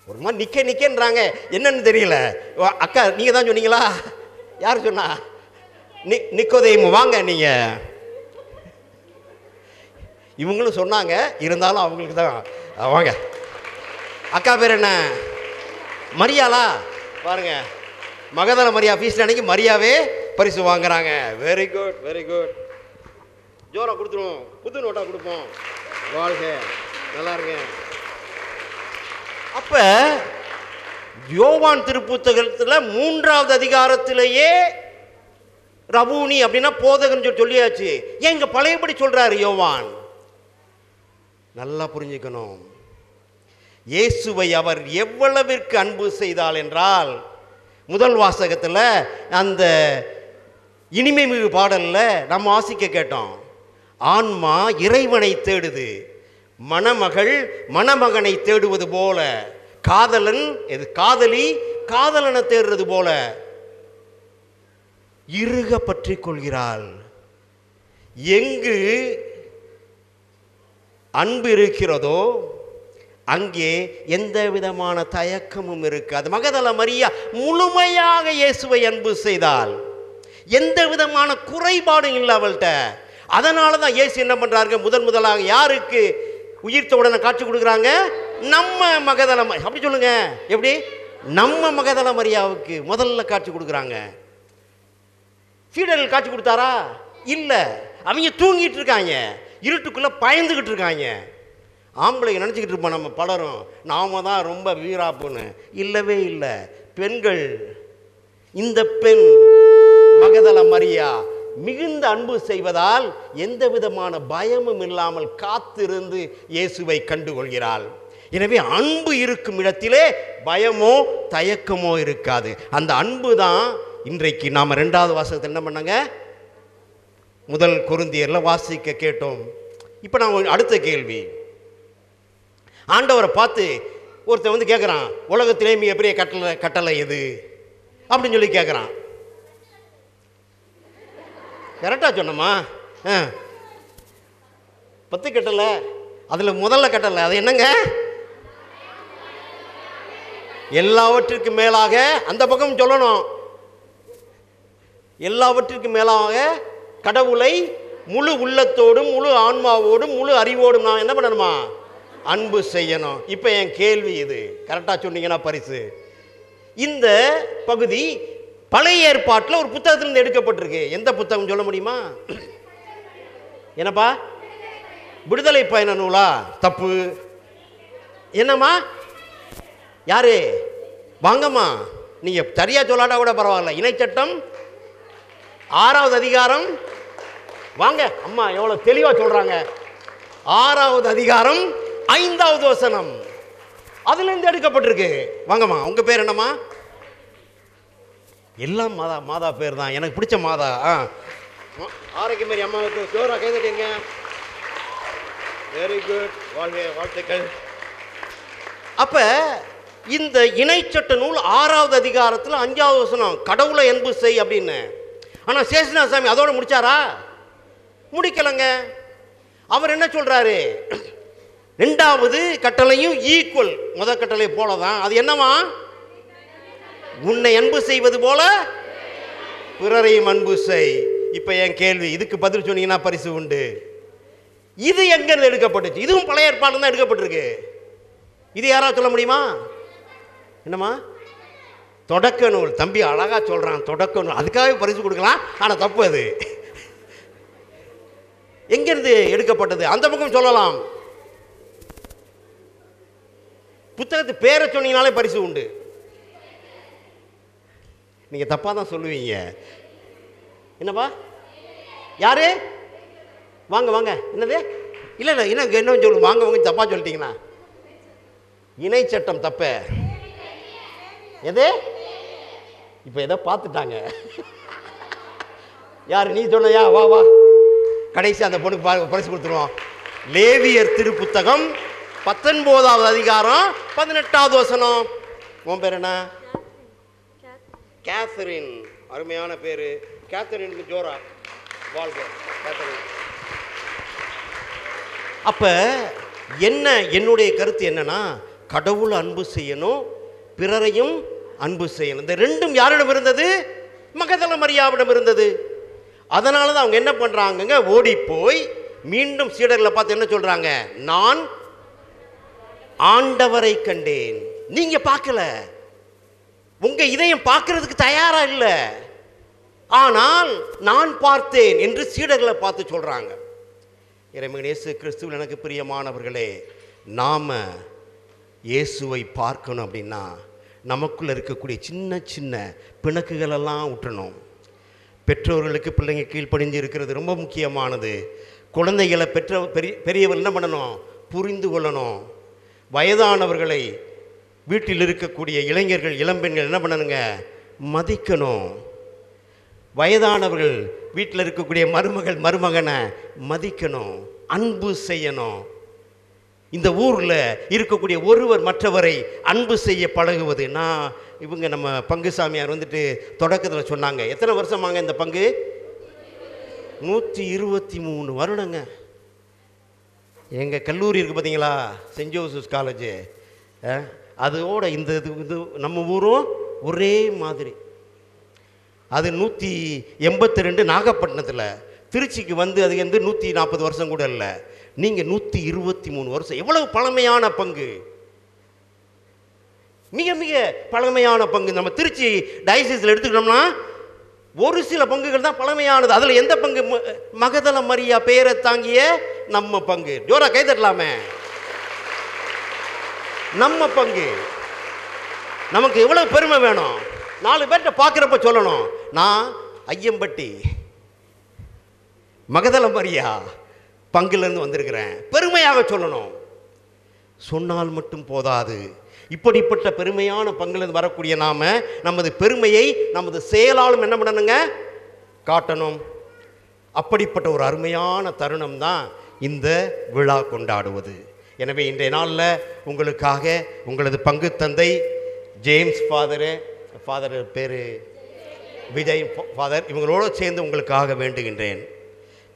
ஒரு மாதிரி நிக்க நிக்கன்றாங்க, என்னன்னு தெரியல. அக்கா நீங்க தான் சொன்னீங்களா? யார் சொன்னா? நிக்கோதேமு. வாங்க நீங்க. இவங்களும் சொன்னாங்க, இருந்தாலும் அவங்களுக்கு தான். வாங்க. அக்கா பேர் என்ன? மரியாளா? பாருங்க, மகதல மரியா ஃபீஸ்ட் அன்னைக்கு மரியாவே பரிசு வாங்குறாங்க. Very good, very good. ஜோரா கொடுத்துருவோம், புது நோட்டா கொடுப்போம். வாழ்க, நல்லா இருங்க. அப்ப யோவான் திருப்புத்தகத்தில் 3வது அதிகாரத்திலேயே ரபூனி அப்படின்னா போதகன்னு சொல்லியாச்சு. ஏன் இங்க பழையபடி சொல்றாரு யோவான்? நல்லா புரிஞ்சுக்கணும். இயேசுவை அவர் எவ்வளவிற்கு அன்பு செய்தால் என்றால், முதல் வாசகத்தில் அந்த இனிமை மிகு பாடல்ல நம்ம வாசிக்க கேட்டோம். ஆன்மா இறைவனை தேடுது, மணமகள் மணமகனை தேடுவது போல, காதலன் காதலி காதலனை தேடுறது போல இறுக பற்றி கொள்கிறாள். எங்கு அன்பு இருக்கிறதோ அங்கே எந்த விதமான தயக்கமும் இருக்காது. மகதல மரியா முழுமையாக இயேசுவை அன்பு செய்தால், எந்த விதமான குறைபாடும் இல்லை அவள்கிட்ட. அதனால தான் இயேசு என்ன பண்றாங்க, முதலாக யாருக்கு உயிர்த்த உடனே காட்சி கொடுக்குறாங்க? நம்ம மகதல. அப்படி சொல்லுங்க, எப்படி? நம்ம மகதல மரியாவுக்கு முதல்ல காட்சி கொடுக்குறாங்க. சீடர்கள் காட்சி கொடுத்தாரா? இல்ல. அவங்க தூங்கிட்டு இருக்காங்க, இருட்டுக்குள்ள பயந்துகிட்டு இருக்காங்க. ஆம்பளைங்க நினச்சிக்கிட்டு இருப்போம் நம்ம பலரும், நாம தான் ரொம்ப வீராப்புன்னு. இல்லவே இல்லை. பெண்கள், இந்த பெண் மகதல மரியா மிகுந்த அன்பு செய்வதால் எந்த விதமான பயமும் இல்லாமல் காத்திருந்து இயேசுவை கண்டுகொள்கிறாள். எனவே அன்பு இருக்கும் இடத்திலே பயமோ தயக்கமோ இருக்காது. அந்த அன்பு தான் இன்றைக்கு நாம் 2வது வாசகத்தில் என்ன பண்ணாங்க, முதல் கொரிந்தியர்ல வாசிக்க கேட்டோம். இப்போ நான் அடுத்த கேள்வி, ஆண்டவரை பார்த்து ஒருத்தன் வந்து கேட்குறான், உலகத்திலே மிகப்பெரிய கட்டளை எது அப்படின்னு சொல்லி கேட்குறான். கரெக்டாக சொன்னோமா? 10 கட்டளை, அதில் முதல்ல கட்டளை அது என்னங்க? எல்லாவற்றிற்கு மேலாக, அந்த பக்கம் சொல்லணும், எல்லாவற்றிற்கு மேலாக கடவுளை முழு உள்ளத்தோடும் முழு ஆன்மாவோடும் முழு அறிவோடும் நான் என்ன பண்ணணுமா? அன்பு செய்யணும். இப்போ என் கேள்வி இது, கரெக்டாக சொன்னீங்கன்னா பரிசு. இந்த பகுதி பழைய ஏற்பாட்டில் ஒரு புத்தகத்திலிருந்து எடுக்கப்பட்டிருக்கு. எந்த புத்தகம் சொல்ல முடியுமா? என்னப்பா? விடுதலை பயண நூலா? தப்பு. என்னம்மா? யாரு? வாங்கம்மா, நீங்க சரியா சொல்லாட்டா கூட பரவாயில்ல. இணைச்சட்டம் 6வது அதிகாரம் வாங்க, அம்மா எவ்வளோ தெளிவாக சொல்கிறாங்க. 6வது அதிகாரம் 5வது வசனம் அதுலேருந்து எடுக்கப்பட்டிருக்கு. வாங்கம்மா, உங்கள் பேர் என்னம்மா? எல்லாம் மாதா, மாதா பேர் தான், எனக்கு பிடிச்ச மாதா. ஆரோக்கியமாரி அம்மாவுக்கு ஜோரா கைதட்டிங்க. வெரி குட், வாழ்க, வாழ்த்துக்கள். அப்போ இந்த இணைச்சட்ட நூல் 6வது அதிகாரத்தில் 5வது வசனம் கடவுளை அன்பு செய் அப்படின்னு. ஆனால் சேஷநாசாமி அதோட முடிச்சாரா? முடிக்கலைங்க. அவர் என்ன சொல்றாரு? 2வது கட்டளையும் ஈக்குவல் முதல் கட்டளை போல தான். அது என்னவா? உன்னை அன்பு செய்வது போல பிறரையும் அன்பு செய். இப்போ என் கேள்வி, இதுக்கு பதில் சொன்னீங்கன்னா பரிசு உண்டு. இது எங்கிருந்து எடுக்கப்பட்டுச்சு? இதுவும் பழைய ஏற்பாடு தான் எடுக்கப்பட்டிருக்கு. இது யாராவது சொல்ல முடியுமா? என்னம்மா? தொடக்க நூல். தம்பி அழகா சொல்றான், தொடக்க நூல். அதுக்காகவே பரிசு கொடுக்கலாம், ஆனால் தப்பு. அது எங்கிருந்து எடுக்கப்பட்டது? அந்த பக்கம் சொல்லலாம். புத்தகத்து பேரை சொன்னீங்கனாலே பரிசு உண்டு. நீங்க தப்பா தான் சொல்லுவீங்க. என்னப்பா? யாரு? வாங்க வாங்க. என்னது? இல்லை இல்லை, என்ன சொல்லு, வாங்க வாங்க. தப்பா சொல்லிட்டீங்களா? இணை சட்டம் தப்ப. எது? இப்போ எதோ பார்த்துட்டாங்க. யார்? நீ சொன்னையா? வா வா, கடைசி அந்த பொண்ணுக்கு பரிசு கொடுத்துருவோம். லேவியர் திருப்புத்தகம் 19வது அதிகாரம் 18வது வசனம். உன் பேர் என்ன? கேத்தரின். அருமையான பேரு. கேத்தரினுக்கு ஜோரா வாழ்க, கேத்தரின். அப்ப என்ன என்னுடைய கருத்து என்னன்னா, கடவுள் அன்பு செய்யணும், பிறரையும் அன்பு செய்யணும். இந்த ரெண்டும் யாரிடம் இருந்தது? மகதல மரியாவிடம் இருந்தது. அதனால தான் அவங்க என்ன பண்றாங்க? ஓடி போய் மீண்டும் சீடர்களை பார்த்து என்ன சொல்றாங்க? நான் ஆண்டவரை கண்டேன். நீங்க பார்க்கல, உங்க இதயம் பார்க்கறதுக்கு தயாரா இல்லை, ஆனால் நான் பார்த்தேன் என்று சீடர்களை பார்த்து சொல்றாங்க. இறைமகன் இயேசு கிறிஸ்துவில் எனக்கு பிரியமானவர்களே, நாம இயேசுவை பார்க்கணும் அப்படின்னா நமக்குள்ள இருக்கக்கூடிய சின்ன சின்ன பிணக்குகளெல்லாம் விட்டுறணும். பெற்றோர்களுக்கு பிள்ளைங்க கீழ்ப்படிஞ்சு இருக்கிறது ரொம்ப முக்கியமானது. குழந்தைகளை பெரியவர் என்ன பண்ணணும்? புரிந்து கொள்ளணும். வயதானவர்களை, வீட்டில் இருக்கக்கூடிய இளைஞர்கள், இளம்பெண்கள் என்ன பண்ணணுங்க? மதிக்கணும். வயதானவர்கள் வீட்டில் இருக்கக்கூடிய மருமகனை மதிக்கணும், அன்பு செய்யணும். இந்த ஊரில் இருக்கக்கூடிய ஒருவர் மற்றவரை அன்பு செய்ய பழகுவது. இவங்க நம்ம பங்கு சாமியார் வந்துட்டு தொடக்கத்தில் சொன்னாங்க. எத்தனை வருஷமாங்க இந்த பங்கு? 123 வருடங்க. எங்கள் கல்லூரி இருக்குது பார்த்தீங்களா, சென்ட் ஜோசப்ஸ் காலேஜு, அதோட இந்த இது நம்ம ஊரும் ஒரே மாதிரி. அது 182 நாகப்பட்டினத்தில். திருச்சிக்கு வந்து அது 140 வருஷம் கூட இல்லை. நீங்கள் 123 வருஷம். எவ்வளவு பழமையான பங்கு, மிக மிக பழமையான பங்கு. நம்ம திருச்சி டயசிஸில் எடுத்துக்கிட்டோம்னா ஒரு சில பங்குகள் தான் பழமையானது. அதில் எந்த பங்கு? மகதல மரியா பெயரை தாங்கிய நம்ம பங்கு. ஜோரா கை தட்டலாமே. நம்ம பங்கு. நமக்கு எவ்வளவு பெருமை வேணும்? 4 பேர்கிட்ட பார்க்குறப்ப சொல்லணும், நான் ஐயம்பட்டி மகதல மரியா பங்குலேருந்து வந்திருக்கிறேன். பெருமையாக சொல்லணும். சொன்னால் மட்டும் போதாது. இப்படிப்பட்ட பெருமையான பங்குலேருந்து வரக்கூடிய நாம நமது பெருமையை நமது செயலாலும் என்ன பண்ணணுங்க? காட்டணும். அப்படிப்பட்ட ஒரு அருமையான தருணம் தான் இந்த விழா கொண்டாடுவது. எனவே இன்றைய நாளில் உங்களுக்காக உங்களது பங்கு தந்தை ஜேம்ஸ் ஃபாதர் பேர் விஜய் ஃபாதர், இவங்களோடு சேர்ந்து உங்களுக்காக வேண்டுகின்றேன்.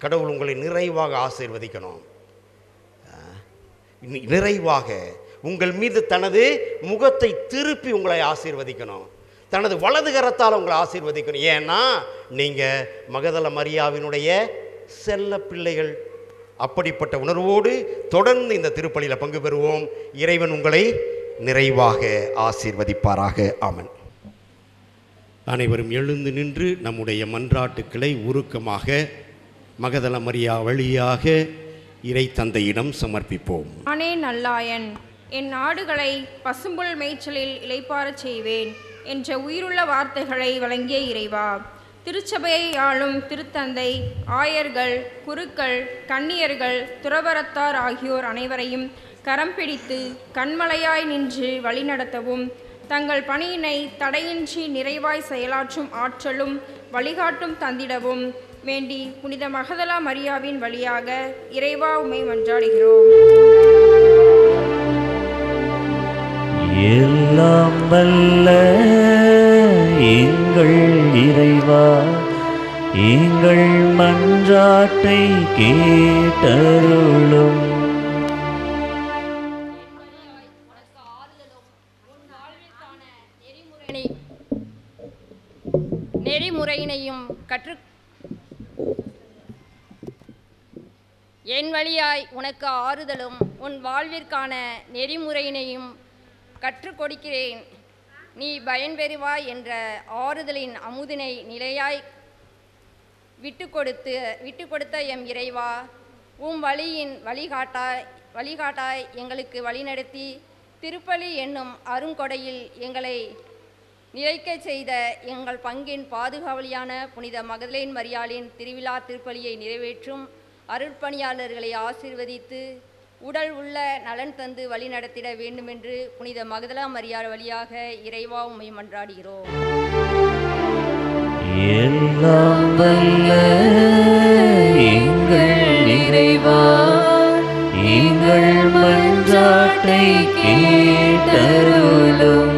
கடவுள் உங்களை நிறைவாக ஆசீர்வதிக்கணும். நிறைவாக உங்கள் மீது தனது முகத்தை திருப்பி உங்களை ஆசீர்வதிக்கணும். தனது வலது கரத்தால் உங்களை ஆசீர்வதிக்கணும். ஏன்னா நீங்கள் மகதல மரியாவினுடைய செல்ல பிள்ளைகள். அப்படிப்பட்ட உணர்வோடு தொடர்ந்து இந்த திருப்பலியில் பங்கு பெறுவோம். இறைவன் உங்களை நிறைவாக ஆசீர்வதிப்பாராக. ஆமென். அனைவரும் எழுந்து நின்று நம்முடைய மன்றாட்டுக்களை உருக்கமாக மகதல மரியா வழியாக இறை தந்தையிடம் சமர்ப்பிப்போம். நானே நல்லாயன், என் ஆடுகளை பசும்புல் மேய்ச்சலில் இளைப்பாறச் செய்வேன் என்ற உயிருள்ள வார்த்தைகளை வழங்கிய இறைவா, திருச்சபையை ஆளும் திருத்தந்தை, ஆயர்கள், குருக்கள், கன்னியர்கள், துறவரத்தார் ஆகியோர் அனைவரையும் கரம் பிடித்து கண்மலையாய் நின்று வழிநடத்தவும், தங்கள் பணியினை தடையின்றி நிறைவாய் செயலாற்றும் ஆற்றலும் வழிகாட்டும் தந்திடவும் வேண்டி புனித மகதலா மரியாவின் வழியாக இறைவா உம்மை மன்றாடுகிறோம். எல்லாம் வல்ல எங்கள் இறைவா, எங்கள் மன்றாட்டை கேட்டருளும். நெறிமுறையினையும் என் வழியாய் உனக்கு ஆறுதலும் உன் வாழ்விற்கான நெறிமுறையினையும் கற்றுக் கொடுக்கிறேன். நீ பயன்பெறுவாய் என்ற ஆறுதலின் அமுதினை நிலையாய் விட்டு கொடுத்த எம் இறைவா, வழியின் வழிகாட்டாய் எங்களுக்கு வழிநடத்தி திருப்பலி என்னும் அருங்கொடையில் எங்களை நிலைக்கச் செய்த எங்கள் பங்கின் பாதுகாவலியான புனித மகதலேன் மரியாளின் திருவிழா திருப்பலியை நிறைவேற்றும் அருட்பணியாளர்களை ஆசீர்வதித்து உடல் உள்ள நலன் தந்து வழி நடத்திட வேண்டுமென்று புனித மகதலா மரியாள் வழியாக இறைவா உம்மை மன்றாடுகிறோம். எல்லாம் வல்ல எங்கள் இறைவா, எங்கள் மன்றாட்டை கேட்டருளும்.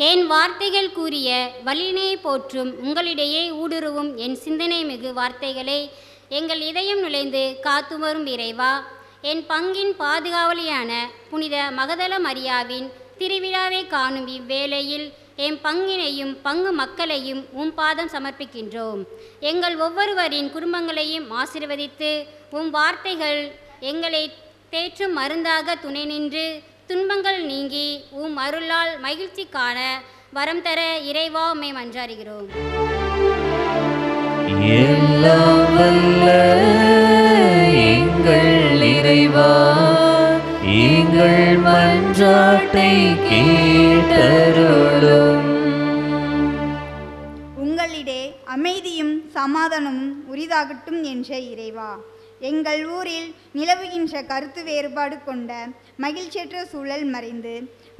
என் வார்த்தைகள் கூறிய வலினை போற்றும் உங்களிடையே ஊடுருவும் என் சிந்தனை மிகு வார்த்தைகளை எங்கள் இதயம் நுழைந்து காத்து வரும் இறைவா, என் பங்கின் பாதுகாவலியான புனித மகதல மரியாவின் திருவிழாவை காணும் இவ்வேளையில் என் பங்கினையும் பங்கு மக்களையும் பாதம் சமர்ப்பிக்கின்றோம். எங்கள் ஒவ்வொருவரின் குடும்பங்களையும் ஆசீர்வதித்து வார்த்தைகள் எங்களை தேற்றும் மருந்தாக துணை நின்று துன்பங்கள் நீங்கி அருளால் மகிழ்ச்சி காண வரம் தர இறைவா உம்மை மன்றாடுகிறோம். எல்லாம் வல்ல எங்கள் இறைவா, எங்கள் மன்றாட்டை கேட்டருளும். உங்களிடையே அமைதியும் சமாதானமும் உரிதாகட்டும் என்ற இறைவா, எங்கள் ஊரில் நிலவுகின்ற கருத்து வேறுபாடு கொண்ட மகிழ்ச்சியற்ற சூழல் மறைந்து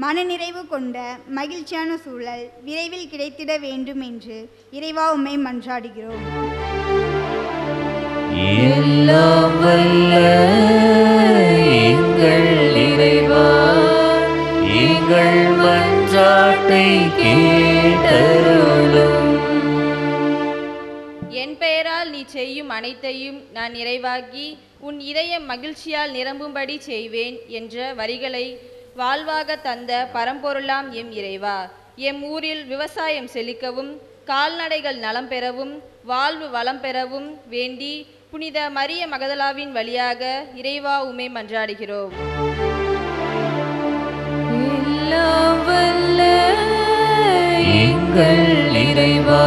மனநிறைவு கொண்ட மகிழ்ச்சியான சூழல் விரைவில் கிடைத்திட வேண்டும் என்று இறைவா உம்மை மன்றாடுகிறோம். எல்லாம் வல்ல எங்கள் இறைவா, எங்கள் மன்றாட்டை கேட்டருளும். என் பெயரால் நீ செய்யும் அனைத்தையும் நான் நிறைவாக்கி உன் இதயம் மகிழ்ச்சியால் நிரம்பும்படி செய்வேன் என்ற வரிகளை வாழ்வாக தந்த பரம்பொருளாம் எம் இறைவா, எம் ஊரில் விவசாயம் செழிக்கவும் கால்நடைகள் நலம் பெறவும் வாழ்வு வளம் பெறவும் வேண்டி புனித மரிய மகதலாவின் வழியாக இறைவா உம்மை மன்றாடுகிறோம். எங்கள் இறைவா,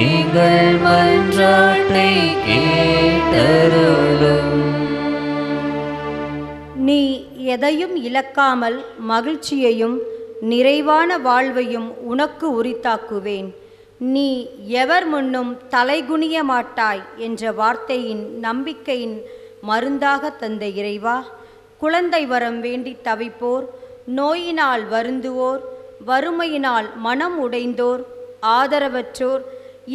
எங்கள் மன்றாட்டை கேட்டருளும். நீ எதையும் இழக்காமல் மகிழ்ச்சியையும் நிறைவான வாழ்வையும் உனக்கு உரித்தாக்குவேன். நீ எவர் முன்னும் தலைகுனிய மாட்டாய் என்ற வார்த்தையின் நம்பிக்கையின் மருந்தாக தந்த இறைவா, குழந்தை வரம் வேண்டி தவிப்போர், நோயினால் வருந்துவோர், வறுமையினால் மனம் உடைந்தோர், ஆதரவற்றோர்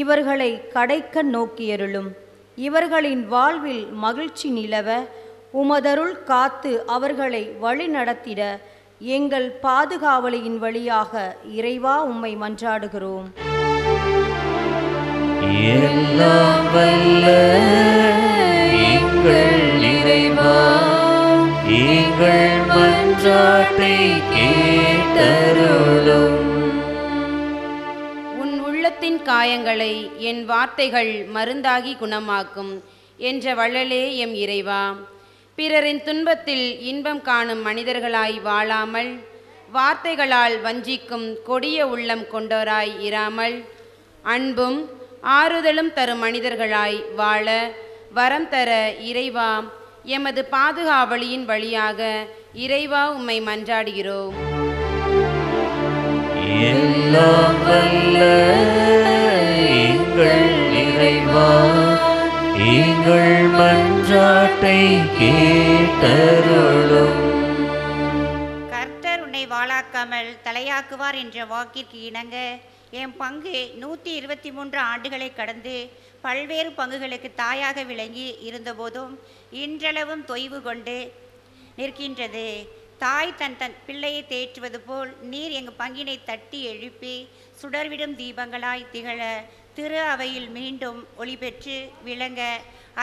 இவர்களை கடைக்க நோக்கியருளும். இவர்களின் வாழ்வில் மகிழ்ச்சி நிலவ உமதருள் காத்து அவர்களை வழி நடத்திட எங்கள் பாதுகாவலியின் வழியாக இறைவா உம்மை மன்றாடுகிறோம். எல்லாம் வல்ல எங்கள் இறைவா, எங்கள் மன்றாட்டை கேட்டருளும். உன் உள்ளத்தின் காயங்களை என் வார்த்தைகள் மருந்தாகி குணமாக்கும் என்ற வள்ளலே எம் இறைவா, பிறரின் துன்பத்தில் இன்பம் காணும் மனிதர்களாய் வாழாமல் வார்த்தைகளால் வஞ்சிக்கும் கொடிய உள்ளம் கொண்டோராய் இராமல் அன்பும் ஆறுதலும் தரும் மனிதர்களாய் வாழ வரம் தர இறைவா, எமது பாதுகாவலியின் வழியாக இறைவா உம்மை மன்றாடுகிறோம். எல்லாம் வல்ல எங்கள் இறைவா, எங்கள் மன்றாட்டை கேட்டருளும். கர்த்தர் உன்னை வாளாக்காமல் தலையாக்குவார் என்ற வாக்கிற்கு இணங்க என் பங்கு 123 ஆண்டுகளை கடந்து பல்வேறு பங்குகளுக்கு தாயாக விளங்கி இருந்தபோதும் இன்றளவும் தொய்வு கொண்டு நிற்கின்றது. தாய் தன் பிள்ளையை தேற்றுவது போல் நீர் எங்கள் பங்கினை தட்டி எழுப்பி சுடர்விடும் தீபங்களாய் திகழ திரு அவையில் மீண்டும் ஒளி பெற்று விளங்க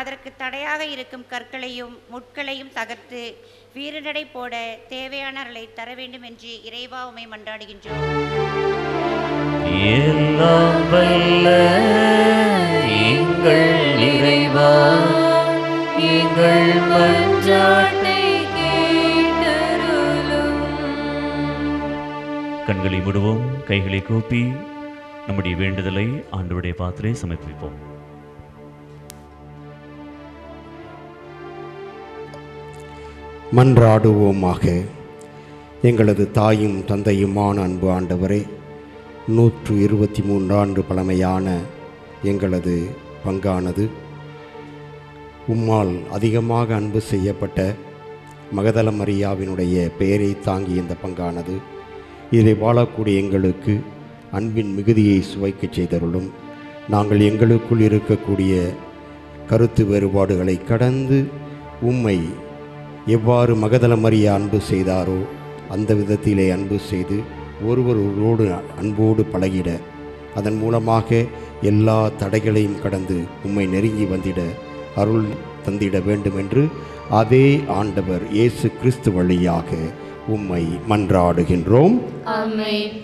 அதற்கு தடையாக இருக்கும் கற்களையும் முட்களையும் தகர்த்து வீரநடை போட தேவையானவர்களை தர வேண்டும் என்று இறைவா உம்மை மன்றாடுகின்றோம். எல்லாம் வல்ல எங்கள் இறைவா, எங்கள் மன்றாட்டை கேட்டருளும். கண்களை விடுவோம், கைகளை கூப்பி நம்முடைய வேண்டுதலை ஆண்டவருடைய பாத்திரை சமர்ப்பிப்போம். மன்றாடுவோமாக. எங்களது தாயும் தந்தையுமான அன்பு ஆண்டவரே, 123 ஆண்டு பழமையான எங்களது பங்கானது உம்மால் அதிகமாக அன்பு செய்யப்பட்ட மகதல மரியாவினுடைய பெயரை தாங்கி இந்த பங்கானது இதை வாழக்கூடிய எங்களுக்கு அன்பின் மிகுதியை சுவைக்கச் செய்தருளும். நாங்கள் எங்களுக்குள் இருக்கக்கூடிய கருத்து வேறுபாடுகளை கடந்து உம்மை எவ்வாறு மகதல மரியா அன்பு செய்தாரோ அந்த விதத்திலே அன்பு செய்து ஒருவரோடு அன்போடு பழகிட, அதன் மூலமாக எல்லா தடைகளையும் கடந்து உம்மை நெருங்கி வந்திட அருள் தந்திட வேண்டும் என்று அதே ஆண்டவர் இயேசு கிறிஸ்து வழியாக உம்மை மன்றாடுகின்றோம். ஆமென்.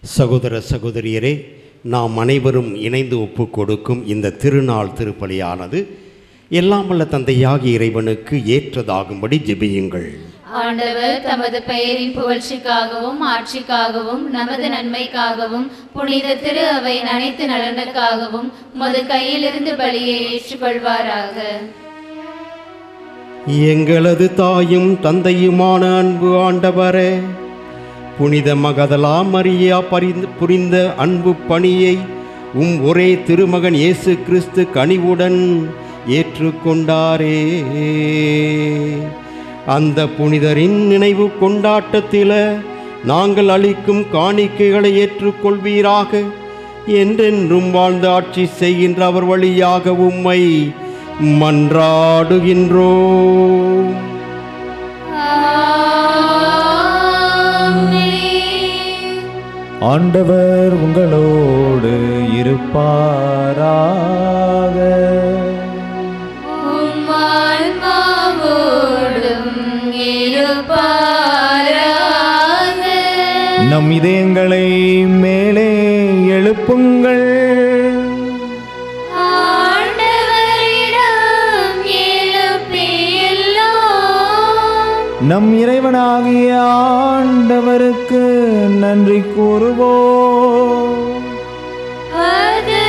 சகோதர சகோதரியரே, நாம் அனைவரும் இணைந்து ஒப்பு கொடுக்கும் இந்த திருநாள் திருப்பலியானது எல்லாம் வல்ல தந்தையாகிய இறைவனுக்கு ஏற்றதாகும்படி ஜெபியுங்கள். ஆண்டவர் தமது பெயரின் புகழ்ச்சிக்காகவும் ஆட்சிக்காகவும் நமது நன்மைக்காகவும் புனித திரு அவையின் அனைத்து நலனுக்காகவும் உமது கையிலிருந்து பலியை ஏற்றுக்கொள்வாராக. எங்களது தாயும் தந்தையுமான அன்பு ஆண்டவரே, புனித மகதலா மரியா புரிந்த அன்பு பணியை ஒரே திருமகன் இயேசு கிறிஸ்து கனிவுடன் ஏற்றுக்கொண்டாரே. அந்த புனிதரின் நினைவு கொண்டாட்டத்தில் நாங்கள் அளிக்கும் காணிக்கைகளை ஏற்றுக்கொள்வீராக. என்றென்றும் வாழ்ந்து ஆட்சி செய்கின்ற அவர் வழியாக உம்மை மன்றாடுகின்றோம். ஆண்டவர் உங்களோடு இருப்பாராக. நம் இதயங்களை மேலே எழுப்புங்கள். நம் இறைவனாகிய ஆண்டவருக்கு நன்றி கூறுவோம். அது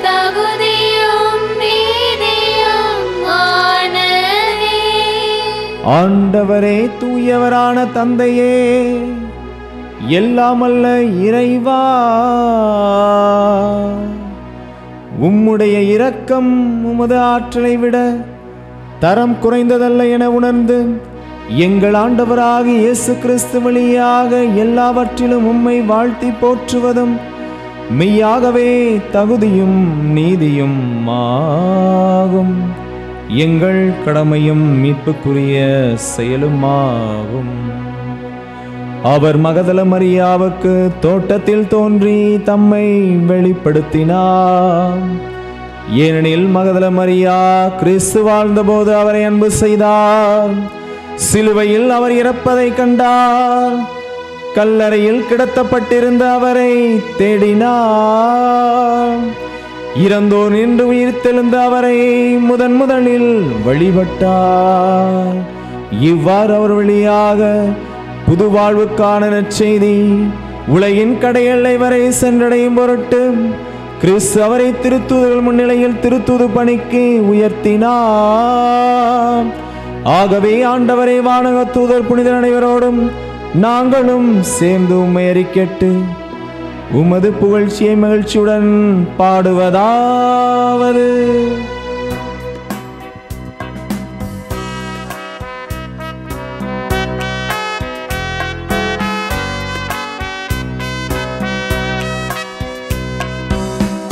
தகுதியும் நீதியும் ஆனதே. ஆண்டவரே, தூயவரான தந்தையே, எல்லாமல்ல இறைவா, உம்முடைய இரக்கம் உமது ஆற்றலை விட தரம் குறைந்ததல்ல என உணர்ந்து எங்கள் ஆண்டவராகிய இயேசு கிறிஸ்து வழியாக எல்லாவற்றிலும் உம்மை வாழ்த்தி போற்றுவதும் மெய்யாகவே தகுதியும் நீதியும் ஆகும். எங்கள் கடமையும் மீட்புக்குரிய செயலுமாகும். அவர் மகதல மரியாவுக்கு தோட்டத்தில் தோன்றி தம்மை வெளிப்படுத்தினார். ஏனெனில் மகதல மரியா கிறிஸ்து வாழ்ந்தபோது அவரை அன்பு செய்தார். சிலுவையில் அவர் இறப்பதை கண்டார். கல்லறையில் கிடத்தப்பட்டிருந்த அவரை தேடினார். இறந்தோர் நின்று உயிர்த்தெழுந்த அவரை முதலில் வழிபட்டார். இவ்வாறு அவர் வழியாக புது வாழ்வுக்கான நற்செய்தி உலகின் கடையெல்லை வரை சென்றடையும் பொருட்டு கிறிஸ்து அவரை திருத்தூதர்கள் முன்னிலையில் திருத்தூது பணிக்கு உயர்த்தினார். ஆகவே ஆண்டவரை வானக தூதர் புனிதர் அனைவரோடும் நாங்களும் சேர்ந்து உம்மை அறிக்கேட்டு உமது புகழ்ச்சியை மகிழ்ச்சியுடன் பாடுவதாவது: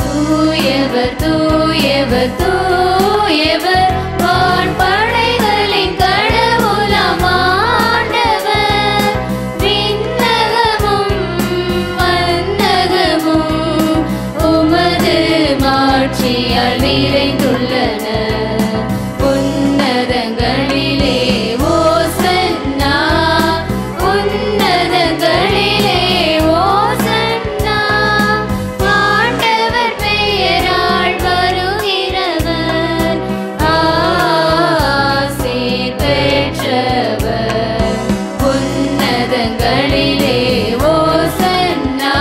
தூயவர் தூயவர் தூயவர் வான்படைகளின் கடவுளாம் ஆண்டவர். விண்ணகமும் மண்ணகமும் உமது மாட்சியால் நிறைந்துள்ளன. உன்னதங்களிலே ஓசன்னா, உன்னதங்களிலே ஓசன்னா. ஆண்டவர் பெயரால் வருகிறவர் ஆசீர் பெற்றவர். உன்னதங்களிலே ஓசன்னா,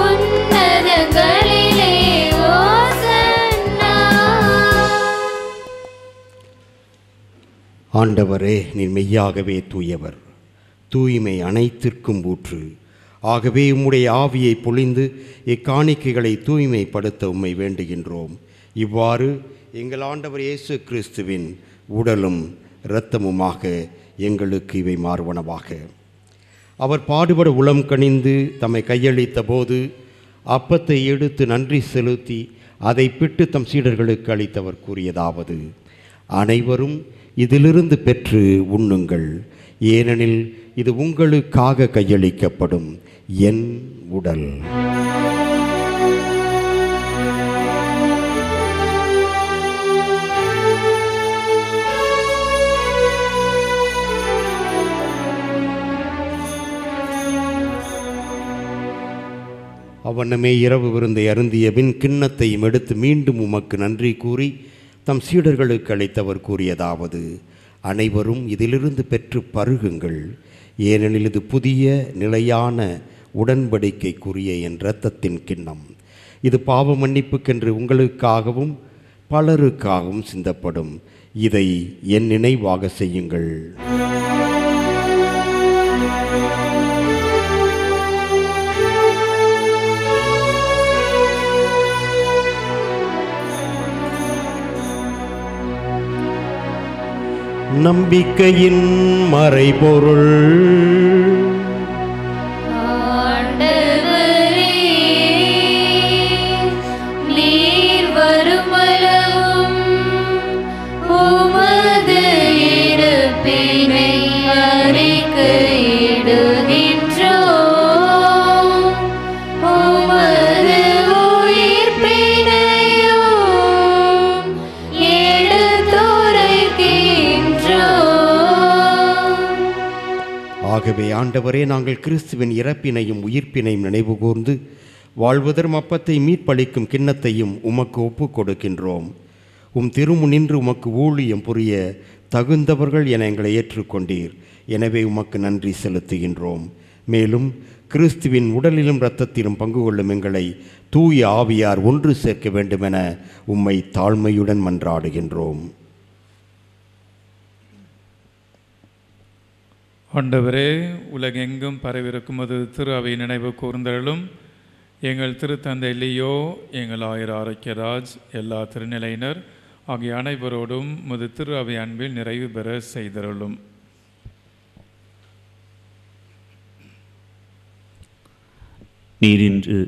உன்னதங்களிலே ஓசன்னா. ஆண்டவரே, நீர் மெய்யாகவே தூயவர், தூய்மை அனைத்திற்கும் ஊற்று. ஆகவே உம்முடைய ஆவியை பொழிந்து இக்காணிக்கைகளை தூய்மைப்படுத்த உம்மை வேண்டுகின்றோம். இவ்வாறு எங்கள் ஆண்டவர் இயேசு கிறிஸ்துவின் உடலும் இரத்தமுமாக எங்களுக்கு இவை மாறுவனவாக. அவர் பாடுபட உளம் கனிந்து தம்மை கையளித்த போது அப்பத்தை எடுத்து நன்றி செலுத்தி அதை பிட்டு தம் சீடர்களுக்கு அளித்தவர் கூறியதாவது: அனைவரும் இதிலிருந்து பெற்று உண்ணுங்கள், ஏனெனில் இது உங்களுக்காக கையளிக்கப்படும் என் உடல். அவ்வண்ணமே இரவு விருந்தை அருந்திய பின் கிண்ணத்தையும் எடுத்து மீண்டும் உமக்கு நன்றி கூறி தம் சீடர்களுக்கு அளித்தவர் கூறியதாவது: அனைவரும் இதிலிருந்து பெற்று பருகுங்கள், ஏனெனில் இது புதிய நிலையான உடன்படிக்கைக்குரிய என் இரத்தத்தின் கிண்ணம். இது பாவ மன்னிப்புக்கென்று உங்களுக்காகவும் பலருக்காகவும் சிந்தப்படும். இதை என் நினைவாக செய்யுங்கள். நம்பிக்கையின் மறைபொருள். நீர் வருமளவும் உமது இருப்பினை அறிக்கையிடுகின்றோம். உமது உயிர்ப்பினையும் எடுத்துரைக்கின்றோம். ஆகவே ஆண்டவரே, நாங்கள் கிறிஸ்துவின் இறப்பினையும் உயிர்ப்பினையும் நினைவு கூர்ந்து வாழ்வதரும் அப்பத்தை மீட்பளிக்கும் கிண்ணத்தையும் உமக்கு ஒப்புக் கொடுக்கின்றோம். உம் திருமுனின்று உமக்கு ஊழியம் புரிய தகுந்தவர்கள் என எங்களை ஏற்றுக்கொண்டீர். எனவே உமக்கு நன்றி செலுத்துகின்றோம். மேலும் கிறிஸ்துவின் உடலிலும் இரத்தத்திலும் பங்கு கொள்ளும் எங்களை தூய ஆவியார் ஒன்று சேர்க்க வேண்டுமென உம்மை தாழ்மையுடன் மன்றாடுகின்றோம். ஆண்டவரே, உலகெங்கும் பரவிருக்கும் அது திரு அவை நினைவு கூர்ந்தருளும். எங்கள் திருத்தந்தை லியோ, எங்கள் ஆயர் ஆரோக்கியராஜ், எல்லா திருநிலையினர் ஆகிய அனைவரோடும் முது திரு அவை அன்பில் நிறைவு பெற செய்தருளும். நீர் இன்று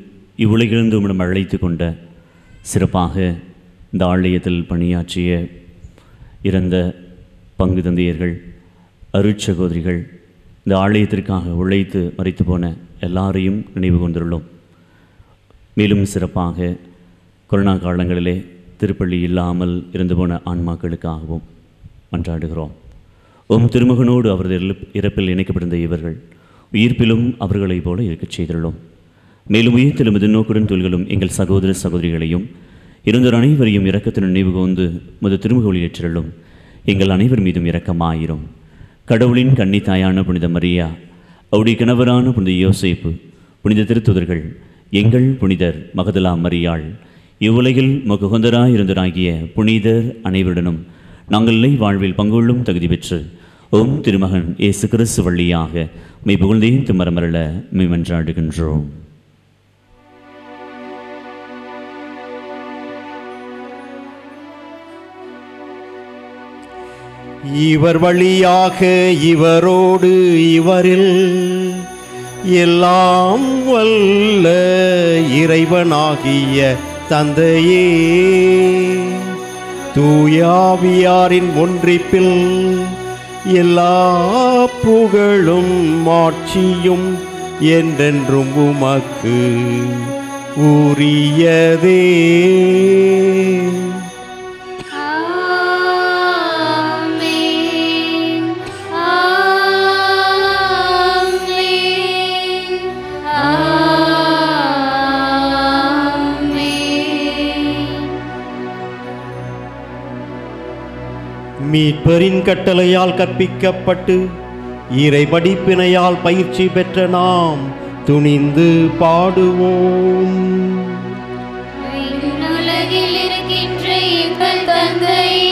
இவ்வுலகிலிருந்து உம்மிடம் அழைத்து கொண்ட சிறப்பாக இந்த ஆலயத்தில் பணியாற்றிய இறந்த பங்கு தந்தையர்கள், அருட்சகோதரிகள், இந்த ஆலயத்திற்காக உழைத்து மரித்து போன எல்லாரையும் நினைவு கொண்டுள்ளோம். மேலும் சிறப்பாக கொரோனா காலங்களிலே திருப்பள்ளி இல்லாமல் இருந்து போன ஆன்மாக்களுக்காகவும் மன்றாடுகிறோம். திருமகனோடு அவரது இறப்பில் இணைக்கப்பட்டிருந்த இவர்கள் உயிர்ப்பிலும் அவர்களைப் போல இருக்கச் செய்துள்ளோம். மேலும் உயிர்த்திலும் எதிர்நோக்குடன் தொல்களும் எங்கள் சகோதர சகோதரிகளையும் இருந்தோர் அனைவரையும் இரக்கத்துடன் நினைவு கூர்ந்து முது திருமுகவொளி ஏற்றிருளும். எங்கள் அனைவர் மீதும் இரக்கமாயிரும். கடவுளின் கன்னித்தாயான புனித மரியா, அவருடைய கணவரான புனித யோசேப்பு, புனித திருத்துதர்கள், எங்கள் புனிதர் மகதலா மரியாள், இவ்வுலகில் முகஹொந்தராயிருந்தராகிய புனிதர் அனைவருடனும் நாங்கள் நிலை வாழ்வில் பங்குள்ளும் தகுதி பெற்று திருமகன் இயேசு கிறிஸ்து வழியாக மெய் புகழ்ந்தேன் துமரமரள மெய்மன்றாடுகின்றோம். இவர் வழியாக இவரோடு இவரில் எல்லாம் வல்ல இறைவனாகிய தந்தையே, தூயாவியாரின் ஒன்றிப்பில் எல்லா புகழும் மாட்சியும் என்றென்றும் உமக்கு உரியதே. மீட்பரின் கட்டளையால் கற்பிக்கப்பட்டு இறை படிப்பினையால் பயிற்சி பெற்ற நாம் துணிந்து பாடுவோம். உலகில் இருக்கின்ற எங்கள் தந்தையே,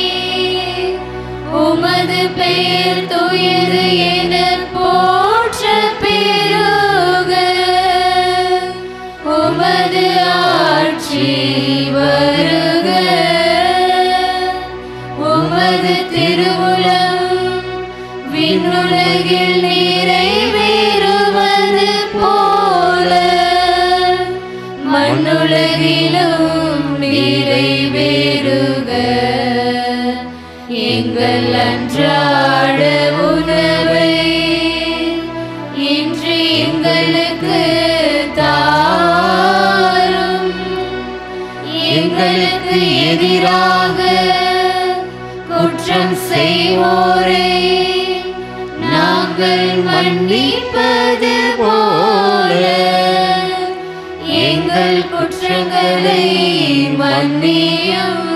உமது பெயர் தூயது என போற்ற பெருக. உமது ஆட்சி வருக. உமது திருவுளம் விண்ணுலகில் நிறைவேறுவது போல மண்ணுலகிலும் நிறைவேறுக. எங்கள் அன்றாட உணவை இன்று எங்களுக்கு தாரும். எங்களுக்கு எதிராக குற்றம் செய்வோரை நாங்கள் மன்னிப்பது போல எங்கள் குற்றங்களை மன்னியும்,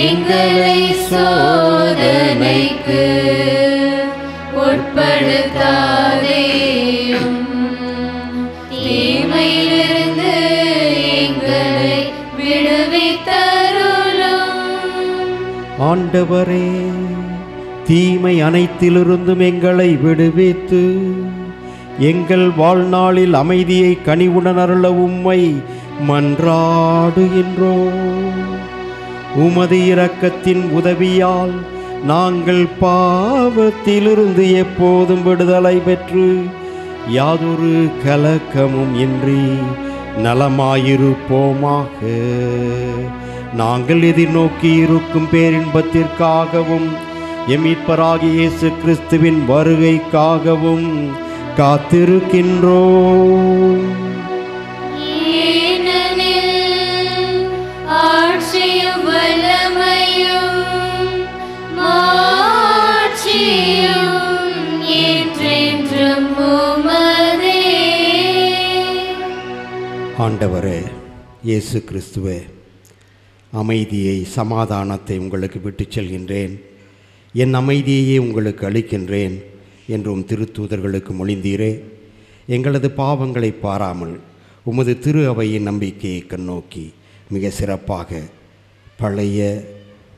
எங்களை சோதனைக்கு உட்படுத்தாதேயும், தீமையிலிருந்து எங்களை விடுவித்தருளும். ஆண்டவரே, தீமை அனைத்திலிருந்தும் எங்களை விடுவித்து எங்கள் வாழ்நாளில் அமைதியை கனிவுடன் அருள உம்மை மன்றாடுகின்றோம். உமது இரக்கத்தின் உதவியால் நாங்கள் பாவத்திலிருந்து எப்போதும் விடுதலை பெற்று யாதொரு கலக்கமும் இன்றி நலமாயிருப்போமாக. நாங்கள் எதிர்நோக்கி இருக்கும் பேரின்பத்திற்காகவும் எம் மீட்பராகிய இயேசு கிறிஸ்துவின் வருகைக்காகவும் காத்திருக்கின்றோம். ஏனெனில் ஆட்சியும் வல்லமையும் மாட்சியும் என்றென்றும் உமதே. ஆண்டவரே இயேசு கிறிஸ்துவே, அமைதியை சமாதானத்தை உங்களுக்கு விட்டுச் செல்கின்றேன், என் அமைதியையே உங்களுக்கு அளிக்கின்றேன் என்றும் திருத்தூதர்களுக்கு மொழிந்தீரே. எங்களது பாவங்களை பாராமல் உமது திரு அவையின் நம்பிக்கையை கண்ணோக்கி மிக சிறப்பாக பழைய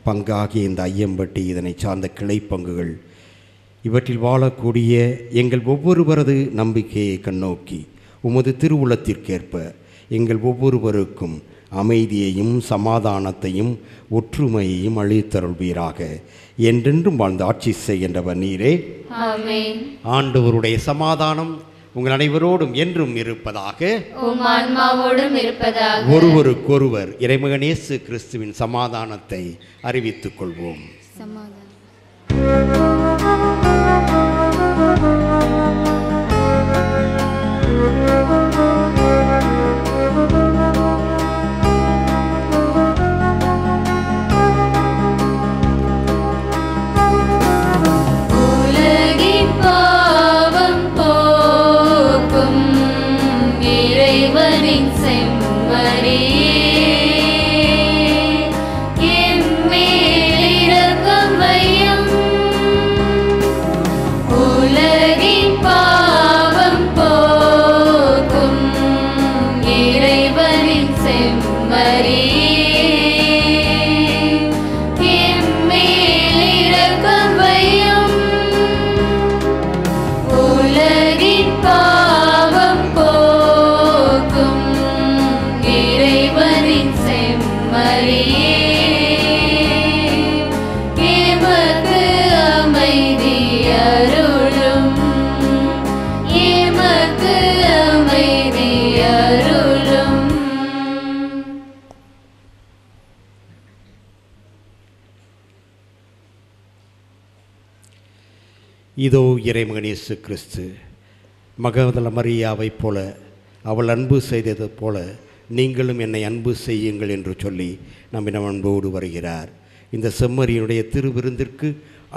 பங்காகிய இந்த ஐயம்பட்டி இதனை சார்ந்த கிளை பங்குகள் இவற்றில் வாழக்கூடிய எங்கள் ஒவ்வொருவரது நம்பிக்கையை கண்ணோக்கி உமது திருவுளத்திற்கேற்ப எங்கள் ஒவ்வொருவருக்கும் அமைதியையும் சமாதானத்தையும் ஒற்றுமையையும் அளித்தருள்வீராக. என்றென்றும் வாழ்ந்து ஆட்சி செய்கின்றவர் நீரே. ஆமென். ஆண்டவருடைய சமாதானம் உங்கள் அனைவரோடும் என்றும் இருப்பதாக. உம் ஆன்மாவோடும் இருப்பதாக. ஒருவருக்கொருவர் இறைமகன் இயேசு கிறிஸ்துவின் சமாதானத்தை அறிவித்துக் கொள்வோம். உலகின் பாவம் போக்கும் இறைவனின் செம்மறியே, எம்மேல் இரக்கம் வையும். உலகின் பாவம் போக்கும் இறைவனின் செம்மறியே, எம்மேல் இரக்கம் வையும். உலகின் பாவம் போக்கும் இறைவனின் செம்மறியே, எமக்கு அமைதி அருளும், எமக்கு அமைதி அருளும். இதோ இறைமகன் இயேசு கிறிஸ்து மகதல மரியாவைப் போல அவள் அன்பு செய்தது போல நீங்களும் என்னை அன்பு செய்யுங்கள் என்று சொல்லி நம்மிடம் அன்போடு வருகிறார். இந்த செம்மறியினுடைய திருவிருந்திற்கு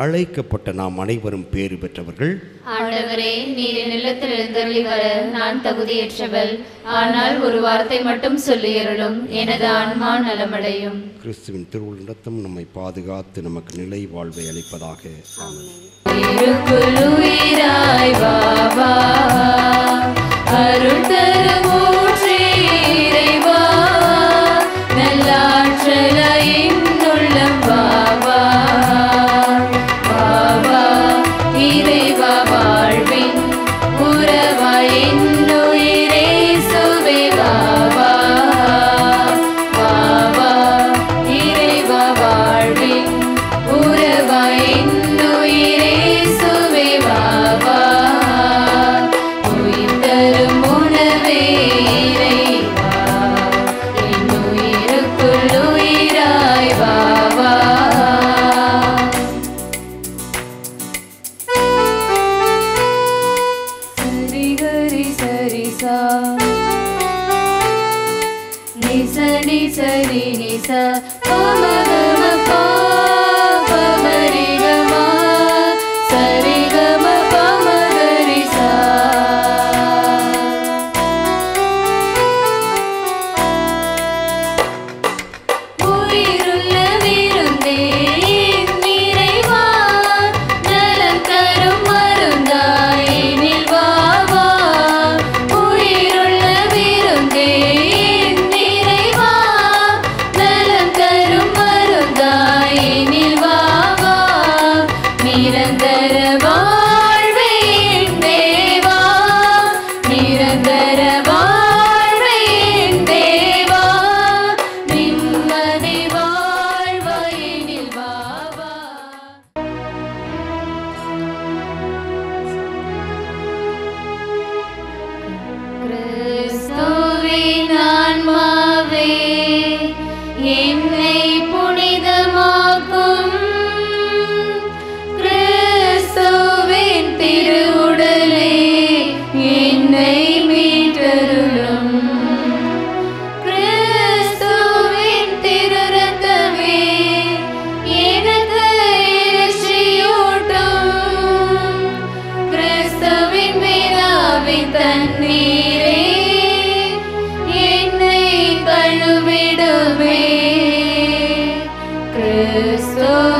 அழைக்கப்பட்ட நாம் அனைவரும் பேறு பெற்றவர்கள். ஆண்டவரே, நீர் என் இல்லத்தில் எழுந்தருளி வர நான் தகுதியற்றவள். ஆனால் ஒரு வார்த்தை மட்டும் சொல்லியருளும், எனது ஆன்மா நலமடையும். கிறிஸ்துவின் திருவுள்ளத்தம் நம்மை பாதுகாத்து நமக்கு நிலை வாழ்வை அளிப்பதாக. உயிருக்குள் உயிராய் வா வா, அருள் தரும் ஊற்றே இறைவா, நல்லாற்றலாய் என்னுள்ளம் வா வா, வா வா இறைவா, வாழ்வின் உறவாய் என்னுயிரே சுவே வா வா, வா வா இறைவா, வாழ்வின் உறவாய் என்னுயிரே சுவே வா வா. உயிர்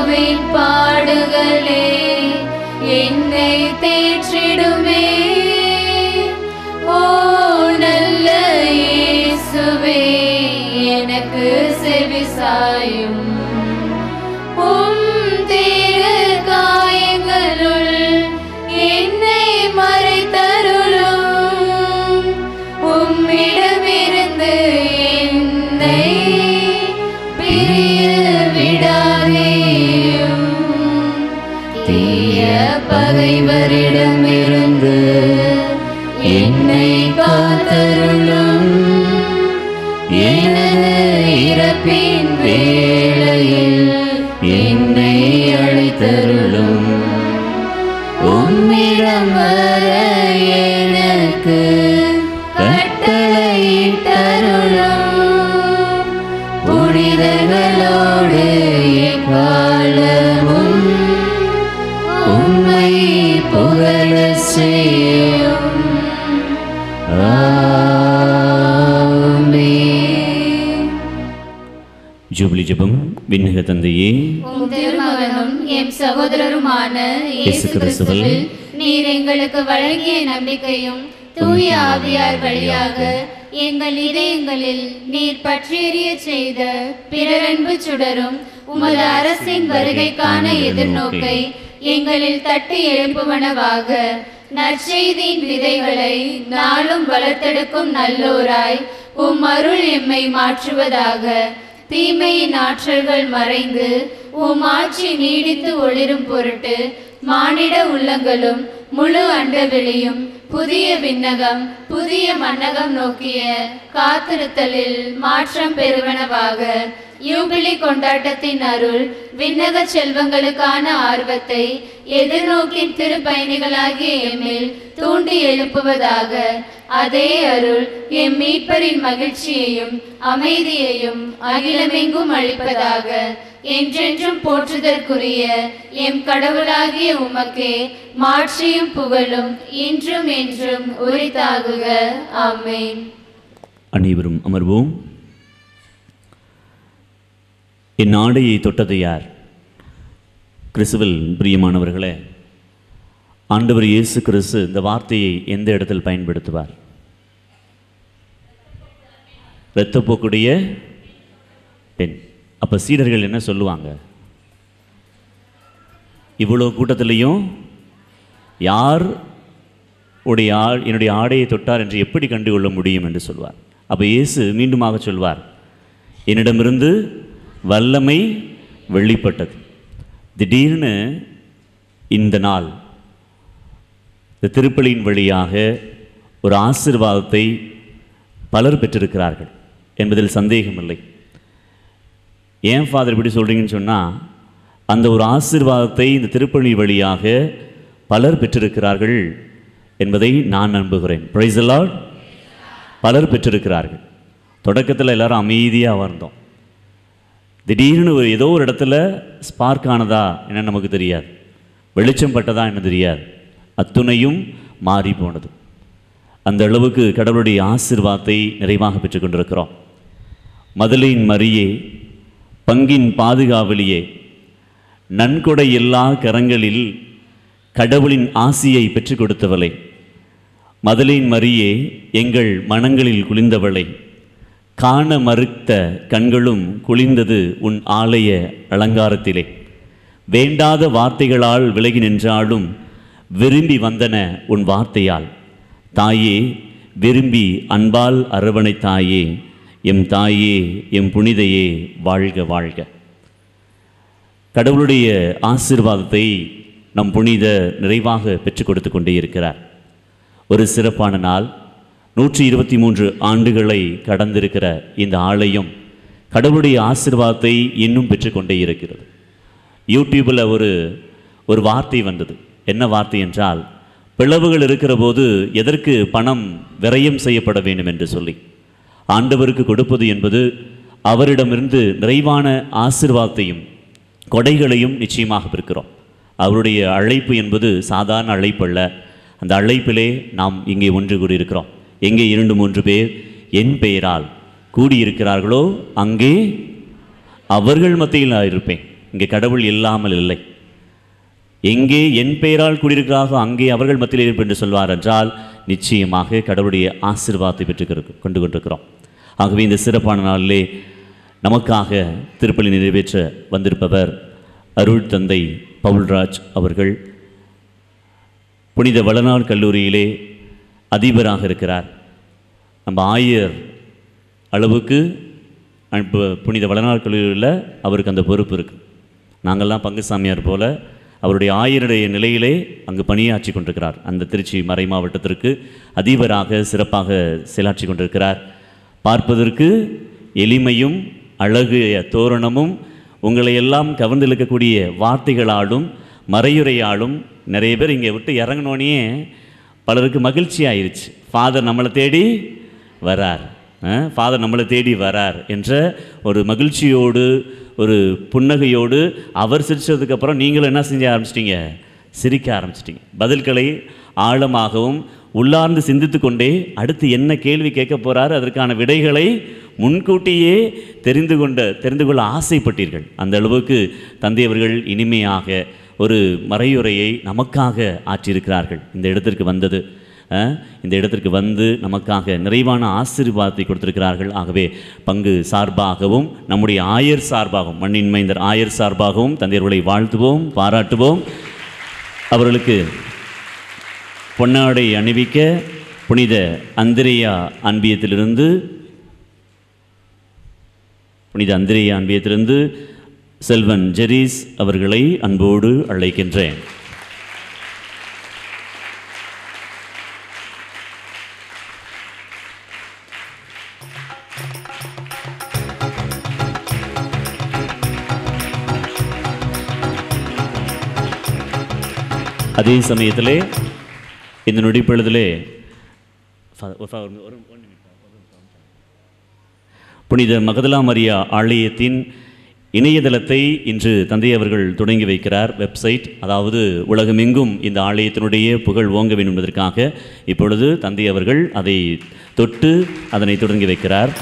கிறிஸ்துவின் பாடுகளே என்னை தேற்றிடுமே. ஓ நல்ல இயேசுவே, எனக்கு செவிசாயும். உம் திரு காயங்களுள் என்னை மறைத்தருளும். உம்மிடமிருந்து என்னை பிரிய விடாதேயும். தீய பகைவரிடமிருந்து என்னை காத்தருளும். எனது இறப்பின் வேளையில் என்னை அழைத்தருளும். உம்மிடம் வர எனக்கு கட்டளையிட்டருளும். புனிதர்களோடு எக்காலமும் உம்மை புகழ செய்யும். ஜூபிலி ஜெபம். விண்ணக தந்தையே, உம் திருமகனும் எம் சகோதரருமான இயேசு கிறிஸ்துவில் நீர் எங்களுக்கு வழங்கிய நம்பிக்கையும் தூய ஆவியார் வழியாக எங்கள் இதயங்களில் நீர் பற்றியெறிய செய்த பிறரன்பு சுடரும் உமது அரசின் வருகைக்கான எதிர்நோக்கை எங்களில் தட்டி எழுப்புவனவாக நற்செய்தியின் விதைகளை நாளும் வளர்த்தெடுக்கும் நல்லோராய் உம் அருள் எம்மை மாற்றுவதாக. தீமையின் ஆற்றல்கள் மறைந்து உம் ஆட்சி நீடித்து ஒளிரும் பொருட்டு மானிட உள்ளங்களும் முழு அண்டவெளியும் புதிய விண்ணகம் புதிய மன்னகம் நோக்கிய காத்திருத்தலில் மாற்றம் பெறுவனவாக. யூபிலி கொண்டாட்டத்தின் அருள் விண்ணக செல்வங்களுக்கான ஆர்வத்தை எதிர்நோக்கின் திருப்பயணிகளாகிய எம்மில் தூண்டி எழுப்புவதாக. அதே அருள் எம் மீட்பரின் மகிழ்ச்சியையும் அமைதியையும் அகிலமெங்கும் அளிப்பதாக. என்றென்றும் போற்றுதற்குரிய எம் கடவுளாகிய உமக்கே மாட்சியும் புகழும் இன்றும் என்றும் உரித்தாகுக. ஆமென். அனைவரும் அமர்வோம். என் ஆடையை தொட்டது யார்? கிறிஸ்துவில் பிரியமானவர்களே, ஆண்டவர் இயேசு கிறிஸ்து இந்த வார்த்தையை எந்த இடத்தில் பயன்படுத்துவார்? இரத்தப்போக்குடைய பெண். அப்போ சீடர்கள் என்ன சொல்லுவாங்க? இவ்வளோ கூட்டத்திலையும் யார் உடைய என்னுடைய ஆடையை தொட்டார் என்று எப்படி கண்டுகொள்ள முடியும் என்று சொல்வார். அப்போ இயேசு மீண்டுமாக சொல்வார், என்னிடமிருந்து வல்லமை வெளிப்பட்டது. திடீர்னு இந்த நாள் இந்த திருப்பலியின் வழியாக ஒரு ஆசீர்வாதத்தை பலர் பெற்றிருக்கிறார்கள் என்பதில் சந்தேகமில்லை. ஏன் ஃபாதர் இப்படி சொல்கிறீங்கன்னு சொன்னால், அந்த ஒரு ஆசீர்வாதத்தை இந்த திருப்பலி வழியாக பலர் பெற்றிருக்கிறார்கள் என்பதை நான் நம்புகிறேன். Praise the Lord. பலர் பெற்றிருக்கிறார்கள். தொடக்கத்தில் எல்லாரும் அமைதியாக வந்தோம். திடீர்னு ஏதோ ஒரு இடத்துல ஸ்பார்க் ஆனதா என்ன நமக்கு தெரியாது, வெளிச்சம் பட்டதா என்ன தெரியாது, அத்துணையும் மாறி போனது. அந்த அளவுக்கு கடவுளுடைய ஆசீர்வாதத்தை நிறைவாக பெற்றுக்கொண்டிருக்கிறோம். மதலின் மரியே, பங்கின் பாதுகாவலியே, நன்கொடை எல்லா கரங்களில் கடவுளின் ஆசியை பெற்றுக் கொடுத்தவளே, மதலின் மரியே, எங்கள் மனங்களில் குளிர்ந்தவளே, காண மறுத்த கண்களும் குளிர்ந்தது உன் ஆலய அலங்காரத்திலே. வேண்டாத வார்த்தைகளால் விலகி நின்றாலும் விரும்பி வந்தன உன் வார்த்தையால். தாயே, விரும்பி அன்பால் அரவணைத்தாயே, எம் தாயே, எம் புனிதையே, வாழ்க வாழ்க. கடவுளுடைய ஆசீர்வாதத்தை நம் புனித நிறைவாக பெற்றுக் கொடுத்து கொண்டே இருக்கிறார். ஒரு சிறப்பான நாள். 123 ஆண்டுகளை கடந்திருக்கிற இந்த ஆலயம் கடவுளுடைய ஆசீர்வாதத்தை இன்னும் பெற்றுக்கொண்டே இருக்கிறது. யூடியூப்பில் ஒரு வார்த்தை வந்தது. என்ன வார்த்தை என்றால், பிளவுகள் இருக்கிற போது எதற்கு பணம் விரயம் செய்யப்பட வேண்டும் என்று சொல்லி, ஆண்டவருக்கு கொடுப்பது என்பது அவரிடமிருந்து நிறைவான ஆசீர்வாதத்தையும் கொடைகளையும் நிச்சயமாக பெறுகிறோம். அவருடைய அழைப்பு என்பது சாதாரண அழைப்பு அல்ல. அந்த அழைப்பிலே நாம் இங்கே ஒன்று கூடியிருக்கிறோம். எங்கே 2-3 பேர் என் பெயரால் கூடியிருக்கிறார்களோ அங்கே அவர்கள் மத்தியில் நான் இருப்பேன். இங்கே கடவுள் இல்லாமல் இல்லை. எங்கே என் பெயரால் குடியிருக்கிறார்களோ அங்கே அவர்கள் மத்தியில் இருப்பேன் என்று சொல்வார் என்றால் நிச்சயமாக கடவுளுடைய ஆசீர்வாதத்தை பெற்று கொண்டு கொண்டிருக்கிறோம். ஆகவே இந்த சிறப்பான நாளிலே நமக்காக திருப்பலி நிறைவேற்ற வந்திருப்பவர் அருள் தந்தை பவுல்ராஜ் அவர்கள். புனித வளநாள் கல்லூரியிலே அதிபராக இருக்கிறார். நம்ம ஆயர் அளவுக்கு புனித வளநாள் கல்லூரியில் அவருக்கு அந்த பொறுப்பு இருக்குது. நாங்கள்லாம் பங்கு சாமியார் போல அவருடைய ஆயருடைய நிலையிலே அங்கு பணியாற்றி கொண்டிருக்கிறார். அந்த திருச்சி மறை மாவட்டத்திற்கு அதிபராக சிறப்பாக செயலாற்றி கொண்டிருக்கிறார். பார்ப்பதற்கு எளிமையும் அழகு தோரணமும் உங்களை எல்லாம் கவர்ந்திழுக்கக்கூடிய வார்த்தைகளாலும் மறையுரையாலும் நிறைய பேர் இங்கே விட்டு இறங்கினோடனே பலருக்கு மகிழ்ச்சி ஆயிடுச்சு. ஃபாதர் நம்மளை தேடி வரார், ஃபாதர் நம்மளை தேடி வரார் என்ற ஒரு மகிழ்ச்சியோடு ஒரு புன்னகையோடு அவர் சிரித்ததுக்கப்புறம் நீங்களும் என்ன செஞ்ச ஆரம்பிச்சிட்டிங்க? சிரிக்க ஆரம்பிச்சிட்டிங்க. பதில்களை ஆழமாகவும் உள்ளார்ந்து சிந்தித்து கொண்டே அடுத்து என்ன கேள்வி கேட்க போகிறாரு, அதற்கான விடைகளை முன்கூட்டியே தெரிந்து கொள்ள ஆசைப்பட்டீர்கள். அந்த அளவுக்கு தந்தையவர்கள் இனிமையாக ஒரு மறையுரையை நமக்காக ஆற்றியிருக்கிறார்கள். இந்த இடத்திற்கு வந்து நமக்காக நிறைவான ஆசீர்வாதத்தை கொடுத்திருக்கிறார்கள். ஆகவே பங்கு சார்பாகவும் நம்முடைய ஆயர் சார்பாகவும் மண்ணின் மைந்தர் ஆயர் சார்பாகவும் தந்தையர்களை வாழ்த்துவோம், பாராட்டுவோம். அவர்களுக்கு பொன்னாடை அணிவிக்க புனித அந்திரேயா அன்பியத்திலிருந்து செல்வன் ஜெரீஸ் அவர்களை அன்போடு அழைக்கின்றேன். அதே சமயத்திலே இந்த நொடிப்பொழுதிலே புனித மகதலா மரியா ஆலயத்தின் இணையதளத்தை இன்று தந்தை அவர்கள் தொடங்கி வைக்கிறார். வெப்சைட், அதாவது உலகமெங்கும் இந்த ஆலயத்தினுடைய புகழ் ஓங்க வேண்டும் என்பதற்காக இப்பொழுது தந்தை அவர்கள் அதை தொட்டு அதனை தொடங்கி வைக்கிறார்.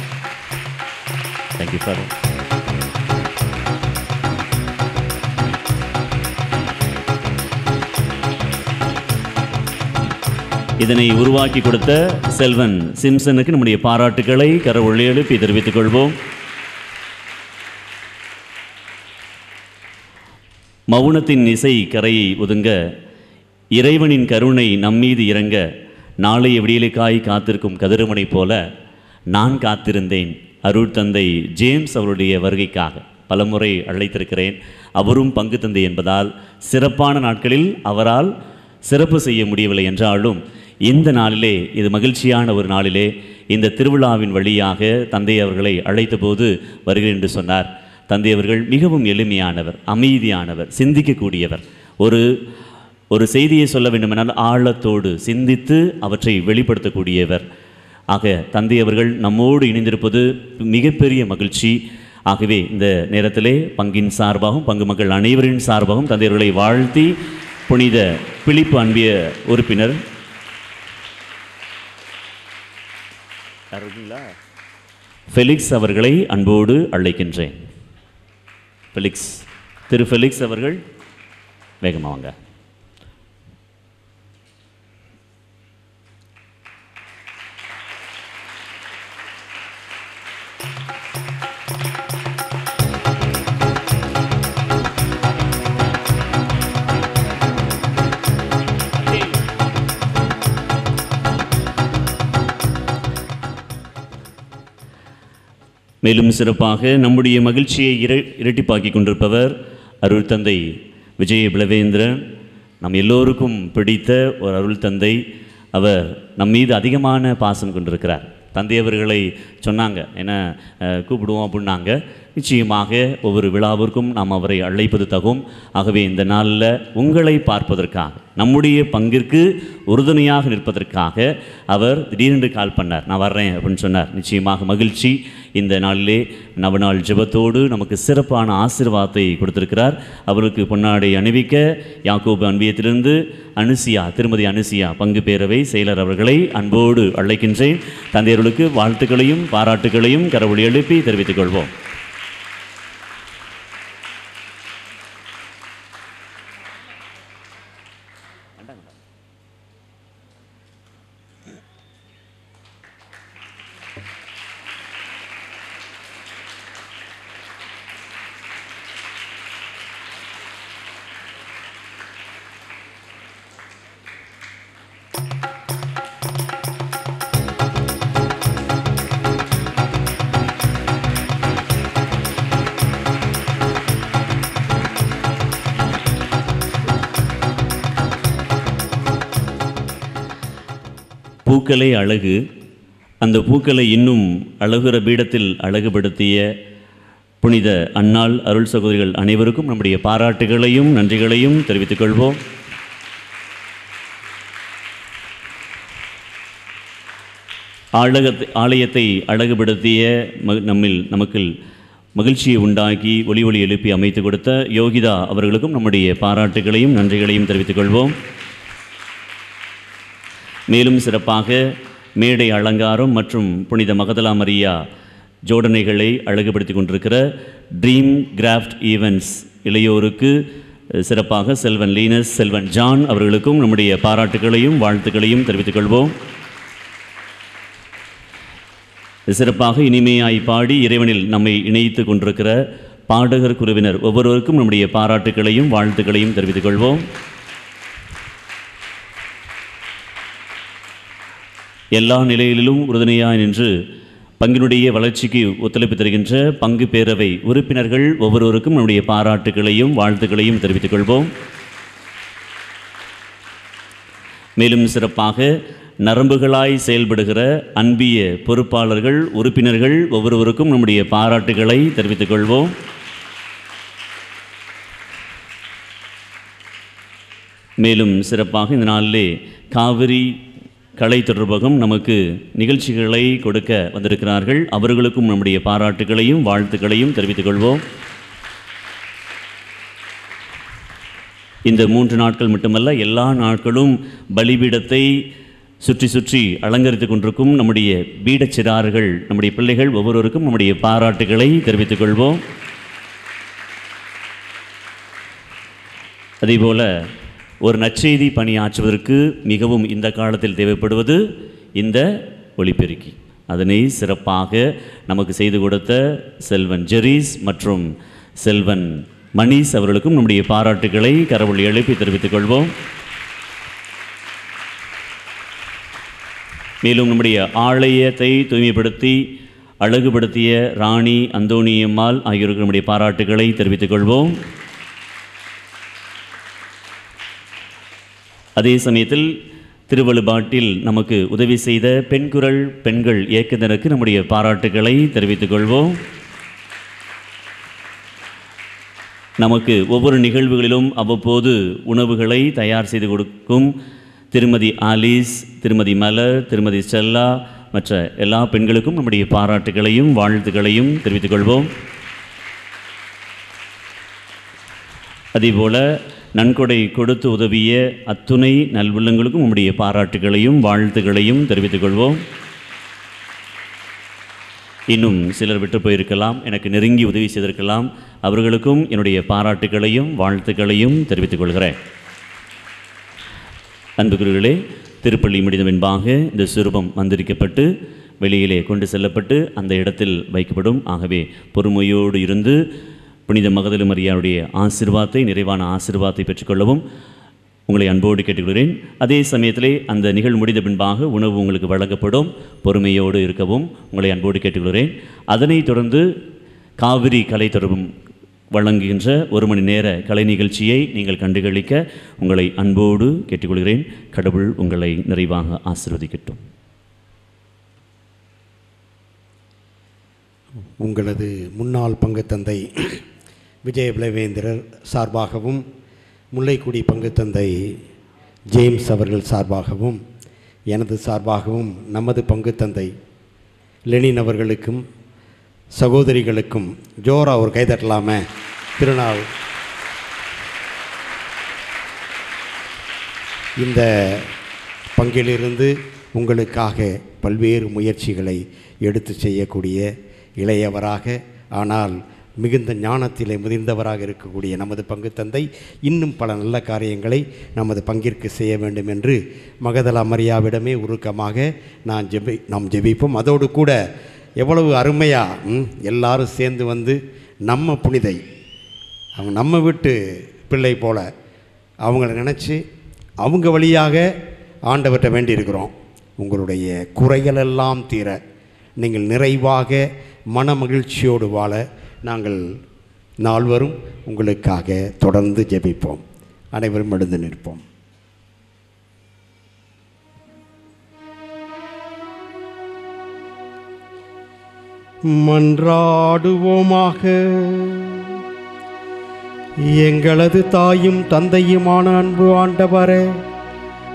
Thank you father. இதனை உருவாக்கி கொடுத்த செல்வன் சிம்சனுக்கு நம்முடைய பாராட்டுக்களை கரவொலி எழுப்பி தெரிவித்துக் கொள்வோம். மௌனத்தின் இசை கரையை ஒதுங்க, இறைவனின் கருணை நம்மீது இறங்க, நாளைய விடியலுக்காய் காத்திருக்கும் கதிரவனை போல நான் காத்திருந்தேன். அருள் தந்தை ஜேம்ஸ் அவருடைய வருகைக்காக பலமுறை அழைத்திருக்கிறேன். அவரும் பங்கு தந்தை என்பதால் சிறப்பான நாட்களில் அவரால் சிறப்பு செய்ய முடியவில்லை என்றாலும் இந்த நாளிலே, இது மகிழ்ச்சியான ஒரு நாளிலே, இந்த திருவிழாவின் வழியாக தந்தை அவர்களை அழைத்த போது வருகிறேன் என்று சொன்னார். தந்தை அவர்கள் மிகவும் எளிமையானவர், அமைதியானவர், சிந்திக்கக்கூடியவர். ஒரு செய்தியை சொல்ல வேண்டுமென்றால் ஆழத்தோடு சிந்தித்து அவற்றை வெளிப்படுத்தக்கூடியவர். ஆக தந்தை அவர்கள் நம்மோடு இணைந்திருப்பது மிகப்பெரிய மகிழ்ச்சி. ஆகவே இந்த நேரத்திலே பங்கின் சார்பாகவும் பங்கு மக்கள் அனைவரின் சார்பாகவும் தந்தை அவர்களை வாழ்த்தி புனித பிலிப்பு அன்பிய உறுப்பினர் ஃபெலிக்ஸ் அவர்களை அன்போடு அழைக்கின்றேன். திரு ஃபெலிக்ஸ் அவர்கள் வேகமாக வாங்க. மேலும் சிறப்பாக நம்முடைய மகிழ்ச்சியை இரட்டிப்பாக்கி கொண்டிருப்பவர் அருள் தந்தை விஜய பிளவேந்திரன். நம் எல்லோருக்கும் பிடித்த ஒரு அருள் தந்தை. அவர் நம் மீது அதிகமான பாசம் கொண்டிருக்கிறார். தந்தையவர்களை சொன்னாங்க, என்ன கூப்பிடுவோம் அப்படின்னாங்க. நிச்சயமாக ஒவ்வொரு விழாவிற்கும் நாம் அவரை அழைப்பது தகும். ஆகவே இந்த நாளில் உங்களை பார்ப்பதற்காக, நம்முடைய பங்கிற்கு உறுதுணையாக நிற்பதற்காக அவர் திடீரென்று கால் பண்ணார். நான் வர்றேன் அப்படின்னு சொன்னார். நிச்சயமாக மகிழ்ச்சி. இந்த நாளிலே நவநாள் ஜெபத்தோடு நமக்கு சிறப்பான ஆசீர்வாதத்தை கொடுத்திருக்கிறார். அவருக்கு பொன்னாடை அணிவிக்க யாக்கோபு அன்பியத்திலிருந்து திருமதி அனுசியா பங்கு பேரவை செயலர் அவர்களை அன்போடு அழைக்கின்றேன். தந்தையர்களுக்கு வாழ்த்துக்களையும் பாராட்டுகளையும் கரவொலி எழுப்பி தெரிவித்துக் கொள்வோம். பூக்களே அழகு, அந்த பூக்களை இன்னும் அழகுற பீடத்தில் அழகுபடுத்திய புனித அன்னாள் அருள் சகோதரிகள் அனைவருக்கும் நம்முடைய பாராட்டுகளையும் நன்றிகளையும் தெரிவித்துக் கொள்வோம். ஆலயத்தை அழகுபடுத்திய நமக்கு மகிழ்ச்சியை உண்டாக்கி ஒளி எழுப்பி அமைத்து கொடுத்த யோகிதா அவர்களுக்கும் நம்முடைய பாராட்டுகளையும் நன்றிகளையும் தெரிவித்துக் கொள்வோம். மேலும் சிறப்பாக மேடை அலங்காரம் மற்றும் புனித மகதலா மரியா ஜோடனைகளை அழகுபடுத்தி கொண்டிருக்கிற ட்ரீம் கிராஃப்ட் ஈவெண்ட்ஸ் இளையோருக்கு சிறப்பாக செல்வன் லீனஸ், செல்வன் ஜான் அவர்களுக்கும் நம்முடைய பாராட்டுகளையும் வாழ்த்துக்களையும் தெரிவித்துக் கொள்வோம். சிறப்பாக இனிமையாய் பாடி இறைவனில் நம்மை இணைத்து கொண்டிருக்கிற பாடகர் குழுவினர் ஒவ்வொருவருக்கும் நம்முடைய பாராட்டுகளையும் வாழ்த்துக்களையும் தெரிவித்துக் கொள்வோம். எல்லா நிலையிலும் உறுதுணையாய் நின்று பங்கினுடைய வளர்ச்சிக்கு ஒத்துழைப்பு தருகின்ற பங்கு பேரவை உறுப்பினர்கள் ஒவ்வொருவருக்கும் நம்முடைய பாராட்டுகளையும் வாழ்த்துக்களையும் தெரிவித்துக் கொள்வோம். மேலும் சிறப்பாக நரம்புகளாய் செயல்படுகிற அன்பிய பொறுப்பாளர்கள் உறுப்பினர்கள் ஒவ்வொருவருக்கும் நம்முடைய பாராட்டுகளை தெரிவித்துக் கொள்வோம். மேலும் சிறப்பாக இந்த நாளிலே காவிரி கலை தொடர்பகம் நமக்கு நிகழ்ச்சிகளை கொடுக்க வந்திருக்கிறார்கள். அவர்களுக்கும் நம்முடைய பாராட்டுகளையும் வாழ்த்துக்களையும் தெரிவித்துக் கொள்வோம். இந்த 3 நாட்கள் மட்டுமல்ல, எல்லா நாட்களும் பலிபீடத்தை சுற்றி அலங்கரித்துக் கொண்டிருக்கும் நம்முடைய பீடச்சிறார்கள், நம்முடைய பிள்ளைகள் ஒவ்வொருவருக்கும் நம்முடைய பாராட்டுகளை தெரிவித்துக் கொள்வோம். அதேபோல ஒரு நற்செய்தி பணியாற்றுவதற்கு மிகவும் இந்த காலத்தில் தேவைப்படுவது இந்த ஒலிபெருக்கி. அதனை சிறப்பாக நமக்கு செய்து கொடுத்த செல்வன் ஜெரீஸ் மற்றும் செல்வன் மணீஷ் அவர்களுக்கும் நம்முடைய பாராட்டுகளை கரவொலி எழுப்பி தெரிவித்துக் கொள்வோம். மேலும் நம்முடைய ஆலயத்தை தூய்மைப்படுத்தி அழகுபடுத்திய ராணி அந்தோணியம்மாள் ஆகியோருக்கு நம்முடைய பாராட்டுகளை தெரிவித்துக் கொள்வோம். அதே சமயத்தில் திருவள்ளுபாட்டில் நமக்கு உதவி செய்த பெண்குரல் பெண்கள் இயக்குநருக்கு நம்முடைய பாராட்டுகளை தெரிவித்துக் கொள்வோம். நமக்கு ஒவ்வொரு நிகழ்வுகளிலும் அவ்வப்போது உணவுகளை தயார் செய்து கொடுக்கும் திருமதி ஆலிஸ், திருமதி மலர், திருமதி ஸ்டெல்லா மற்ற எல்லா பெண்களுக்கும் நம்முடைய பாராட்டுகளையும் வாழ்த்துக்களையும் தெரிவித்துக் கொள்வோம். அதேபோல நன்கொடை கொடுத்து உதவிய அத்துணை நல்வுள்ளங்களுக்கும் நம்முடைய பாராட்டுகளையும் வாழ்த்துக்களையும் தெரிவித்துக் கொள்வோம். இன்னும் சிலர் விட்டு போயிருக்கலாம், எனக்கு நெருங்கி உதவி செய்திருக்கலாம், அவர்களுக்கும் என்னுடைய பாராட்டுகளையும் வாழ்த்துக்களையும் தெரிவித்துக் கொள்கிறேன். அன்புக்குரியவர்களே, திருப்பள்ளி முடிந்த பின்பாக இந்த சுரூபம் மந்திரிக்கப்பட்டு வெளியிலே கொண்டு செல்லப்பட்டு அந்த இடத்தில் வைக்கப்படும். ஆகவே பொறுமையோடு இருந்து புனித மகதலா மரியாவுடைய ஆசீர்வாதத்தை, நிறைவான ஆசீர்வாதத்தை பெற்றுக்கொள்ளவும் உங்களை அன்போடு கேட்டுக்கொள்கிறேன். அதே சமயத்திலே அந்த நிகழ்வு முடிந்த பின்பாக உணவு உங்களுக்கு வழங்கப்படும். பொறுமையோடு இருக்கவும் உங்களை அன்போடு கேட்டுக்கொள்கிறேன். அதனைத் தொடர்ந்து காவிரி கலை தொடர்பும் வழங்குகின்ற 1 மணி நேர கலை நிகழ்ச்சியை நீங்கள் கண்டுகளிக்க உங்களை அன்போடு கேட்டுக்கொள்கிறேன். கடவுள் உங்களை நிறைவாக ஆசீர்வதிக்கட்டும். உங்களது முன்னாள் பங்கு தந்தை விஜய பிளவேந்திரர் சார்பாகவும், முல்லைக்குடி பங்கு தந்தை ஜேம்ஸ் அவர்கள் சார்பாகவும், எனது சார்பாகவும், நமது பங்கு தந்தை லெனின் அவர்களுக்கும் சகோதரிகளுக்கும் ஜோரா ஒரு கைதட்டலாமே திருநாள் இந்த பங்கிலிருந்து உங்களுக்காக பல்வேறு முயற்சிகளை எடுத்து செய்யக்கூடிய இளையவராக, ஆனால் மிகுந்த ஞானத்திலே முதிர்ந்தவராக இருக்கக்கூடிய நமது பங்கு தந்தை இன்னும் பல நல்ல காரியங்களை நமது பங்கிற்கு செய்ய வேண்டும் என்று மகதலா மரியாவிடமே உருக்கமாக நாம் ஜெபிப்போம். அதோடு கூட எவ்வளவு அருமையாக எல்லாரும் சேர்ந்து வந்து நம்ம புனிதை அவங்க நம்ம வீட்டு பிள்ளை போல் அவங்கள நினச்சி அவங்க வழியாக ஆண்டவர்கிட்ட வேண்டியிருக்கிறோம். உங்களுடைய குறைகளெல்லாம் தீர நீங்கள் நிறைவாக மன மகிழ்ச்சியோடு வாழ நாங்கள் நால்வரும் உங்களுக்காக தொடர்ந்து ஜெபிப்போம். அனைவரும் எழுந்து நிற்போம். மன்றாடுவோமாக. எங்களது தாயும் தந்தையுமான அன்பு ஆண்டவரே,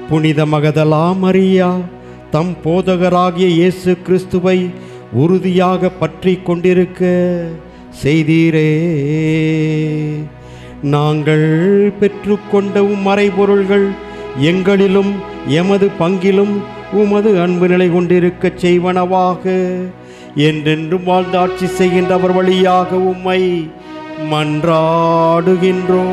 புனித மகதலா மரியா தம் போதகராகிய இயேசு கிறிஸ்துவை உறுதியாக பற்றி கொண்டிருக்க செய்தீரே. நாங்கள் பெற்றுக்கொண்ட மறைபொருள்கள் எங்களிலும் எமது பங்கிலும் உமது அன்பு நிலை கொண்டிருக்க செய்வனவாக. என்றென்றும் வாழ்ந்தாட்சி செய்கின்றவர் வழியாக உம்மை மன்றாடுகின்றோம்.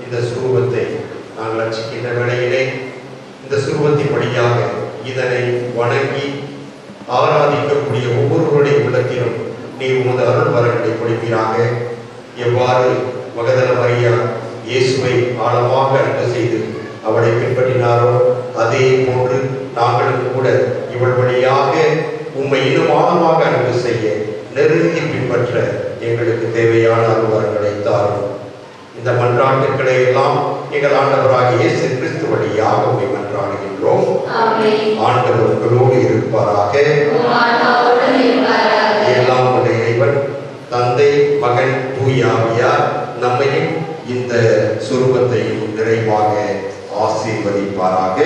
இந்த சுரூபத்தை நாங்கள் அர்ச்சிக்கின்ற வேளையிலே இந்த சுரூபத்தின் வழியாக இதனை வணங்கி ஆராதிக்கக்கூடிய ஒவ்வொருவருடைய உள்ளத்திலும் நீ உமது அருள் வரங்களை கொடுப்பீராக. எவ்வாறு மகதல மரியா இயேசுவை ஆழமாக அன்பு செய்து அவளை பின்பற்றினாரோ அதே போன்று நாங்களும் கூட இவள் வழியாக உம்மை இன்னும் ஆழமாக அன்பு செய்ய நெருங்கி பின்பற்ற எங்களுக்கு தேவையான அருள்வரங்களை தாரும். இந்த மன்றாட்டுக்களை எல்லாம் எங்கள் ஆண்டவராகிய இயேசு கிறிஸ்து வழியாக உம்மை மன்றாடுகின்றோம். ஆண்டவர் உங்களோடு இருப்பாராக. எல்லாம் உள்ள இறைவன் தந்தை, மகன், தூய ஆவியார் நம்மையும் இந்த சுரூபத்தையும் நிறைவாக ஆசீர்வதிப்பாராக.